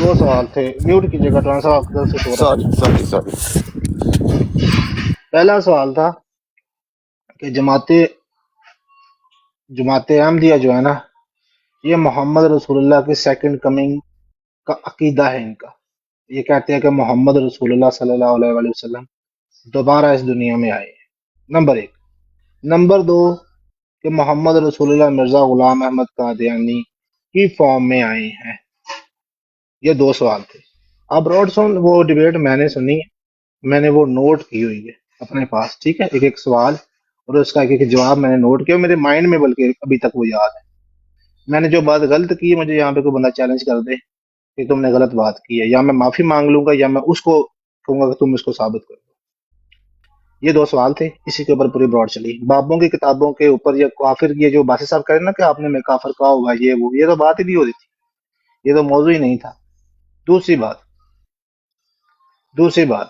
دو سوال تھے، میوٹ کیجیے گا ٹرانسفر آپ کی طرف سے شور آ رہا سوری سوری. ہے۔ پہلا سوال تھا کہ جماعت احمدیہ جو ہے نا، یہ محمد رسول اللہ کی سیکنڈ کمنگ کا عقیدہ ہے ان کا۔ یہ کہتے ہیں کہ محمد رسول اللہ صلی اللہ علیہ وآلہ وسلم دوبارہ اس دنیا میں آئے ہیں، نمبر ایک۔ نمبر دو کہ محمد رسول اللہ مرزا غلام احمد قادیانی کی فارم میں آئے ہیں۔ یہ دو سوال تھے۔ اب وہ ڈبیٹ میں نے سنی ہے، میں نے وہ نوٹ کی ہوئی ہے اپنے پاس، ٹھیک ہے، ایک ایک سوال اور اس کا ایک ایک جواب میں نے نوٹ کیا، میرے مائنڈ میں بلکہ ابھی تک وہ یاد ہے۔ میں نے جو بات غلط کی ہے، مجھے یہاں پہ کوئی بندہ چیلنج کر دے کہ تم نے غلط بات کی ہے، یا میں معافی مانگ لوں گا یا میں اس کو کہوں گا کہ تم اس کو ثابت کر دو۔ یہ دو سوال تھے، اسی کے اوپر پوری براڈ چلی۔ بابوں کی کتابوں کے اوپر یا کافر، یہ جو باسط صاحب کہہ رہے ہیں نا کہ آپ نے میں کافر کہا ہوگا، یہ تو بات ہی نہیں ہو رہی تھی، یہ تو موضوع ہی نہیں تھا۔ دوسری بات،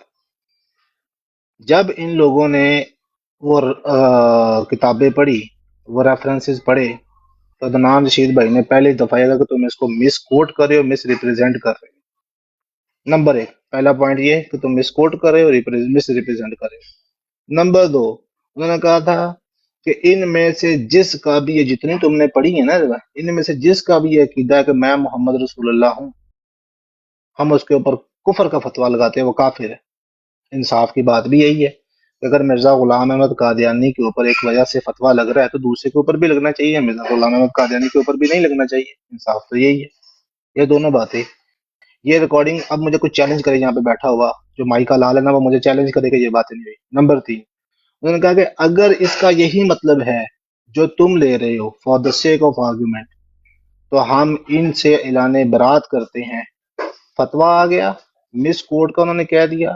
جب ان لوگوں نے وہ کتابیں پڑھی، وہ ریفرنسز پڑھے، تو عدنان رشید بھائی نے پہلے دفعہ یہ کہا کہ تم اس کو مس کوٹ کر رہے ہو، مس ریپرزینٹ کر رہے ہو۔ نمبر ایک، پہلا پوائنٹ یہ کہ تم مس کوٹ کر رہے ہو، مس ریپرزینٹ کر رہے ہو۔ نمبر دو، انہوں نے کہا تھا کہ ان میں سے جس کا بھی یہ جتنی تم نے پڑھی ہے نا، ان میں سے جس کا بھی یہ عقیدہ ہے کہ میں محمد رسول اللہ ہوں، ہم اس کے اوپر کفر کا فتویٰ لگاتے ہیں، وہ کافر ہے۔ انصاف کی بات بھی یہی ہے کہ اگر مرزا غلام احمد قادیانی کے اوپر ایک وجہ سے فتویٰ لگ رہا ہے تو دوسرے کے اوپر بھی لگنا چاہیے، مرزا غلام احمد قادیانی کے اوپر بھی نہیں لگنا چاہیے۔ انصاف تو یہی ہے۔ یہ دونوں باتیں، یہ ریکارڈنگ اب مجھے کچھ چیلنج کرے، یہاں پہ بیٹھا ہوا جو مائی کا لال ہے نا، وہ مجھے چیلنج کرے کہ یہ باتیں نہیں ہوئی۔ نمبر تین، انہوں نے کہا کہ اگر اس کا یہی مطلب ہے جو تم لے رہے ہو for the sake of argument, تو ہم ان سے اعلان برات کرتے ہیں۔ فتویٰ آ گیا، مس کوڈ کا انہوں نے کہہ دیا،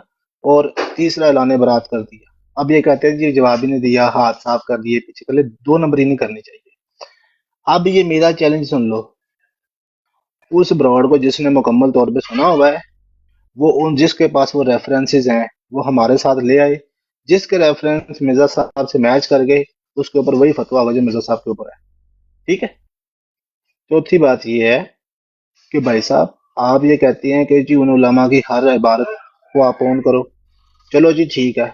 اور تیسرا اعلان برات کر دیا۔ اب یہ کہتے ہیں جی جواب ہی نہیں دیا، ہاتھ صاف کر دیے، پیچھے کر لے، دو نمبر ہی نہیں کرنی چاہیے۔ اب یہ میرا چیلنج سن لو، اس براڈ کو جس نے مکمل طور پہ سنا ہوا ہے، وہ جس کے پاس وہ ریفرنسز ہیں وہ ہمارے ساتھ لے آئے، جس کے ریفرنس مرزا صاحب سے میچ کر گئے اس کے اوپر وہی فتویٰ ہوگا جو مرزا صاحب کے اوپر ہے، ٹھیک ہے۔ چوتھی بات یہ ہے کہ بھائی صاحب آپ یہ کہتے ہیں کہ جی ان علماء کی ہر عبارت کو آپ اون کرو، چلو جی ٹھیک ہے۔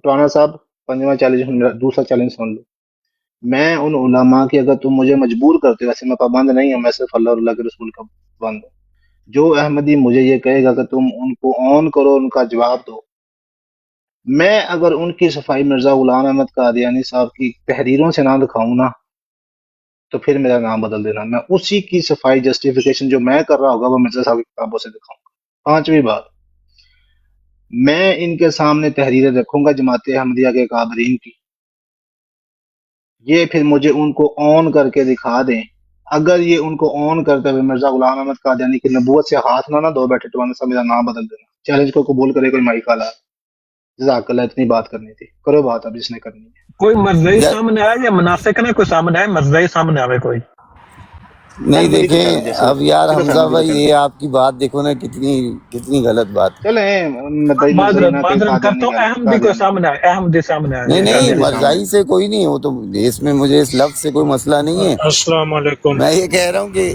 ٹوانا صاحب پنجواں چیلنج، دوسرا چیلنج سن لو، میں ان علماء کی، اگر تم مجھے مجبور کرتے ہو، ویسے میں پابند نہیں ہوں، میں صرف اللہ اور اللہ کے رسول کا پابند ہوں، جو احمدی مجھے یہ کہے گا کہ تم ان کو آن کرو، ان کا جواب دو، میں اگر ان کی صفائی مرزا غلام احمد قادیانی صاحب کی تحریروں سے نہ دکھاؤں نا، تو پھر میرا نام بدل دینا، میں اسی کی صفائی جسٹیفیکیشن جو میں کر رہا ہوگا وہ مرزا صاحب کی کتابوں سے دکھاؤں گا۔ پانچویں بات، میں ان کے سامنے تحریریں رکھوں گا جماعت احمدیہ کے کابرین کی، یہ پھر مجھے ان کو آن کر کے دکھا دیں۔ اگر یہ ان کو آن کرتے ہوئے مرزا غلام احمد قادیانی کی نبوت سے ہاتھ نہ دو بیٹھے، تو صاحب میرا نام بدل دینا۔ چیلنج کو قبول کرے کوئی مائی کالا، جزاک اللہ، اتنی بات کرنی تھی، کرو بات اب جس نے کرنی ہے۔ کوئی مرضی سامنے آئے یا منافق نے کوئی سامنے آئے، مرضی سامنے آئے کوئی نہیں دیکھیں اب یار حمزہ بھائی، یہ آپ کی بات دیکھو نا، کتنی غلط بات ہے۔ چلیں معذرت کرتا ہوں، احمدی کوئی سامنے آئے، احمدی سامنے آئے۔ نہیں مرزائی سے کوئی نہیں، وہ تو اس میں مجھے اس لفظ سے کوئی مسئلہ نہیں ہے۔ السلام علیکم۔ میں یہ کہہ رہا ہوں کہ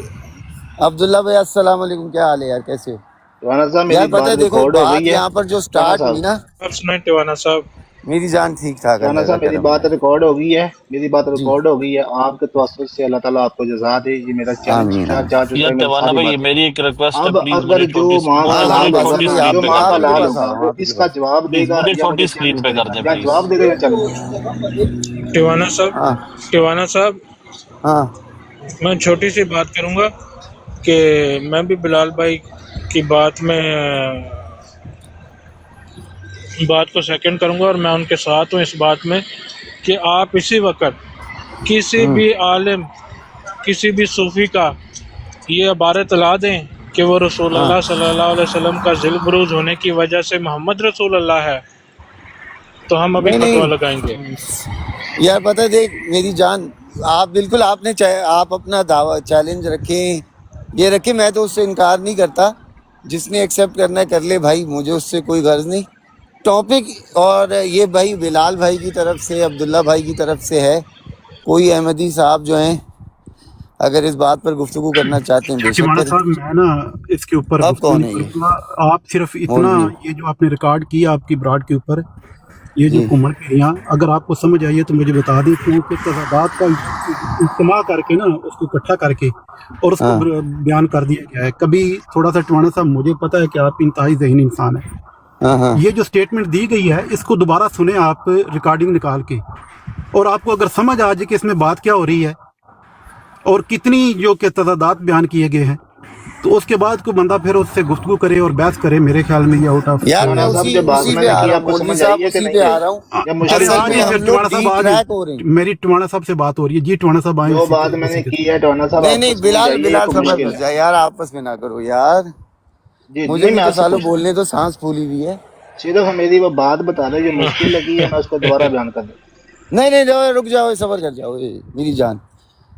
عبداللہ بھائی السلام علیکم، کیا حال ہے یار، کیسے ہو یار؟ پتہ ہے دیکھو بات یہاں پر جو سٹارٹ ہوئی نا، ٹوانا صاحب میری جان ٹھیک ٹھاک ہے، رانا صاحب میری بات ریکارڈ ہو گئی ہے، میری بات ریکارڈ ہو گئی ہے، آپ کے توسط سے اللہ تعالیٰ آپ کو جزا دے۔ یہ میرا چیلنج آمین جا چکا ہے، میری توانا ساری بھائی بات۔ میری ایک ریکویسٹ ہے، اب پلیز اگر مجھے جو ماں کا لال مجھے ہوگا، چھوٹی جو اسکرین پہ ماں کر کا دیں لال پلیز، ہوگا وہ اس کا جواب دے پلیز گا مجھے یا چھوٹی مجھے اسکرین چیلنج پہ کرے کر گا، دیں یا پلیز۔ جواب دے گا یا چیلنج کرے گا۔ ٹوانا صاحب ہاں میں چھوٹی سی بات کروں گا کہ میں بھی بلال بھائی کی بات کو سیکنڈ کروں گا، اور میں ان کے ساتھ ہوں اس بات میں کہ آپ اسی وقت کسی بھی عالم، کسی بھی صوفی کا یہ عبارت لا دیں کہ وہ رسول اللہ صلی اللہ علیہ وسلم کا ذل بروز ہونے کی وجہ سے محمد رسول اللہ ہے، تو ہم ابھی فتویٰ لگائیں گے۔ یار پتہ ہے، دیکھ میری جان، آپ بالکل آپ نے آپ اپنا دعویٰ چیلنج رکھیں، یہ رکھیں، میں تو اس سے انکار نہیں کرتا، جس نے ایکسیپٹ کرنا ہے کر لے بھائی، مجھے اس سے کوئی غرض نہیں۔ ٹاپک اور یہ بھائی بلال بھائی کی طرف سے، عبداللہ بھائی کی طرف سے ہے، کوئی احمدی صاحب جو ہیں اگر اس بات پر گفتگو کرنا چاہتے ہیں بے شک چمانا کریں. صاحب میں نا اس کے اوپر اب گفتگو کون نہیں ہے یہ کروں گا. آپ صرف اتنا مولوی؟ یہ جو آپ نے ریکارڈ کیا آپ کی براڈ کے اوپر یہ جو جی کمڑ کے یہاں اگر آپ کو سمجھ آئیے تو مجھے بتا دیں کیونکہ تضادات کا اجتماع کر کے نا اس کو اکٹھا کر کے اور اس کو ہاں بیان کر دیا گیا ہے. کبھی تھوڑا سا ٹوانا صاحب مجھے پتہ ہے کہ آپ انتہائی ذہنی انسان ہیں. ہاں ہاں یہ جو سٹیٹمنٹ دی گئی ہے اس کو دوبارہ سنیں آپ ریکارڈنگ نکال کے اور آپ کو اگر سمجھ آ جائے کہ اس میں بات کیا ہو رہی ہے اور کتنی جو کہ تضادات بیان کیے گئے ہیں تو اس کے بعد کوئی بندہ پھر اس سے گفتگو کرے اور بحث کرے. میرے خیال میں یہ آؤٹ آف یار میں ٹوانا صاحب جو بات اسی میں پہ نے آ کی رہا ہوں آپ کو مولوی سمجھ صاحب، آئی ہے کہ اسی نہیں پہ آئی؟ آ رہا ہوں. یا چلے اصل مشکل آج میں ہی ہے پھر ہم لوگ ٹوانا ڈی صاحب آج ٹریک ہو رہے ہیں. میری ٹوانا صاحب سے بات ہو رہی ہے. جی ٹوانا صاحب آئیں جو اسی بات پہ میں نے اسی کی ہے ٹوانا صاحب نہیں آپ کو نہیں، سمجھ بلال آئی ہے یا بلال کوئی صبر مشکل کر ہے؟ جا یار، آپس میں نہ کرو یار، جی مجھے نہیں، بھی میں تو آپ سے سالوں پوچھ رہا ہوں، بولنے تو سانس پھولی ہوئی ہے. صرف میری وہ بات بتا دیں جو مشکل لگی ہے میں اس کو دوبارہ بیان کر دوں. نہیں نہیں جاؤ، رک جاؤ، صبر کر جاؤ میری جان.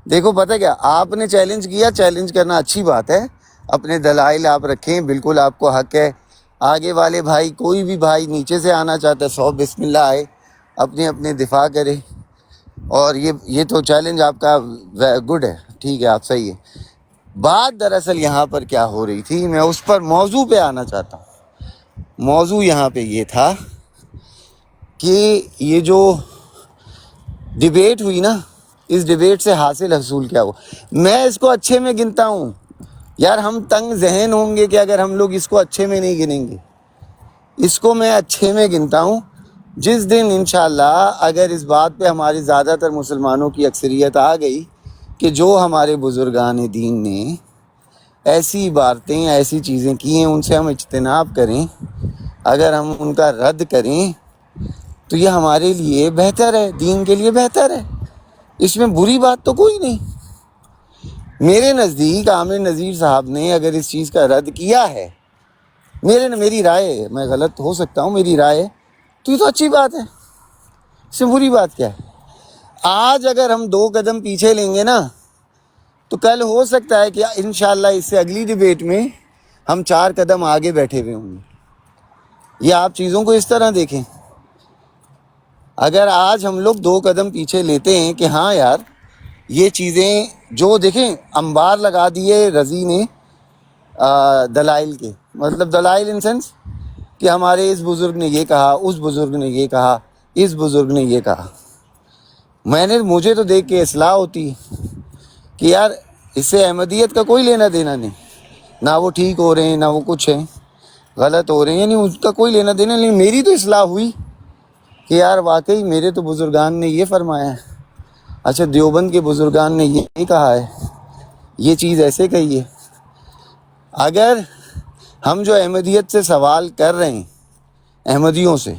دیکھو پتہ کیا، آپ نے چیلنج کیا، چیلنج کرنا اچھی بات ہے، اپنے دلائل آپ رکھیں، بالکل آپ کو حق ہے. آگے والے بھائی، کوئی بھی بھائی نیچے سے آنا چاہتا ہے 100 بسم اللہ آئے، اپنے اپنے دفاع کرے. اور یہ تو چیلنج آپ کا گڈ ہے، ٹھیک ہے، آپ صحیح ہے. بات دراصل یہاں پر کیا ہو رہی تھی، میں اس پر موضوع پہ آنا چاہتا ہوں. موضوع یہاں پہ یہ تھا کہ یہ جو ڈیبیٹ ہوئی نا، اس ڈیبیٹ سے حصول کیا ہوا. میں اس کو اچھے میں گنتا ہوں یار. ہم تنگ ذہن ہوں گے کہ اگر ہم لوگ اس کو اچھے میں نہیں گنیں گے. اس کو میں اچھے میں گنتا ہوں. جس دن انشاءاللہ اگر اس بات پہ ہماری زیادہ تر مسلمانوں کی اکثریت آ گئی کہ جو ہمارے بزرگان دین نے ایسی عبارتیں، ایسی چیزیں کی ہیں، ان سے ہم اجتناب کریں، اگر ہم ان کا رد کریں تو یہ ہمارے لیے بہتر ہے، دین کے لیے بہتر ہے. اس میں بری بات تو کوئی نہیں. میرے نزدیک عامر نذیر صاحب نے اگر اس چیز کا رد کیا ہے، میری رائے ہے، میں غلط ہو سکتا ہوں، میری رائے ہے، تو یہ تو اچھی بات ہے. اس میں بری بات کیا ہے؟ آج اگر ہم 2 قدم پیچھے لیں گے نا تو کل ہو سکتا ہے کہ انشاءاللہ اس سے اگلی ڈیبیٹ میں ہم 4 قدم آگے بیٹھے ہوئے ہوں گے. یہ آپ چیزوں کو اس طرح دیکھیں. اگر آج ہم لوگ 2 قدم پیچھے لیتے ہیں کہ ہاں یار یہ چیزیں جو دیکھیں انبار لگا دیے رضی نے دلائل کے، مطلب دلائل ان سینس کہ ہمارے اس بزرگ نے یہ کہا، اس بزرگ نے یہ کہا، اس بزرگ نے یہ کہا. مجھے تو دیکھ کے اصلاح ہوتی ہے کہ یار اس سے احمدیت کا کوئی لینا دینا نہیں. نہ وہ ٹھیک ہو رہے ہیں، نہ وہ کچھ ہیں غلط ہو رہے ہیں، یعنی اس کا کوئی لینا دینا نہیں. میری تو اصلاح ہوئی کہ یار واقعی میرے تو بزرگان نے یہ فرمایا ہے. اچھا دیوبند کے بزرگان نے یہ کہا ہے، یہ چیز ایسے کہی ہے. اگر ہم جو احمدیت سے سوال کر رہے ہیں، احمدیوں سے،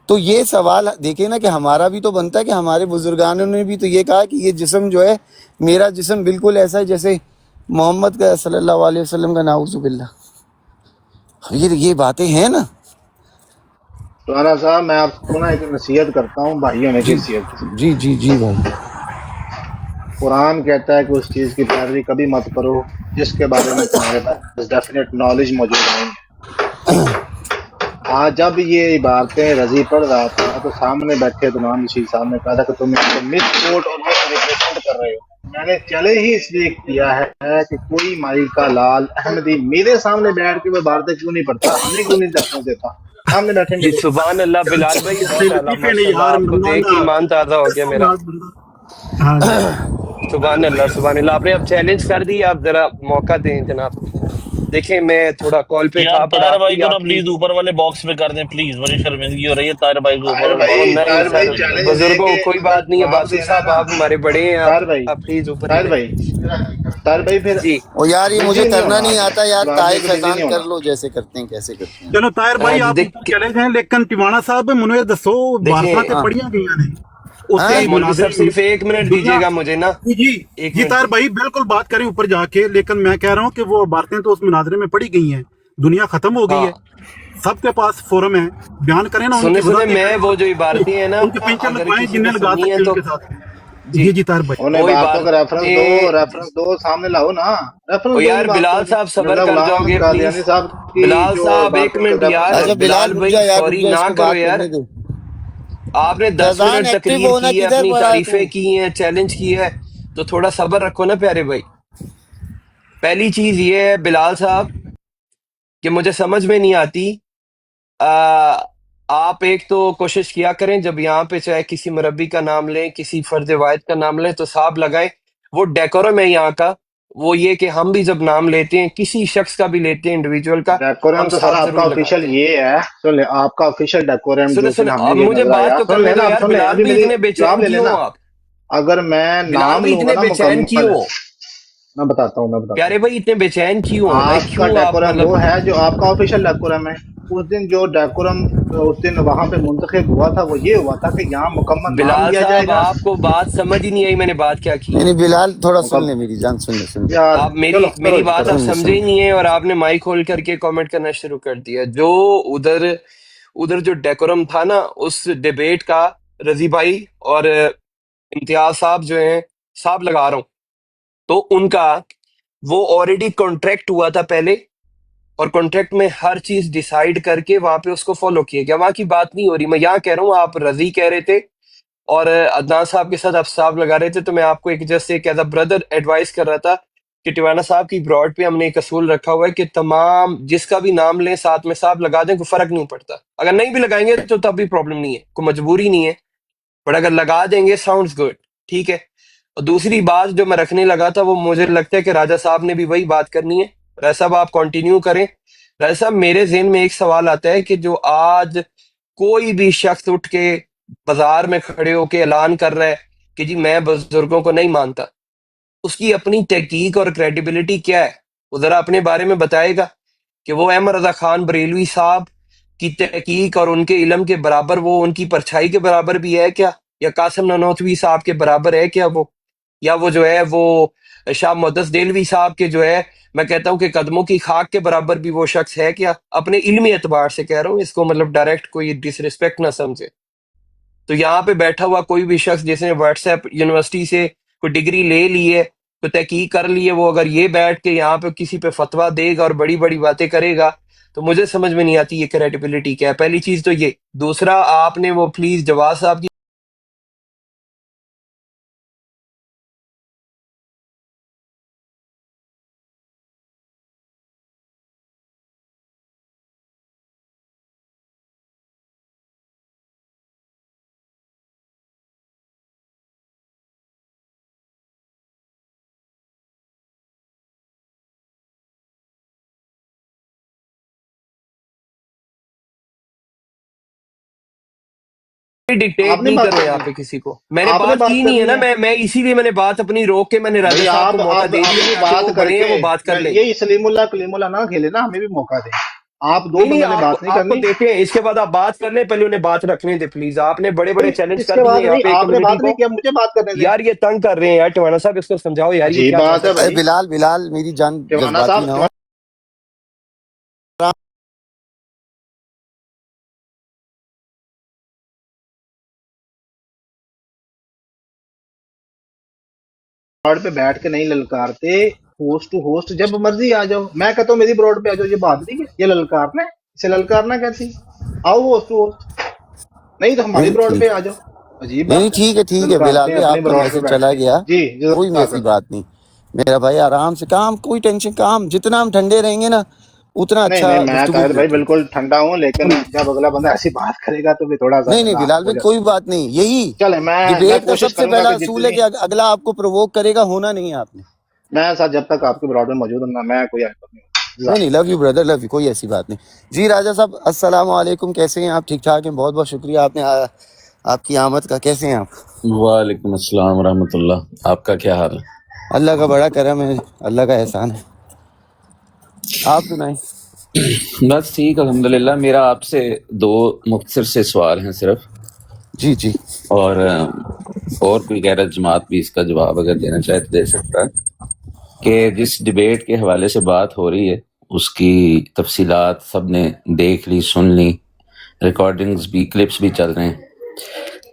تو یہ سوال دیکھیں نا کہ ہمارا بھی تو بنتا ہے کہ ہمارے بزرگانوں نے بھی تو یہ کہا کہ یہ جسم جو ہے، میرا جسم بالکل ایسا ہے جیسے محمد کا صلی اللہ علیہ وسلم کا، نعوذ باللہ. یہ باتیں ہیں نا. ٹوانا صاحب میں آپ کو نا ایک نصیحت کرتا ہوں بھائی ہونے کی جی حیثیت سے. جی جی جی بھائی. قرآن کہتا ہے کہ اس چیز کی پیروی کبھی مت کرو جس کے بارے میں تمہارے پاس ڈیفینیٹ نالج موجود نہیں ہے. آج جب یہ عبارتیں رضی پڑھ رہا تھا تو سامنے بیٹھے دنان نشید صاحب نے کہا تھا کہ تم اس کو مس کوٹ اور مس ریپریزنٹ کر رہے ہو. میں نے چلے ہی اس لیے کیا ہے کہ کوئی مائی کا لال احمدی میرے سامنے بیٹھ کے وہ عبارتیں کیوں نہیں پڑھتا، ہمیں کیوں نہیں دیکھنے دیتا سامنے بیٹھے جی میرے. سبحان اللہ بلال بھائی، ماشاءاللہ لطیفے نہیں ماشاءاللہ، یار آپ کو دیکھ کے ایمان تازہ ہو گیا میرا. ہاں جی سبحان اللہ سبحان اللہ. آپ نے اب چیلنج کر دی، آپ ذرا موقع دیں جناب. دیکھیں میں تھوڑا کال پہ یار تھا، پر طاہر بھائی کو نا آپ کی پلیز اوپر والے باکس میں کر دیں پلیز، بڑی شرمندگی ہو رہی ہے. طاہر بھائی کو اوپر طاہر والے باکس میں کر نہیں دیں سر، پلیز. چیلنج دے بزرگوں کے کوئی اگر بات نہیں ہے، جواب باسط دینا ہے صاحب نا آپ ہمارے بڑے ہیں، طاہر بھائی، آپ پلیز اوپر ہی طاہر رہیں. بھئی، طاہر بھائی پھر اور یار یہ مجھے بزی نہیں کرنا ہونا، نہیں آپ نے آتا یار. جواب دے طاہر کے بزی شیطان نہیں ہونا. کر لو جیسے کرتے ہیں، کیسے کرتے ہیں. چلو طاہر ہاں بھائی جی، آپ اوپر چلے گئے لیکن ٹوانا صاحب منوے دسو بارساں تے دیکھیں ہاں پڑھیاں گئی نے ہاں اسے مولوی مناظرے صاحب صرف 1 منٹ دنیا دیجیے گا مجھے نا، جی 1 جی منٹ طاہر دے. بھائی بالکل بات کریں اوپر جا کے، لیکن میں کہہ رہا ہوں کہ وہ باتیں تو اس مناظرے میں پڑھی گئی ہیں، دنیا ختم ہو گئی ہاں ہے، سب کے پاس فورم ہے، بیان کریں نا، ان کی سنے وضاحتیں میں کریں، وہ جو عبارتیں ہیں نا، ان کے پنچر اگر لگوائیں کسی کو جنہیں لگا سننی ہے سکتے ہیں ان تو کے ساتھ. جی، جی جی طاہر بھائی انہیں وہ باتوں کا عبارتیں. ریفرنس دو سامنے لاؤ نا، او ریفرنس دو ان یار باتوں بلال کی. صاحب صبر مرزا کر غلام جاؤ احمد گے قادیانی پلیز. صاحب کی بلال جو صاحب 1 باتوں کا منٹ یار، اچھا ریفرنس. بلال بلال رک بھائی جا یار، رک فوری جا، اس نہ کو کرو بات یار. کرنے دو. آپ نے 10 فیضان منٹ ایکٹیو تقریر ہونا کی ہے، کدھر اپنی پڑا ہے تو. تعریفیں کی ہیں، چیلنج کی ہے، تو تھوڑا صبر رکھو نا پیارے بھائی. پہلی چیز یہ ہے بلال صاحب کہ مجھے سمجھ میں نہیں آتی. آپ ایک تو کوشش کیا کریں جب یہاں پہ چاہے کسی مربی کا نام لیں، کسی فرد واحد کا نام لیں، تو صاحب لگائیں. وہ ڈیکورم ہے یہاں کا، وہ یہ کہ ہم بھی جب نام لیتے ہیں کسی شخص کا بھی لیتے ہیں انڈیویجول کا، ڈیکورم ہم تو سر صاحب آپ کا ضرور آفیشیل لگاتے ہیں. یہ ہے، سن لیں آپ کا آفیشیل ڈیکورم سنیں جو سنیں، ہم نے اب یہ مجھے بات نظرایا، تو سن کرنے لیں دو نا، اب یار. سن لیں بلال ابھی بھی میری اتنے بے جواب چین لے لیں کیوں نا. ہو آپ؟ اگر میں بلال نام بھائی لوں گا اتنے نا بے چین کیوں مکمل، ہو؟ میں بتاتا ہوں. پیارے بھائی اتنے بے چین کیوں ہو؟ لائک آپ کا کیوں آپ ڈیکورم مطلب؟ وہ ہے جو آپ کا آفیشیل ڈیکورم ہے. اس دن جو ڈیکورم اس دن وہاں پہ منتخب ہوا تھا وہ یہ ہوا تھا کہ یہاں مکمل نام بلال لیا جائے صاحب گا. آپ کو بات سمجھ ہی نہیں آئی میں نے بات کیا کی. نہیں نہیں بلال تھوڑا سن لے مکمل میری جان، سن لے یار، آپ میری چلو کرو میری جی بات کرو. آپ سن لے سمجھے سن ہی لے. نہیں ہے، اور آپ نے مائک کھول کر کے کامنٹ کرنا شروع کر دیا. جو ادھر جو ڈیکورم تھا نا اس ڈیبیٹ کا، رضی بھائی اور امتیاز صاحب جو ہیں، صاحب لگا رہا ہوں، تو ان کا وہ آلریڈی کانٹریکٹ ہوا تھا پہلے، اور کانٹریکٹ میں ہر چیز ڈیسائیڈ کر کے وہاں پہ اس کو فالو کیا گیا. وہاں کی بات نہیں ہو رہی. میں یہاں کہہ رہا ہوں، آپ رضی کہہ رہے تھے اور عدنان صاحب کے ساتھ آپ صاحب لگا رہے تھے، تو میں آپ کو ایک جیسے ایک ایز اے بردر ایڈوائز کر رہا تھا کہ ٹیوانا صاحب کی براڈ پہ ہم نے ایک اصول رکھا ہوا ہے کہ تمام جس کا بھی نام لیں ساتھ میں صاحب لگا دیں، کوئی فرق نہیں پڑتا. اگر نہیں بھی لگائیں گے تو تب بھی پرابلم نہیں ہے، کوئی مجبوری نہیں ہے، بٹ اگر لگا دیں گے ساؤنڈز گڈ. ٹھیک ہے. اور دوسری بات جو میں رکھنے لگا تھا، وہ مجھے لگتا ہے کہ راجہ صاحب نے بھی وہی بات کرنی ہے. راجہ صاحب آپ کنٹینیو کریں. راجہ صاحب میرے ذہن میں ایک سوال آتا ہے کہ جو آج کوئی بھی شخص اٹھ کے بازار میں کھڑے ہو کے اعلان کر رہا ہے کہ جی میں بزرگوں کو نہیں مانتا، اس کی اپنی تحقیق اور کریڈیبلٹی کیا ہے؟ وہ ذرا اپنے بارے میں بتائے گا کہ وہ احمد رضا خان بریلوی صاحب کی تحقیق اور ان کے علم کے برابر، وہ ان کی پرچھائی کے برابر بھی ہے کیا؟ یا قاسم نانوتوی صاحب کے برابر ہے کیا وہ؟ یا وہ جو ہے وہ شاہ محدث دہلوی صاحب کے جو ہے، میں کہتا ہوں کہ قدموں کی خاک کے برابر بھی وہ شخص ہے کیا؟ اپنے علمی اعتبار سے کہہ رہا ہوں، اس کو مطلب ڈائریکٹ کوئی ڈس رسپیکٹ نہ سمجھے. تو یہاں پہ بیٹھا ہوا کوئی بھی شخص جس نے واٹس ایپ یونیورسٹی سے کوئی ڈگری لے لی ہے، کوئی تحقیق کر لی ہے، وہ اگر یہ بیٹھ کے یہاں پہ کسی پہ فتویٰ دے گا اور بڑی بڑی باتیں کرے گا، تو مجھے سمجھ میں نہیں آتی یہ کریڈیبلٹی کیا ہے. پہلی چیز تو یہ. دوسرا، آپ نے وہ پلیز جواز صاحب کی آپ ڈکٹیٹ نے نہیں بات کرو یہاں کرنی پہ ہے، کسی کو. میں نے آپ نے بات بات کی نہیں ہے کرنی نا، ہے میں اسی لیے میں نے بات اپنی روک کے میں نے راجہ بھائی. صاحب کو آپ موقع آپ دے دیا اپنی تاکہ وہ بات کر بڑے ہیں، کے وہ بات کر لیں. یہی سلیم اللہ کلیم اللہ نہ کھیلے نا، ہمیں بھی موقع دیں. آپ دو نہیں نہیں، بندوں نے بات نہیں آپ کو کرنی. دیتے ہیں، اس کے بعد آپ بات کر لیں، پہلے انہیں بات رکھنے دیں پلیز. آپ نے بڑے بڑے چیلنج اس کر کے دیے بعد یہاں نہیں، پہ آپ نے کمیونٹی بات نہیں کو. کیا، مجھے بات کرنے دیں. یار یہ تنگ کر رہے ہیں یار ٹیوانا صاحب، اس کو سمجھاؤ یار یہ عجیب کیا بات چل ہے رہا ہے. اے بھائی. بلال میری جان ٹیوانا جذباتی نہ صاحب، ہو. براڈ پہ بیٹھ کے نہیں للکارتے، ہوسٹ ٹو ہوسٹ جب مرضی آ جاؤ. میں کہتا ہوں میری براڈ پہ آ جاؤ، یہ بات نہیں ہے، یہ للکارنا ہے، اسے للکارنا کہتی. آؤ ہوسٹ ٹو ہوسٹ، نہیں تو ہماری نہیں براڈ ٹھیک، پہ آ جاؤ. عجیب نہیں نہیں بات ہے. ٹھیک ہے بلال للکارتے ہیں بھائی، اپنی آپ کا براڈ پہ میسج بیٹھ چلا کے. گیا. جی کوئی جزاک اللہ ویسی خیر. بات نہیں میرا بھائی، آرام سے کام، کوئی ٹینشن. کام جتنا ہم ٹھنڈے رہیں گے نا اتنا نہیں اچھا نہیں، میں گفتگو قائد بھی بھائی ہوتی ہے. بالکل ٹھنڈا ہوں، لیکن جب اگلا بندہ ایسی بات کرے گا تو بھی تھوڑا سا نہیں نہیں نا بلال ہو بھائی جاتا کوئی ہے. بات نہیں. یہی چلے میں ڈبیٹ کا کوشش سب سے کروں گا پہلا کہ اصول ہے جتنی کہ اگلا آپ کو پرووک کرے گا، ہونا نہیں ہے آپ نے. میں ساتھ جب تک آپ کی براڈ میں موجود ہوں گا میں کوئی ایسا نہیں ہوں. نہیں جزاک نہیں، اللہ. Love you brother, love you, کوئی ایسی بات نہیں. جی راجہ صاحب السلام علیکم، کیسے ہیں آپ؟ ٹھیک ٹھاک ہیں؟ بہت بہت شکریہ آپ نے آپ کی آمد کا. کیسے ہیں آپ؟ وعلیکم السلام ورحمۃ اللہ. آپ کا کیا حال ہے؟ اللہ کا بڑا کرم ہے، اللہ کا احسان ہے. آپ سنائیں. بس ٹھیک الحمدللہ. میرا آپ سے دو مختصر سے سوال ہیں صرف، جی جی اور کوئی غیر جماعت بھی اس کا جواب اگر دینا چاہے تو دے سکتا ہے. کہ جس ڈبیٹ کے حوالے سے بات ہو رہی ہے اس کی تفصیلات سب نے دیکھ لی، سن لی، ریکارڈنگز بھی، کلپس بھی چل رہے ہیں.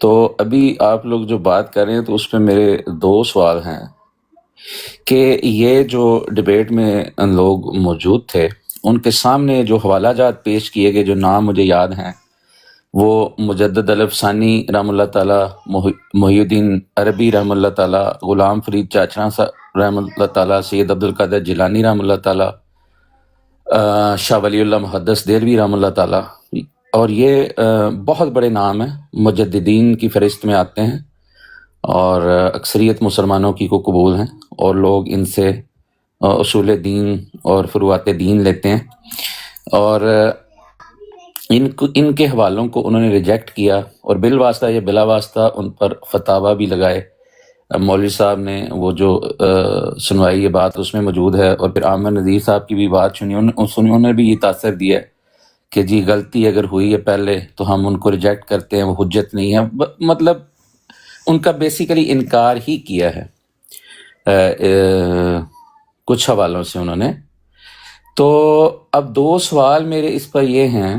تو ابھی آپ لوگ جو بات کر رہے ہیں تو اس پہ میرے دو سوال ہیں کہ یہ جو ڈبیٹ میں لوگ موجود تھے ان کے سامنے جو حوالہ جات پیش کیے گئے، جو نام مجھے یاد ہیں، وہ مجدد الفسانی رحم اللہ تعالیٰ، محی الدین عربی رحم اللہ تعالیٰ، غلام فرید چاچڑا رحم اللہ تعالیٰ، سید عبدالقادر جیلانی رحم اللہ تعالیٰ، شاہ ولی اللہ محدث دہلوی رحم اللہ تعالیٰ، اور یہ بہت بڑے نام ہیں، مجددین کی فہرست میں آتے ہیں، اور اکثریت مسلمانوں کی کو قبول ہیں، اور لوگ ان سے اصول دین اور فروعات دین لیتے ہیں، اور ان کے حوالوں کو انہوں نے ریجیکٹ کیا، اور بالواسطہ یا بلا واسطہ ان پر فتاوی بھی لگائے۔ مولوی صاحب نے وہ جو سنوائی یہ بات اس میں موجود ہے، اور پھر عامر نذیر صاحب کی بھی بات سنی، انہوں نے بھی یہ تاثر دیا ہے کہ جی غلطی اگر ہوئی ہے پہلے تو ہم ان کو ریجیکٹ کرتے ہیں، وہ حجت نہیں ہے، مطلب ان کا بیسیکلی انکار ہی کیا ہے کچھ حوالوں سے انہوں نے۔ تو اب دو سوال میرے اس پر یہ ہیں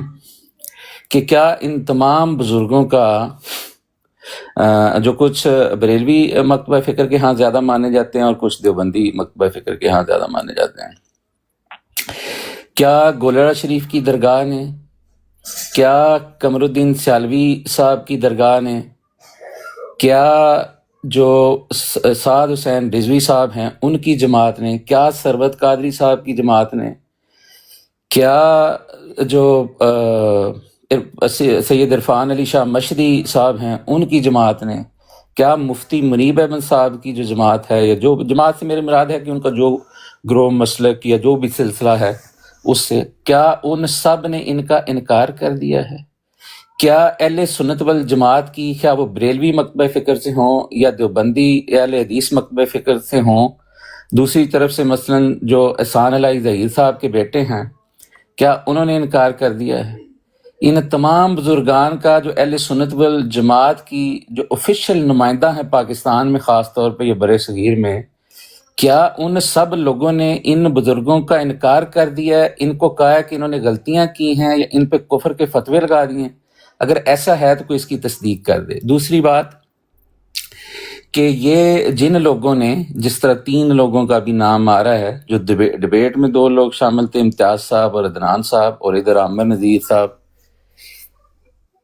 کہ کیا ان تمام بزرگوں کا جو کچھ بریلوی مکتبہ فکر کے ہاں زیادہ مانے جاتے ہیں اور کچھ دیوبندی مکتبہ فکر کے ہاں زیادہ مانے جاتے ہیں، کیا گولڑا شریف کی درگاہ نے، کیا قمر الدین سیالوی صاحب کی درگاہ نے، کیا جو سعد حسین رضوی صاحب ہیں ان کی جماعت نے، کیا سربت قادری صاحب کی جماعت نے، کیا جو سید عرفان علی شاہ مشری صاحب ہیں ان کی جماعت نے، کیا مفتی منیب احمد صاحب کی جو جماعت ہے، یا جو جماعت سے میرے مراد ہے کہ ان کا جو گروہ مسلک یا جو بھی سلسلہ ہے اس سے، کیا ان سب نے ان کا انکار کر دیا ہے؟ کیا اہل سنت والجماعت کی، کیا وہ بریلوی مکتبہ فکر سے ہوں یا دیوبندی یا اہل حدیث مکتبہ فکر سے ہوں، دوسری طرف سے مثلا جو احسان علی ظہیر صاحب کے بیٹے ہیں، کیا انہوں نے انکار کر دیا ہے؟ ان تمام بزرگان کا جو اہل سنت والجماعت کی جو آفیشیل نمائندہ ہیں پاکستان میں، خاص طور پہ یہ برِ صغیر میں، کیا ان سب لوگوں نے ان بزرگوں کا انکار کر دیا ہے، ان کو کہا ہے کہ انہوں نے غلطیاں کی ہیں یا ان پہ کفر کے فتوے لگا دیے ہیں؟ اگر ایسا ہے تو کوئی اس کی تصدیق کر دے۔ دوسری بات کہ یہ جن لوگوں نے، جس طرح 3 لوگوں کا بھی نام آ رہا ہے جو ڈبیٹ میں 2 لوگ شامل تھے، امتیاز صاحب اور عدنان صاحب، اور ادھر عامر نذیر صاحب،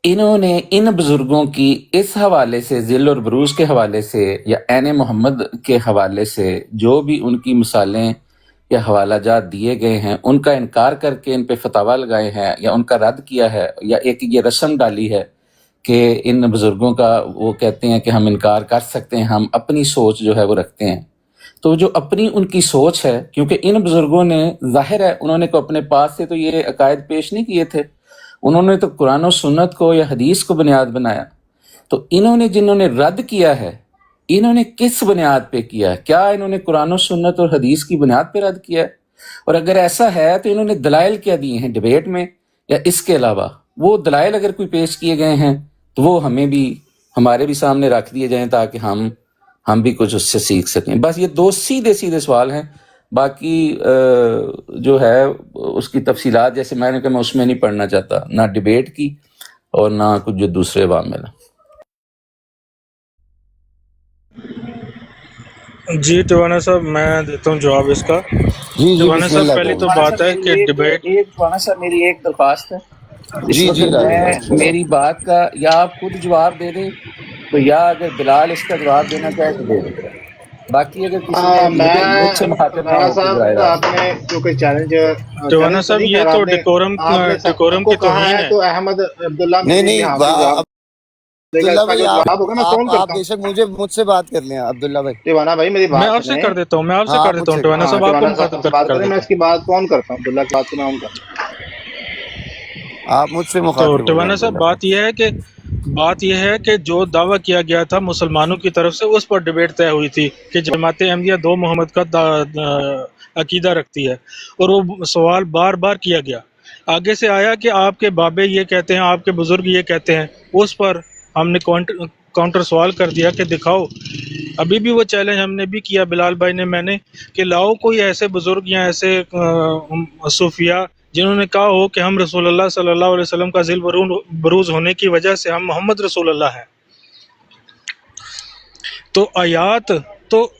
انہوں نے ان بزرگوں کی اس حوالے سے، ذل اور بروز کے حوالے سے یا عین محمد کے حوالے سے جو بھی ان کی مثالیں یا حوالہ جات دیے گئے ہیں ان کا انکار کر کے ان پہ فتاوی لگائے ہیں یا ان کا رد کیا ہے، یا ایک یہ رسم ڈالی ہے کہ ان بزرگوں کا وہ کہتے ہیں کہ ہم انکار کر سکتے ہیں، ہم اپنی سوچ جو ہے وہ رکھتے ہیں۔ تو جو اپنی ان کی سوچ ہے، کیونکہ ان بزرگوں نے ظاہر ہے انہوں نے کو اپنے پاس سے تو یہ عقائد پیش نہیں کیے تھے، انہوں نے تو قرآن و سنت کو یا حدیث کو بنیاد بنایا، تو انہوں نے جنہوں نے رد کیا ہے انہوں نے کس بنیاد پہ کیا ہے؟ کیا انہوں نے قرآن و سنت اور حدیث کی بنیاد پہ رد کیا ہے؟ اور اگر ایسا ہے تو انہوں نے دلائل کیا دیے ہیں ڈیبیٹ میں، یا اس کے علاوہ وہ دلائل اگر کوئی پیش کیے گئے ہیں تو وہ ہمیں بھی، ہمارے بھی سامنے رکھ دیے جائیں تاکہ ہم بھی کچھ اس سے سیکھ سکیں۔ بس یہ 2 سیدھے سوال ہیں، باقی جو ہے اس کی تفصیلات جیسے میں نے کہا میں اس میں نہیں پڑھنا چاہتا، نہ ڈیبیٹ کی اور نہ کچھ جو دوسرے عوامل ہیں۔ جی ٹوانا صاحب میں دیتا ہوں جواب اس کا۔ جی ٹوانا بسم صاحب اللہ پہلی تو کریں۔ بات ہے کہ ڈیبیٹ، ٹوانا صاحب میری ایک درخواست ہے، اس جی وقت میں میری بات کا یا آپ خود جواب دے دیں تو یا اگر بلال اس کا جواب دینا چاہے تو دے دیں، باقی اگر کسی نے مجھ سے مخاطب نہ رانا ہو تو صاحب براہ راست۔ آپ نے کیونکہ ٹوانا صاحب یہ تو ڈیکورم کی توہین ہے۔ تو احمد عبداللہ میں نہیں یہاں پہ جواب دے گا، عبداللہ اس کا بھائی جو جواب ہوگا میں فون آپ کرتا بے شک مجھ سے بات کر لیں عبداللہ بھائی۔ ہوں ٹوانا بھائی میری میں بات آپ سے سنیں، کر دیتا ہوں، ٹوانا صاحب آپ کو ٹوانا مخاطب سے بات کر کریں، میں دیتا اس کی بات کون کرتا ہوں، عبداللہ کی بات کو میں آن کرتا ہوں۔ آپ مجھ سے ہوں۔ تو مخاطب ہو جائیں ٹوانا صاحب عبداللہ بات یہ ہے کہ جو دعویٰ کیا گیا تھا مسلمانوں کی طرف سے اس پر ڈیبیٹ طے ہوئی تھی کہ جماعت احمدیہ 2 محمد کا عقیدہ رکھتی ہے، اور وہ سوال بار بار کیا گیا، آگے سے آیا کہ آپ کے بابے یہ کہتے ہیں، آپ کے بزرگ یہ کہتے ہیں، اس پر ہم نے کاؤنٹر سوال کر دیا کہ دکھاؤ، ابھی بھی وہ چیلنج ہم نے بھی کیا، بلال بھائی نے، میں نے، کہ لاؤ کوئی ایسے بزرگ یا ایسے صوفیاء جنہوں نے کہا ہو کہ ہم رسول اللہ صلی اللہ علیہ وسلم کا ذل بروز ہونے کی وجہ سے ہم محمد رسول اللہ ہیں۔ تو آیات تو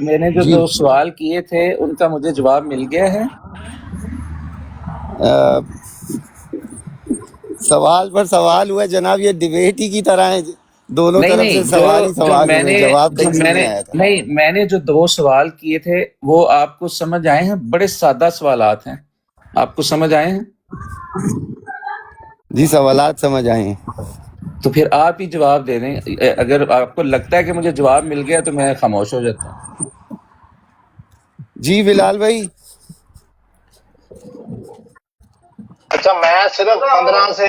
میں نے جو جی 2 سوال کیے تھے ان کا مجھے جواب مل گیا ہے۔ سوال پر سوال ہوا جناب، یہ ڈبیٹ ہی کی طرح ہے، دونوں نہیں طرف سے نہیں، سوال ہی جو سوال میں ہوئے، نے جواب کہیں سے نہیں آیا تھا۔ نہیں، میں نے جو 2 سوال کیے تھے وہ آپ کو سمجھ آئے ہیں؟ بڑے سادہ سوالات ہیں، آپ کو سمجھ آئے ہیں؟ جی سوالات سمجھ آئے ہیں۔ تو پھر آپ ہی جواب دے دیں۔ اگر آپ کو لگتا ہے کہ مجھے جواب مل گیا تو میں خاموش ہو جاتا ہوں۔ جی بلال بھائی، اچھا، میں صرف 15 سے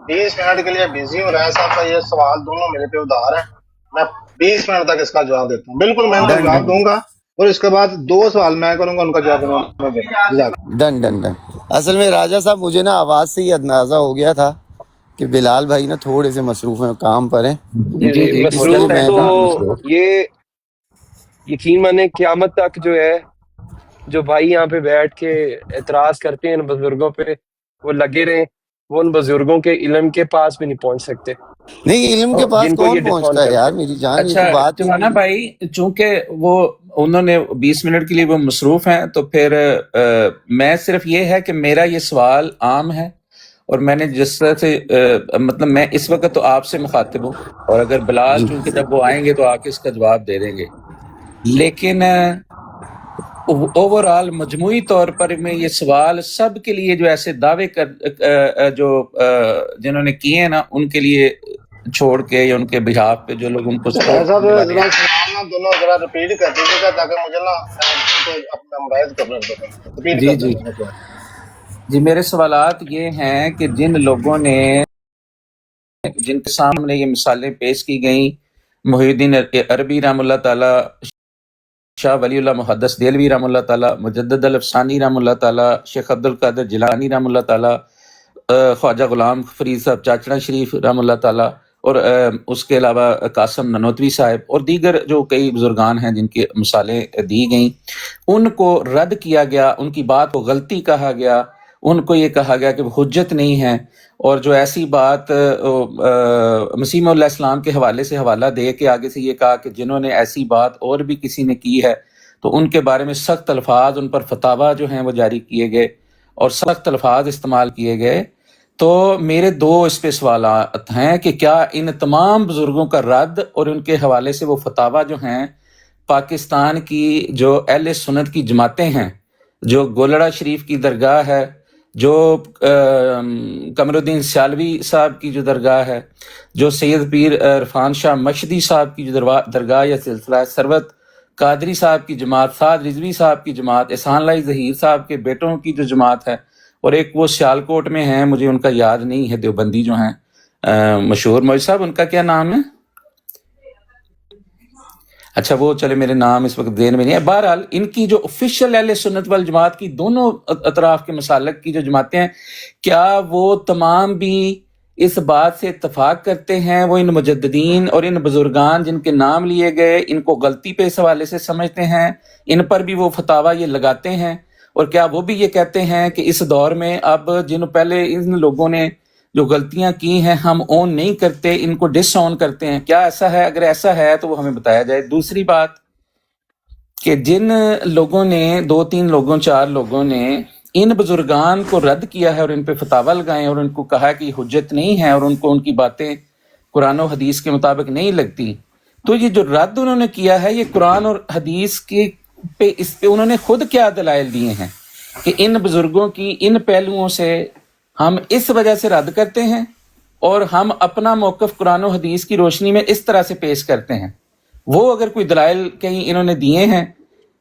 20 منٹ کے لیے بزی ہوں، رائے صاحب کا یہ سوال دونوں میرے پہ ادھار ہیں، میں 20 منٹ تک اس کا جواب دیتا ہوں، بالکل میں ان کا ڈن جواب ڈن دوں گا، اور اس کے بعد 2 سوال میں کروں گا، ان کا جواب انہوں نے دینا۔ جزاک ڈن ڈن ڈن۔ اصل میں راجہ صاحب مجھے نا آواز سے ہی اندازہ ہو گیا تھا کہ بلال بھائی نا تھوڑے سے مصروف ہیں، کام پر ہیں، جی جی جی، جی، اس اس لیے مصروف وقت میں ہیں تو بھی کہاں مصروف؟ یہ یقین مانے قیامت تک جو ہے، جو بھائی یہاں پہ بیٹھ کے اعتراض کرتے ہیں ان بزرگوں پہ، وہ لگے رہیں، وہ ان بزرگوں کے علم کے پاس بھی نہیں پہنچ سکتے نہیں، علم کے پاس جن کو یہ کون ڈسکاؤنٹ پہنچتا ہے کرتے یار ہیں۔ میری جان، یہ اچھا تو بات ہی ٹوانا بھائی، چونکہ انہوں نے 20 منٹ کے لیے وہ مصروف ہیں، تو پھر میں صرف یہ ہے کہ میرا یہ سوال عام ہے، اور میں نے جس طرح سے مطلب میں اس وقت تو آپ سے مخاطب ہوں، اور اگر بلال جی چونکہ جب وہ آئیں گے تو آپ اس کا جواب دے دیں گے، لیکن اوور آل مجموعی طور پر میں یہ سوال سب کے لیے جو ایسے دعوے جو جنہوں نے کیے ہیں نا، ان کے لیے چھوڑ کے یا ان کے بہاف پہ جو لوگ ان کو رائے سپورٹ صاحب کرنے والے ذرا ہیں۔ سوال نا دونوں ذرا ریپیٹ کر دیجیے گا تاکہ مجھے نا اپنا مراحظ کرنا دو، ریپیٹ جی کر جی دینا سوال۔ جی، میرے سوالات یہ ہیں کہ جن لوگوں نے، جن کے سامنے یہ مثالیں پیش کی گئیں، محی الدین عربی رحمہ اللہ تعالیٰ، شاہ ولی اللہ محدث دہلوی رحمہ اللہ تعالیٰ، مجدد الافسانی رحمہ اللہ تعالیٰ، شیخ عبد القادر جیلانی رحمہ اللہ تعالیٰ، خواجہ غلام فرید صاحب چاچڑا شریف رحمہ اللہ تعالیٰ، اور اس کے علاوہ قاسم ننوتوی صاحب اور دیگر جو کئی بزرگان ہیں جن کی مثالیں دی گئیں، ان کو رد کیا گیا، ان کی بات کو غلطی کہا گیا، ان کو یہ کہا گیا کہ وہ حجت نہیں ہے، اور جو ایسی بات مسیح علیہ السلام کے حوالے سے حوالہ دے کے آگے سے یہ کہا کہ جنہوں نے ایسی بات اور بھی کسی نے کی ہے تو ان کے بارے میں سخت الفاظ، ان پر فتاویٰ جو ہیں وہ جاری کیے گئے اور سخت الفاظ استعمال کیے گئے۔ تو میرے 2 اس پہ سوالات ہیں کہ کیا ان تمام بزرگوں کا رد اور ان کے حوالے سے وہ فتاویٰ جو ہیں پاکستان کی جو اہل سنت کی جماعتیں ہیں، جو گولڑا شریف کی درگاہ ہے، جو قمر الدین سیالوی صاحب کی جو درگاہ ہے، جو سید پیر عرفان شاہ مشدی صاحب کی جو درگاہ یا سلسلہ سروت قادری صاحب کی جماعت، سعد رضوی صاحب کی جماعت، احسان اللہ ظہیر صاحب کے بیٹوں کی جو جماعت ہے، اور ایک وہ سیالکوٹ میں ہیں، مجھے ان کا یاد نہیں ہے، دیوبندی جو ہیں مشہور مولوی صاحب، ان کا کیا نام ہے؟ اچھا وہ چلے میرے نام اس وقت ذہن میں نہیں ہے۔ بہرحال ان کی جو آفیشیل اہل سنت والجماعت کی دونوں اطراف کے مسالک کی جو جماعتیں ہیں، کیا وہ تمام بھی اس بات سے اتفاق کرتے ہیں، وہ ان مجددین اور ان بزرگان جن کے نام لیے گئے ان کو غلطی پہ اس حوالے سے سمجھتے ہیں، ان پر بھی وہ فتاویٰ یہ لگاتے ہیں، اور کیا وہ بھی یہ کہتے ہیں کہ اس دور میں اب جن پہلے ان لوگوں نے جو غلطیاں کی ہیں ہم اون نہیں کرتے، ان کو ڈس آن کرتے ہیں؟ کیا ایسا ہے؟ اگر ایسا ہے تو وہ ہمیں بتایا جائے۔ دوسری بات کہ جن لوگوں نے 2-3 لوگوں 4 لوگوں نے ان بزرگان کو رد کیا ہے اور ان پہ فتاویٰ لگائے اور ان کو کہا کہ یہ حجت نہیں ہے اور ان کو ان کی باتیں قرآن و حدیث کے مطابق نہیں لگتی، تو یہ جو رد انہوں نے کیا ہے یہ قرآن اور حدیث کے پہ، اس پہ انہوں نے خود کیا دلائل دیے ہیں کہ ان بزرگوں کی ان پہلوؤں سے ہم اس وجہ سے رد کرتے ہیں، اور ہم اپنا موقف قرآن و حدیث کی روشنی میں اس طرح سے پیش کرتے ہیں؟ وہ اگر کوئی دلائل کہیں انہوں نے دیے ہیں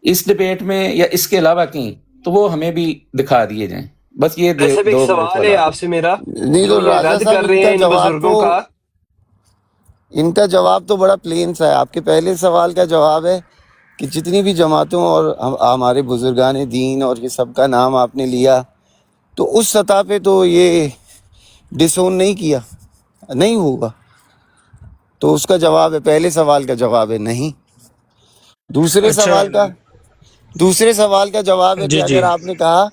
اس ڈبیٹ میں یا اس کے علاوہ کہیں تو وہ ہمیں بھی دکھا دیے جائیں۔ بس یہ ویسے بھی ایک 2 سوال ہے آپ سے میرا، نہیں جو تو یہ راجہ رد صاحب کر رہے ہیں ان بزرگوں کا، ان کا جواب تو بڑا پلین سا ہے۔ آپ کے پہلے سوال کا جواب ہے کہ جتنی بھی جماعتوں اور ہمارے بزرگان دین اور یہ سب کا نام آپ نے لیا، تو اس سطح پہ تو یہ ڈس اون نہیں کیا، نہیں ہوگا. تو اس کا جواب ہے، پہلے سوال کا جواب ہے نہیں. دوسرے اچھا سوال کا جواب ہے کہ جی اگر جی آپ نے کہا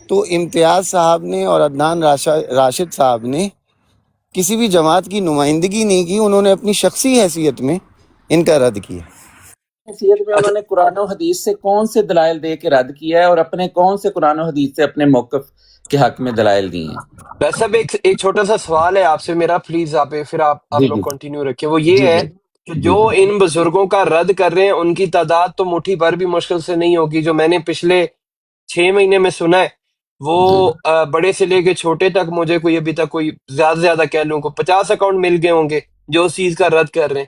تو امتیاز صاحب نے اور عدنان راشد صاحب نے کسی بھی جماعت کی نمائندگی نہیں کی، انہوں نے اپنی شخصی حیثیت میں ان کا رد کیا. حیثیت میں انہوں نے قرآن و حدیث سے کون سے دلائل دے کے رد کیا ہے اور اپنے کون سے قرآن و حدیث سے اپنے موقف کے حق میں دلائل دی ہیں؟ ویسے بھی ایک چھوٹا سا سوال ہے آپ سے میرا، پلیز پھر آپ جی لوگ جی کنٹینیو رکھیں. وہ یہ جی ہے جی کہ جی جو جی ان بزرگوں کا رد کر رہے ہیں ان کی تعداد تو مٹھی بھر بھی مشکل سے نہیں ہوگی. جو میں نے پچھلے 6 مہینے میں سنا ہے وہ جی بڑے سے لے کے چھوٹے تک، مجھے کوئی ابھی تک کوئی زیادہ سے زیادہ کہہ لوں کو 50 اکاؤنٹ مل گئے ہوں گے جو اس چیز کا رد کر رہے ہیں.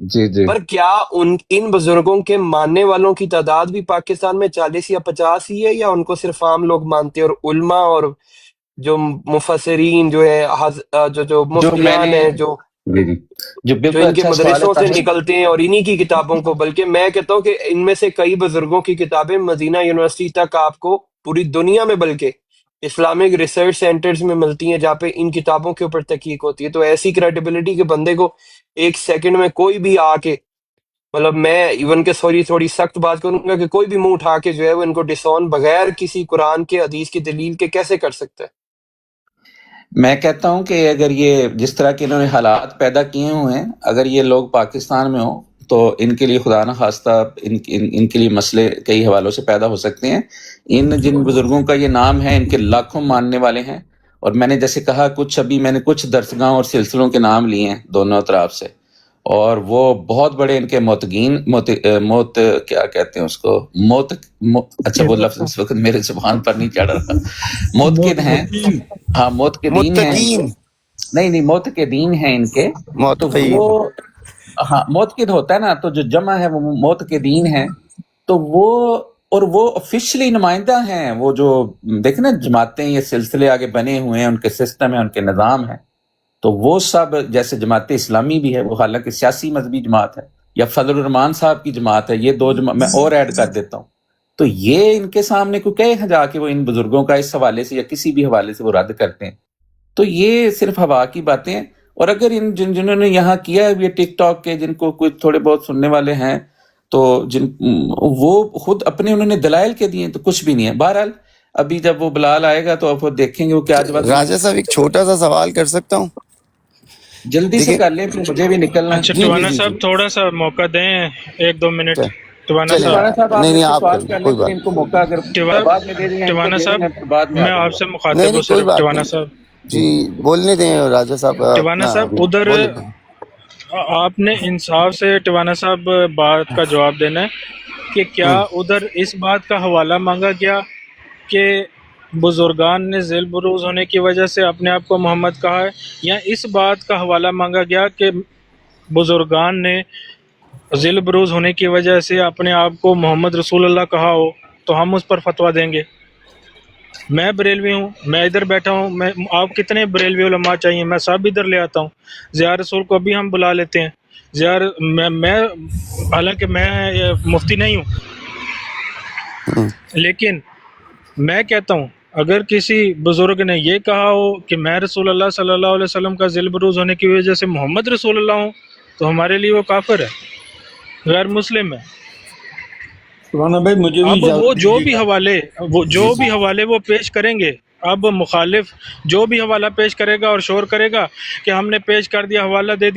جی جی. پر کیا ان بزرگوں کے ماننے والوں کی تعداد بھی پاکستان میں 40 یا 50 ہی ہے، یا ان کو صرف عام لوگ مانتے ہیں، اور علماء اور جو مفسرین جو ہے جو جو میں مفتیان نے ہیں جی جی جو جو بالکل ان کے اچھا سوال ہے مدرسوں سے طاہر. نکلتے ہیں اور انہی کی کتابوں کو، بلکہ میں کہتا ہوں کہ ان میں سے کئی بزرگوں کی کتابیں مدینہ یونیورسٹی تک آپ کو پوری دنیا میں بلکہ اسلامک ریسرچ سینٹرز میں ملتی ہیں جہاں پہ ان کتابوں کے اوپر تحقیق ہوتی ہے. تو ایسی کریڈیبلٹی کے بندے کو ایک سیکنڈ میں کوئی بھی آ کے، مطلب میں ایون کہ تھوڑی سخت بات کروں گا کہ کوئی بھی منہ اٹھا کے جو ہے وہ ان کو ڈسون بغیر کسی قرآن کے حدیث کی دلیل کے کیسے کر سکتا ہے؟ میں کہتا ہوں کہ اگر یہ جس طرح کے انہوں نے حالات پیدا کیے ہوئے ہیں، اگر یہ لوگ پاکستان میں ہوں تو ان کے لیے خدا نہ خواستہ ان کے لیے مسئلے کئی حوالوں سے پیدا ہو سکتے ہیں. جن بزرگوں کا یہ نام ہے ان کے لاکھوں ماننے والے ہیں، اور میں نے جیسے کہا میں نے کچھ درسگاہ اور سلسلوں کے نام لیے ہیں دونوں اطراف سے، اور وہ بہت بڑے ان کے موت کیا کہتے ہیں اس کو، اچھا وہ لفظ اس وقت میرے زبان پر نہیں چڑھ رہا، موتقد ہیں. ہاں موتقدین ہیں ان کے، متقین، نہیں موتقدین ہیں ان کے. تو معتقین. وہ ہاں موتقد ہوتا ہے نا، تو جو جمع ہے وہ موتقدین ہیں. تو وہ آفیشلی نمائندہ ہیں. وہ جو دیکھیں نا جماعتیں، یہ سلسلے آگے بنے ہوئے ہیں، ان کے سسٹم ہے، ان کے نظام ہے. تو وہ سب جیسے جماعت اسلامی بھی ہے، وہ حالانکہ سیاسی مذہبی جماعت ہے، یا فضل الرحمان صاحب کی جماعت ہے، یہ 2 جماعت میں اور ایڈ کر دیتا ہوں. تو یہ ان کے سامنے کو کہے جا کے وہ ان بزرگوں کا اس حوالے سے یا کسی بھی حوالے سے وہ رد کرتے ہیں. تو یہ صرف ہوا کی باتیں ہیں. اور اگر جنہوں نے یہاں کیا ہے یہ ٹک ٹاک کے، جن کو کوئی تھوڑے بہت سننے والے ہیں، تو وہ خود اپنے انہوں نے دلائل کے دیے، تو کچھ بھی نہیں ہے. بہرحال ابھی جب وہ بلال آئے گا تو اب وہ دیکھیں گے وہ کیا جواب. راجہ صاحب ایک چھوٹا سا سوال کر سکتا ہوں؟ جلدی سے دیکھیں، کر لیں، پھر مجھے بھی نکلنا اچھا ہے. جی جی ٹوانا جی صاحب جی، تھوڑا سا موقع دیں، 1-2 منٹ. ٹوانا چلیں، صاحب ٹوانا صاحب آپ نہیں میرے نہیں سے آپ کر سوال لیں، کر لیں، کوئی پھر بات ان کو موقع اگر نہیں. بعد میں دے دیں یا ان کو ٹوانا دے دیں صاحب گے پھر بعد میں میں آ جائیں آپ گے. سے نہیں مخاطب نہیں ہوں کوئی صرف. بات ٹوانا نہیں صاحب جی، بولنے دیں راجہ صاحب ٹوانا اپنا صاحب ادھر بولنے دیں. آپ نے انصاف سے ٹوانا صاحب بات کا جواب دینا ہے کہ کیا ادھر اس بات کا حوالہ مانگا گیا کہ بزرگان نے ذیل بروز ہونے کی وجہ سے اپنے آپ کو محمد کہا ہے، یا اس بات کا حوالہ مانگا گیا کہ بزرگان نے ذیل بروز ہونے کی وجہ سے اپنے آپ کو محمد رسول اللہ کہا ہو تو ہم اس پر فتویٰ دیں گے؟ میں بریلوی ہوں، میں ادھر بیٹھا ہوں، میں آپ کتنے بریلوی علماء چاہیے، میں سب ادھر لے آتا ہوں. ضیاء رسول کو بھی ہم بلا لیتے ہیں. میں حالانکہ میں مفتی نہیں ہوں، لیکن میں کہتا ہوں اگر کسی بزرگ نے یہ کہا ہو کہ میں رسول اللہ صلی اللہ علیہ وسلم کا ذیل بروز ہونے کی وجہ سے محمد رسول اللہ ہوں، تو ہمارے لیے وہ کافر ہے، غیر مسلم ہے. سبحان بھائی مجھے بھی اب وہ اجازت جو دیجیے بھی گا. حوالے وہ پیش کریں گے، اب مخالف جو بھی حوالہ پیش کرے گا اور شور کرے گا کہ ہم نے پیش کر دیا، حوالہ دے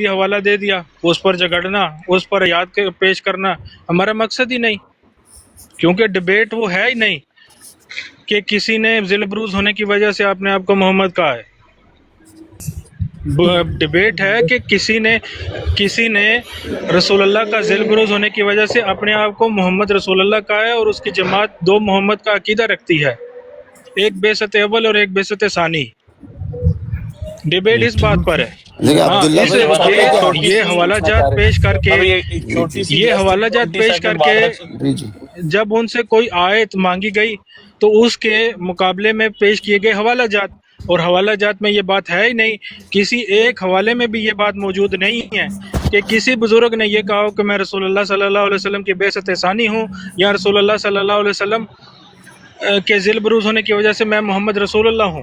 دیا، اس پر جھگڑنا، اس پر یاد پیش کرنا ہمارا مقصد ہی نہیں، کیونکہ ڈبیٹ وہ ہے ہی نہیں کہ کسی نے ذیل بروز ہونے کی وجہ سے اپنے آپ کو محمد کہا ہے. ڈبیٹ ہے کہ کسی نے رسول اللہ کا ذیل بروز ہونے کی وجہ سے اپنے آپ کو محمد رسول اللہ کہا ہے، اور اس کی جماعت 2 محمد کا عقیدہ رکھتی ہے، ایک بعثت اول اور ایک بعثت ثانی. ڈبیٹ اس بات پر ہے. دیکھیں ہاں عبداللہ اس بھائی پتہ ہے کیا ہے؟ یہ حوالہ جات پیش کر کے اب ایک جی چھوٹی جی سی یہ جسٹ حوالہ جات 20 پیش کر سیکنڈ کے معذرت سے. جی جی جب ان سے کوئی آیت مانگی گئی تو اس کے مقابلے میں پیش کیے گئے حوالہ جات، اور حوالہ جات میں یہ بات ہے ہی نہیں، کسی ایک حوالے میں بھی یہ بات موجود نہیں ہے کہ کسی بزرگ نے یہ کہا ہو کہ میں رسول اللہ صلی اللہ علیہ وسلم کی بعثت ثانی ہوں، یا رسول اللہ صلی اللہ علیہ وسلم کے ذیل بروز ہونے کی وجہ سے میں محمد رسول اللہ ہوں.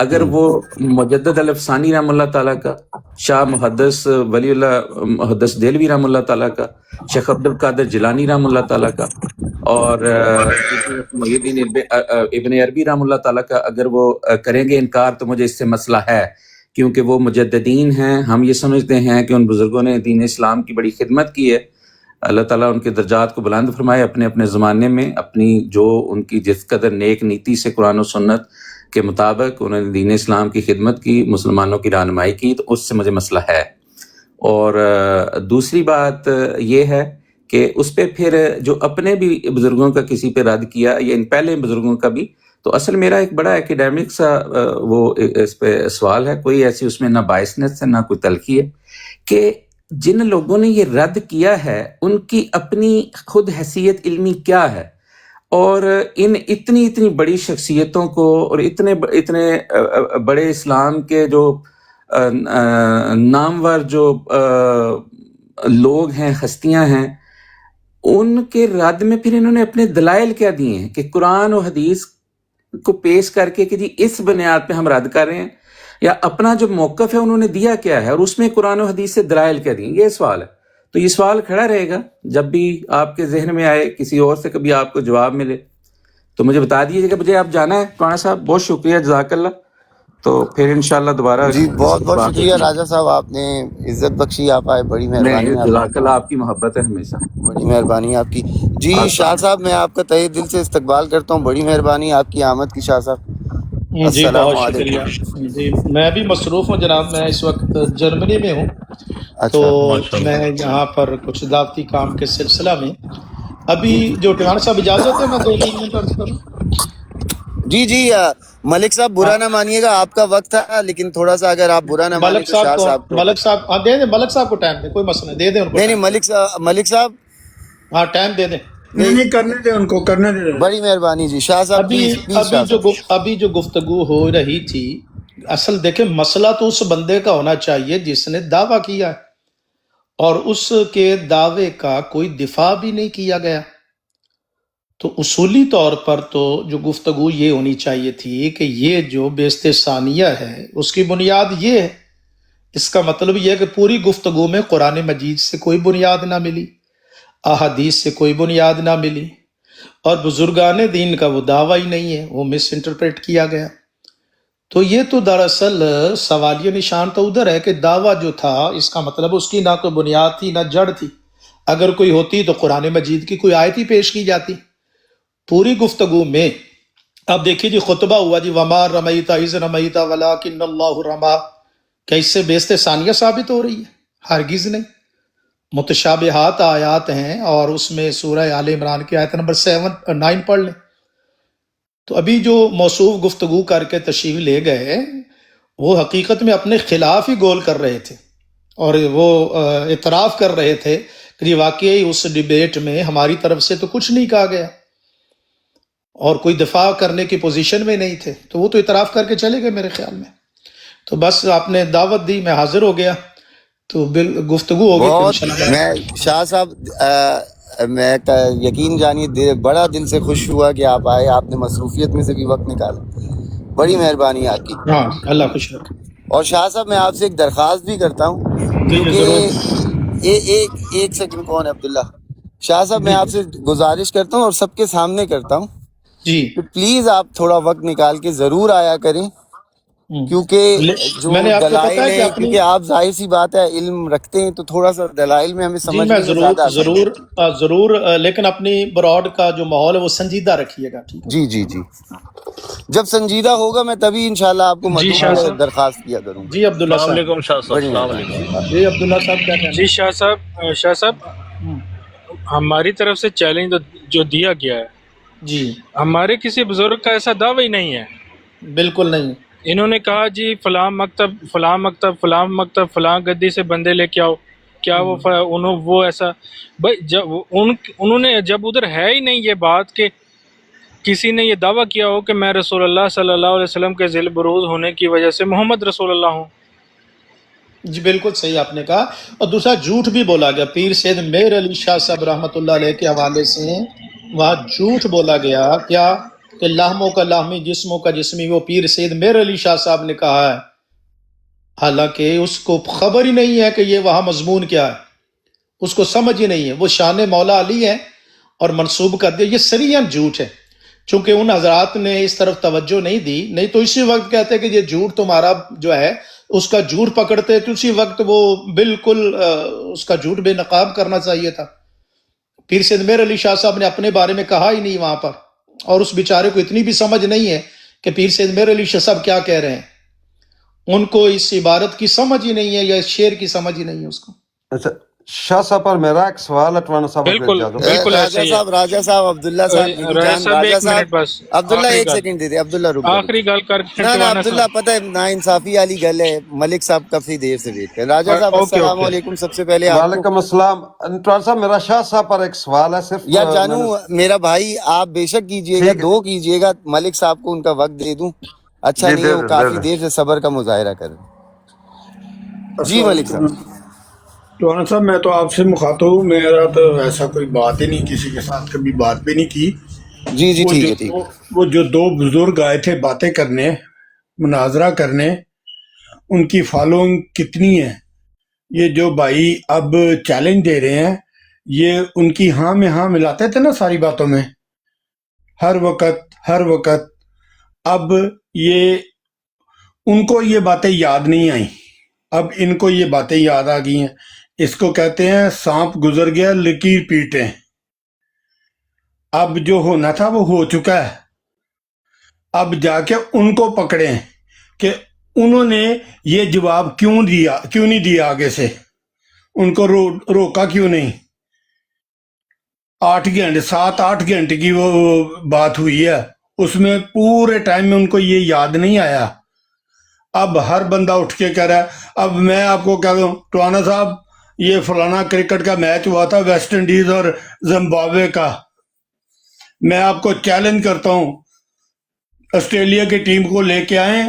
اگر وہ مجدد الافسانی رحم اللہ تعالیٰ کا، شاہ محدث ولی اللہ محدث دہلوی رحم اللہ تعالیٰ کا، شیخ عبد القادر جیلانی رحم اللہ تعالیٰ کا، اور محی الدین ابن عربی رحم اللہ تعالیٰ کا اگر وہ کریں گے انکار، تو مجھے اس سے مسئلہ ہے، کیونکہ وہ مجددین ہیں. ہم یہ سمجھتے ہیں کہ ان بزرگوں نے دین اسلام کی بڑی خدمت کی ہے. اللہ تعالیٰ ان کے درجات کو بلند فرمائے اپنے اپنے زمانے میں، اپنی جو ان کی جس قدر نیک نیتی سے قرآن و سنت کے مطابق انہوں نے دین اسلام کی خدمت کی، مسلمانوں کی رہنمائی کی، تو اس سے مجھے مسئلہ ہے. اور دوسری بات یہ ہے کہ اس پہ پھر جو اپنے بھی بزرگوں کا کسی پہ رد کیا یا ان پہلے بزرگوں کا بھی، تو اصل میرا ایک بڑا ایکیڈیمک سا وہ اس پہ سوال ہے، کوئی ایسی اس میں نہ بائسنس ہے نہ کوئی تلخی ہے، کہ جن لوگوں نے یہ رد کیا ہے ان کی اپنی خود حیثیت علمی کیا ہے، اور ان اتنی بڑی شخصیتوں کو اور اتنے بڑے اسلام کے جو نامور جو لوگ ہیں، ہستیاں ہیں، ان کے رد میں پھر انہوں نے اپنے دلائل کیا دیے ہیں کہ قرآن و حدیث کو پیش کر کے کہ جی اس بنیاد پہ ہم رد کر رہے ہیں، یا اپنا جو موقف ہے انہوں نے دیا کیا ہے، اور اس میں قرآن و حدیث سے دلائل کیا دیے. یہ سوال ہے. تو یہ سوال کھڑا رہے گا، جب بھی آپ کے ذہن میں آئے، کسی اور سے کبھی آپ کو جواب ملے تو مجھے بتا دیجیے کہ مجھے آپ جانا ہے. رانا صاحب بہت شکریہ، جزاک اللہ. تو پھر انشاءاللہ دوبارہ جی بہت بہت شکریہ راجہ صاحب، آپ نے عزت بخشی، آپ آئے، بڑی مہربانی. جزاک اللہ، آپ کی محبت ہے ہمیشہ، بڑی مہربانی آپ کی. جی شاہ صاحب میں آپ کا تہہ دل سے استقبال کرتا ہوں، بڑی مہربانی آپ کی آمد کی شاہ صاحب. جی السلام بہت علیکم. شکریہ. جی میں بھی مصروف ہوں جناب، میں اس وقت جرمنی میں ہوں، تو اچھا میں یہاں پر کچھ دعوتی کام کے سلسلہ میں ابھی جو ٹیوان صاحب اجازت ہے میں 2-3 منٹ عرض کروں. جی ملک صاحب برا نہ مانیے گا، آپ کا وقت تھا، لیکن تھوڑا سا اگر آپ برا نہ مانیں ملک تو شاہ صاحب صاحب ملک صاحب ہاں دے دیں، ملک صاحب کو ٹائم دیں، کوئی مسئلہ نہیں، دے دیں ان کو. نہیں ملک صاحب ہاں ٹائم دے دیں. نہیں کرنے دیں ان کو، کرنے دیں. بڑی مہربانی. جی شاہ صاحب پلیز شاہ صاحب. ابھی جو گفتگو ہو رہی تھی، اصل دیکھیں مسئلہ تو اس بندے کا ہونا چاہیے جس نے دعویٰ کیا ہے، اور اس کے دعوے کا کوئی دفاع بھی نہیں کیا گیا. تو اصولی طور پر تو جو گفتگو یہ ہونی چاہیے تھی کہ یہ جو بیست ثانیہ ہے اس کی بنیاد یہ ہے. اس کا مطلب یہ ہے کہ پوری گفتگو میں قرآن مجید سے کوئی بنیاد نہ ملی، احادیث سے کوئی بنیاد نہ ملی، اور بزرگان دین کا وہ دعویٰ ہی نہیں ہے، وہ مس انٹرپریٹ کیا گیا. تو یہ تو دراصل سوالیہ نشان تو ادھر ہے کہ دعویٰ جو تھا اس کا مطلب اس کی نہ کوئی بنیاد تھی نہ جڑ تھی. اگر کوئی ہوتی تو قرآن مجید کی کوئی آیت ہی پیش کی جاتی. پوری گفتگو میں اب دیکھیے جی، خطبہ ہوا جی وما رمیت اذ رمیت ولکن اللہ رما، کیا اس سے بیست ثانیہ ثابت ہو رہی ہے؟ ہرگز نہیں. متشابہات آیات ہیں، اور اس میں سورہ آل عمران کی آیت نمبر 9 پڑھ لیں. تو ابھی جو موصوف گفتگو کر کے تشریف لے گئے وہ حقیقت میں اپنے خلاف ہی گول کر رہے تھے، اور وہ اعتراف کر رہے تھے کہ واقعی اس ڈیبیٹ میں ہماری طرف سے تو کچھ نہیں کہا گیا، اور کوئی دفاع کرنے کی پوزیشن میں نہیں تھے. تو وہ تو اعتراف کر کے چلے گئے میرے خیال میں. تو بس آپ نے دعوت دی، میں حاضر ہو گیا، تو گفتگو ہوگی. بہت میں شاہ صاحب میں یقین جانیے بڑا دل سے خوش ہوا کہ آپ آئے، آپ نے مصروفیت میں سے بھی وقت نکالا، بڑی مہربانی آپ کی. ہاں اللہ خوش رکھے. اور شاہ صاحب میں آپ سے ایک درخواست بھی کرتا ہوں، کیونکہ ایک سیکنڈ، کون ہے عبداللہ؟ شاہ صاحب میں آپ سے گزارش کرتا ہوں اور سب کے سامنے کرتا ہوں جی کہ پلیز آپ تھوڑا وقت نکال کے ضرور آیا کریں، کیونکہ جو دلائل ہیں، کیونکہ آپ ظاہر سی بات ہے علم رکھتے ہیں، تو تھوڑا سا دلائل میں ہمیں سمجھ میں زیادہ ضرور لیکن اپنی براڈ کا جو ماحول ہے وہ سنجیدہ رکھیے گا. ٹھیک ہے جی جب سنجیدہ ہوگا میں تبھی انشاءاللہ آپ کو مطلوب درخواست کیا کروں. جی عبداللہ صاحب. علیکم شاہ صاحب. السلام علیکم. جی عبداللہ صاحب کیا کہنا؟ جی شاہ صاحب ہماری طرف سے چیلنج جو دیا گیا ہے، جی ہمارے کسی بزرگ کا ایسا دعویٰ ہی نہیں ہے. بالکل نہیں. انہوں نے کہا جی فلاں مکتب فلاں گدی سے بندے لے کے آؤ، کیا وہ ایسا بھائی انہوں نے جب ادھر ہے ہی نہیں یہ بات کہ کسی نے یہ دعویٰ کیا ہو کہ میں رسول اللہ صلی اللہ علیہ وسلم کے ذیل بروز ہونے کی وجہ سے محمد رسول اللہ ہوں. جی بالکل صحیح آپ نے کہا. اور دوسرا جھوٹ بھی بولا گیا، پیر سید میر علی شاہ صاحب رحمۃ اللہ علیہ کے حوالے سے وہاں جھوٹ بولا گیا. کیا کہ لحموں کا لحمی جسموں کا جسمی، وہ پیر سید میر علی شاہ صاحب نے کہا ہے، حالانکہ اس کو خبر ہی نہیں ہے کہ یہ وہاں مضمون کیا ہے، اس کو سمجھ ہی نہیں ہے، وہ شان مولا علی ہے اور منسوب کر دیا، یہ صریحاً جھوٹ ہے۔ چونکہ ان حضرات نے اس طرف توجہ نہیں دی، نہیں تو اسی وقت کہتے کہ یہ جھوٹ تمہارا جو ہے اس کا جھوٹ پکڑتے تو اسی وقت وہ بالکل اس کا جھوٹ بے نقاب کرنا چاہیے تھا۔ پیر سید میر علی شاہ صاحب نے اپنے بارے میں کہا ہی نہیں وہاں پر، اور اس بیچارے کو اتنی بھی سمجھ نہیں ہے کہ پیر سید میر علی شاہ صاحب کیا کہہ رہے ہیں، ان کو اس عبارت کی سمجھ ہی نہیں ہے یا اس شعر کی سمجھ ہی نہیں ہے اس کو۔ اچھا شاہ صاحب پر میرا ایک سوال ہے ٹوانا صاحب اگر بالکل اجازت بالکل راجہ ایسا ہی صاحب، راجہ صاحب، عبداللہ صاحب، میری ہے۔ جان، صاحب راجہ ایک صاحب، منٹ بس، عبداللہ آخری ایک گل، سیکنڈ دے دے، عبداللہ رک جا، آخری گل کر کے نہ ٹوانا عبداللہ صاحب۔ پتہ ہے نا انصافی والی گل ہے، ملک صاحب کافی دیر سے ویٹ کر۔ راجہ صاحب اوکے السلام اوکے، علیکم، سب سے پہلے آپ کو۔ وعلیکم السلام ٹوانا صاحب، میرا شاہ صاحب پر ایک سوال ہے صرف یار میں جانو نے میرا بھائی، آپ بے شک کیجئے گا، ٹھیک ہے دو کیجئے گا، ملک صاحب کو ان کا وقت دے دوں، اچھا جی نہیں ہے، وہ دے کافی دیں دیر سے صبر کا مظاہرہ کر رہے ہیں۔ جی السلام ملک صاحب۔ علیکم ٹوانا صاحب، میں تو آپ سے مخاطب ہوں، میرا تو ایسا کوئی بات ہی نہیں، کسی کے ساتھ کبھی بات بھی نہیں کی۔ جی جی وہ ٹھیک جو ہے ٹھیک ہے۔ وہ جو دو بزرگ آئے تھے باتیں کرنے، مناظرہ کرنے، ان کی فالوئنگ کتنی ہے؟ یہ جو بھائی اب چیلنج دے رہے ہیں، یہ ان کی ہاں میں ہاں ملاتے تھے نا ساری باتوں میں، ہر وقت۔ اب یہ ان کو یہ باتیں یاد نہیں آئیں، اب ان کو یہ باتیں یاد آ گئی ہیں۔ اس کو کہتے ہیں سانپ گزر گیا لکیر پیٹیں۔ اب جو ہونا تھا وہ ہو چکا ہے، اب جا کے ان کو پکڑیں کہ انہوں نے یہ جواب کیوں نہیں دیا، آگے سے ان کو روکا کیوں نہیں۔ 7-8 گھنٹے کی وہ بات ہوئی ہے، اس میں پورے ٹائم میں ان کو یہ یاد نہیں آیا۔ اب ہر بندہ اٹھ کے کہہ رہا ہے۔ اب میں آپ کو کہہ دوں ٹوانا صاحب، یہ فلانا کرکٹ کا میچ ہوا تھا ویسٹ انڈیز اور زمبابوے کا، میں آپ کو چیلنج کرتا ہوں، آسٹریلیا کی ٹیم کو لے کے آئیں،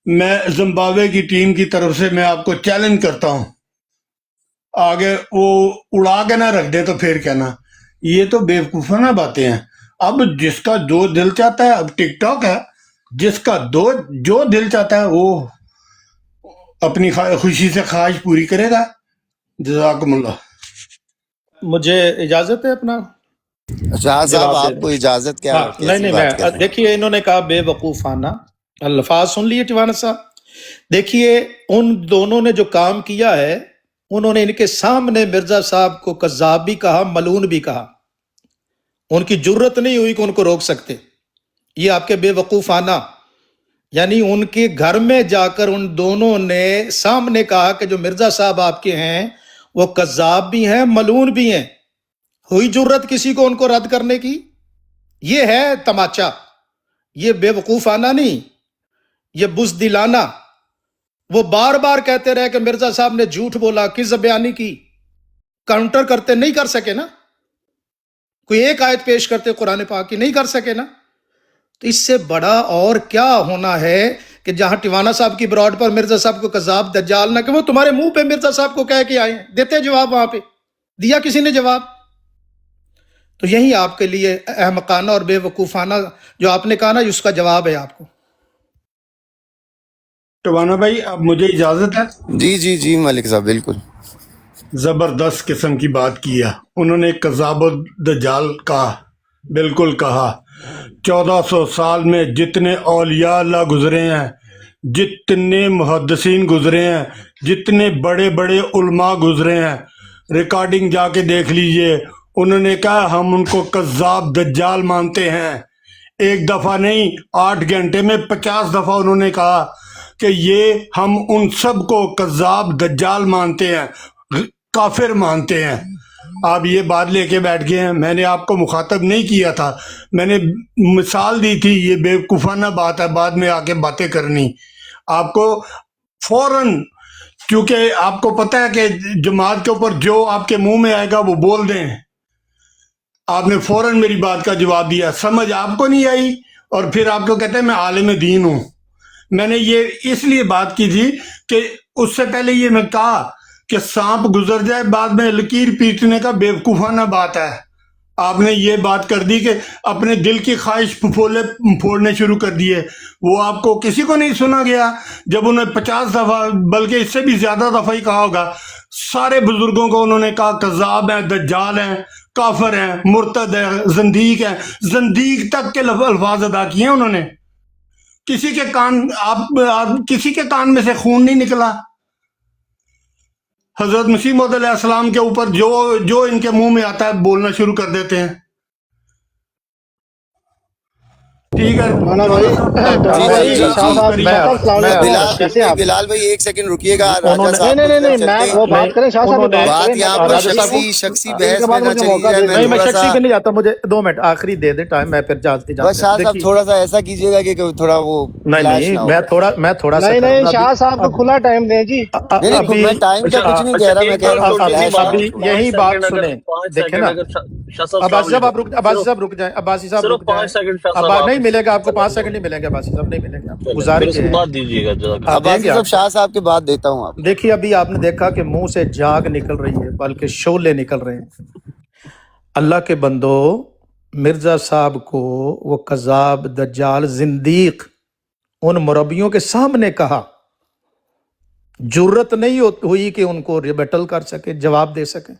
میں زمبابوے کی ٹیم کی طرف سے میں آپ کو چیلنج کرتا ہوں، آگے وہ اڑا کے نہ رکھ دے تو پھر کہنا۔ یہ تو بیوقوفانہ باتیں ہیں۔ اب جس کا جو دل چاہتا ہے، اب ٹک ٹاک ہے، جس کا جو دل چاہتا ہے وہ اپنی خوشی سے خواہش پوری کرے گا۔ جزاکم اللہ۔ مجھے اجازت ہے اپنا شاہ صاحب جواب آپ دے کو دیں؟ اجازت کیا، ہاں، نہیں کیسی نہیں، بات کر میں رہے ہیں؟ دیکھیے انہوں نے کہا بے وقوفانہ الفاظ، سن لیے ٹوانا صاحب۔ دیکھیے ان دونوں نے جو کام کیا ہے، انہوں نے ان کے سامنے مرزا صاحب کو کذاب بھی کہا، ملعون بھی کہا، ان کی جرت نہیں ہوئی کہ ان کو روک سکتے۔ یہ آپ کے بے وقوفانہ، یعنی ان کے گھر میں جا کر ان دونوں نے سامنے کہا کہ جو مرزا صاحب آپ کے ہیں وہ کذاب بھی ہیں، ملعون بھی ہیں۔ ہوئی جرت کسی کو ان کو رد کرنے کی؟ یہ ہے تماچا، یہ بے وقوفانہ نہیں، یہ بزدلانہ۔ وہ بار بار کہتے رہے کہ مرزا صاحب نے جھوٹ بولا، کذب بیانی کی، کاؤنٹر کرتے نہیں کر سکے نا، کوئی ایک آیت پیش کرتے قرآن پاک کی، نہیں کر سکے نا۔ تو اس سے بڑا اور کیا ہونا ہے کہ جہاں ٹوانا صاحب کی براڈ پر مرزا صاحب کو کذاب دجال نہ کہ وہ تمہارے منہ پہ مرزا صاحب کو کہہ کے آئے ہیں، دیتے جواب، وہاں پہ دیا کسی نے جواب؟ تو یہی آپ کے لیے احمقانہ اور بے وقوفانہ جو آپ نے کہا نا، اس کا جواب ہے آپ کو۔ ٹوانا بھائی، اب مجھے اجازت ہے؟ جی جی جی ملک صاحب بالکل۔ زبردست قسم کی بات کی ہے انہوں نے، کذاب و دجال کہا، بالکل کہا۔ 1400 سال میں جتنے اولیاء اللہ گزرے ہیں، جتنے محدثین گزرے ہیں، جتنے بڑے بڑے علماء گزرے ہیں، ریکارڈنگ جا کے دیکھ لیجئے، انہوں نے کہا ہم ان کو کذاب دجال مانتے ہیں۔ ایک دفعہ نہیں، 8 گھنٹے میں 50 دفعہ انہوں نے کہا کہ یہ ہم ان سب کو کذاب دجال مانتے ہیں، کافر مانتے ہیں۔ آپ یہ بات لے کے بیٹھ گئے ہیں، میں نے آپ کو مخاطب نہیں کیا تھا، میں نے مثال دی تھی، یہ بیوقوفانہ بات ہے بعد میں آ کے باتیں کرنی۔ آپ کو فوراً، کیونکہ آپ کو پتہ ہے کہ جماعت کے اوپر جو آپ کے منہ میں آئے گا وہ بول دیں، آپ نے فوراً میری بات کا جواب دیا، سمجھ آپ کو نہیں آئی، اور پھر آپ کو کہتے ہیں میں عالم دین ہوں۔ میں نے یہ اس لیے بات کی تھی کہ اس سے پہلے یہ میں کہا کہ سانپ گزر جائے بعد میں لکیر پیٹنے کا بیوقوفانہ بات ہے۔ آپ نے یہ بات کر دی کہ اپنے دل کی خواہش پھوڑنے شروع کر دیے. وہ آپ کو کسی کو نہیں سنا گیا جب انہیں 50 دفعہ بلکہ اس سے بھی زیادہ دفعہ ہی کہا ہوگا. سارے بزرگوں کو انہوں نے کہا کذاب ہیں، دجال ہیں، کافر ہیں، مرتد ہیں، زندیق ہیں. زندیق تک کے الفاظ ادا کیے انہوں نے. کسی کے کسی کے کان میں سے خون نہیں نکلا. حضرت مسیح موعود علیہ السلام کے اوپر جو ان کے منہ میں آتا ہے بولنا شروع کر دیتے ہیں. ٹھیک ہے مولانا بھائی مولانا بھائی شاہ صاحب السلام علیکم، کیسے ہیں آپ؟ بلال بھائی ایک سیکنڈ رکیے گا، راجہ انہوں نے صاحب نہیں نہیں نہیں کی نہیں، طرف میں وہ چلتے بات کریں، شاہ صاحب بھی بات بات کریں. یہاں میں پر راجہ صاحب شخصی ان بحث کے میں بعد نہ مجھے چلی موقع جائے. دے میں دیں. نہیں، میں تھوڑا سا شخصی پہ نہیں جاتا، مجھے 2 منٹ آخری دے دے ٹائم، میں پھر اجازت بس شاہ صاحب دیکھیے. تھوڑا سا ایسا کیجیے گا کہ تھوڑا وہ نہیں کلاش نہ نہیں، ہو. میں تھوڑا سا نہیں کروں نہیں، گا ابھی. شاہ صاحب کو کھلا ٹائم دیں جی. نہیں نہیں، ابھی میں ٹائم کا کچھ نہیں اچھا کہہ رہا، میں ایک کہہ رہا ہوں کہ چھوٹی سی کلاش نہ بات، ہو ابھی تھوڑا. یہی 5 بات سیکنڈ اگر سنیں، 5 دیکھیں سیکنڈ نا. اگر شاہ صاحب السلام عباسی صاحب آپ علیکم، رک جائیں، عباسی صاحب رک جائیں، عباسی صاحب صرف رک 5 جائیں. سیکنڈ شاہ صاحب آپ نہیں ملے گا آپ کو، 5 چلیں سیکنڈ نہیں ملیں گے عباسی صاحب، نہیں ملیں گے آپ کو، چلیں پھر گزارش اس کے ہے. بعد دیجیے گا، جزاک آپ اللہ. دیں عباسی گے صاحب آپ کو. شاہ صاحب کے بعد دیتا ہوں آپ کو. دیکھیے ابھی آپ نے دیکھا کہ منہ سے جاگ نکل رہی ہے، بلکہ شعلے نکل رہے ہیں. اللہ کے بندو، مرزا صاحب کو وہ کذاب، دجال، زندیق ان مربیوں کے سامنے کہا. جرت نہیں ہوئی کہ ان کو ریبٹل کر سکے، جواب دے سکے.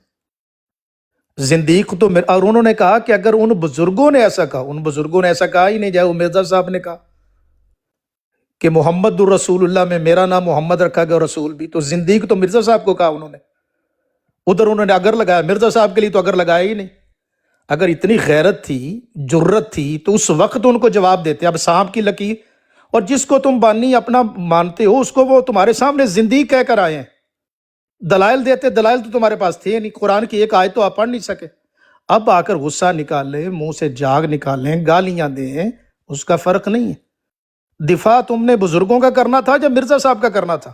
زندیق تو اور انہوں نے کہا کہ اگر ان بزرگوں نے ایسا کہا، ان بزرگوں نے ایسا کہا ہی نہیں، جائے وہ مرزا صاحب نے کہا کہ محمد الرسول اللہ میں میرا نام محمد رکھا گیا، رسول بھی، تو زندیق تو مرزا صاحب کو کہا انہوں نے. ادھر انہوں نے اگر لگایا، مرزا صاحب کے لیے تو اگر لگایا ہی نہیں. اگر اتنی غیرت تھی، جرت تھی، تو اس وقت ان کو جواب دیتے. اب سانپ کی لکیر، اور جس کو تم بانی اپنا مانتے ہو اس کو وہ تمہارے سامنے زندیق کہہ کر آئے ہیں. دلائل دیتے، دلائل تو تمہارے پاس تھے نہیں، قرآن کی ایک آیت تو آپ پڑھ نہیں سکے. اب آ کر غصہ نکالیں، منہ سے جاگ نکالیں، گالیاں دیں، اس کا فرق نہیں ہے. دفاع تم نے بزرگوں کا کرنا تھا جب مرزا صاحب کا کرنا تھا.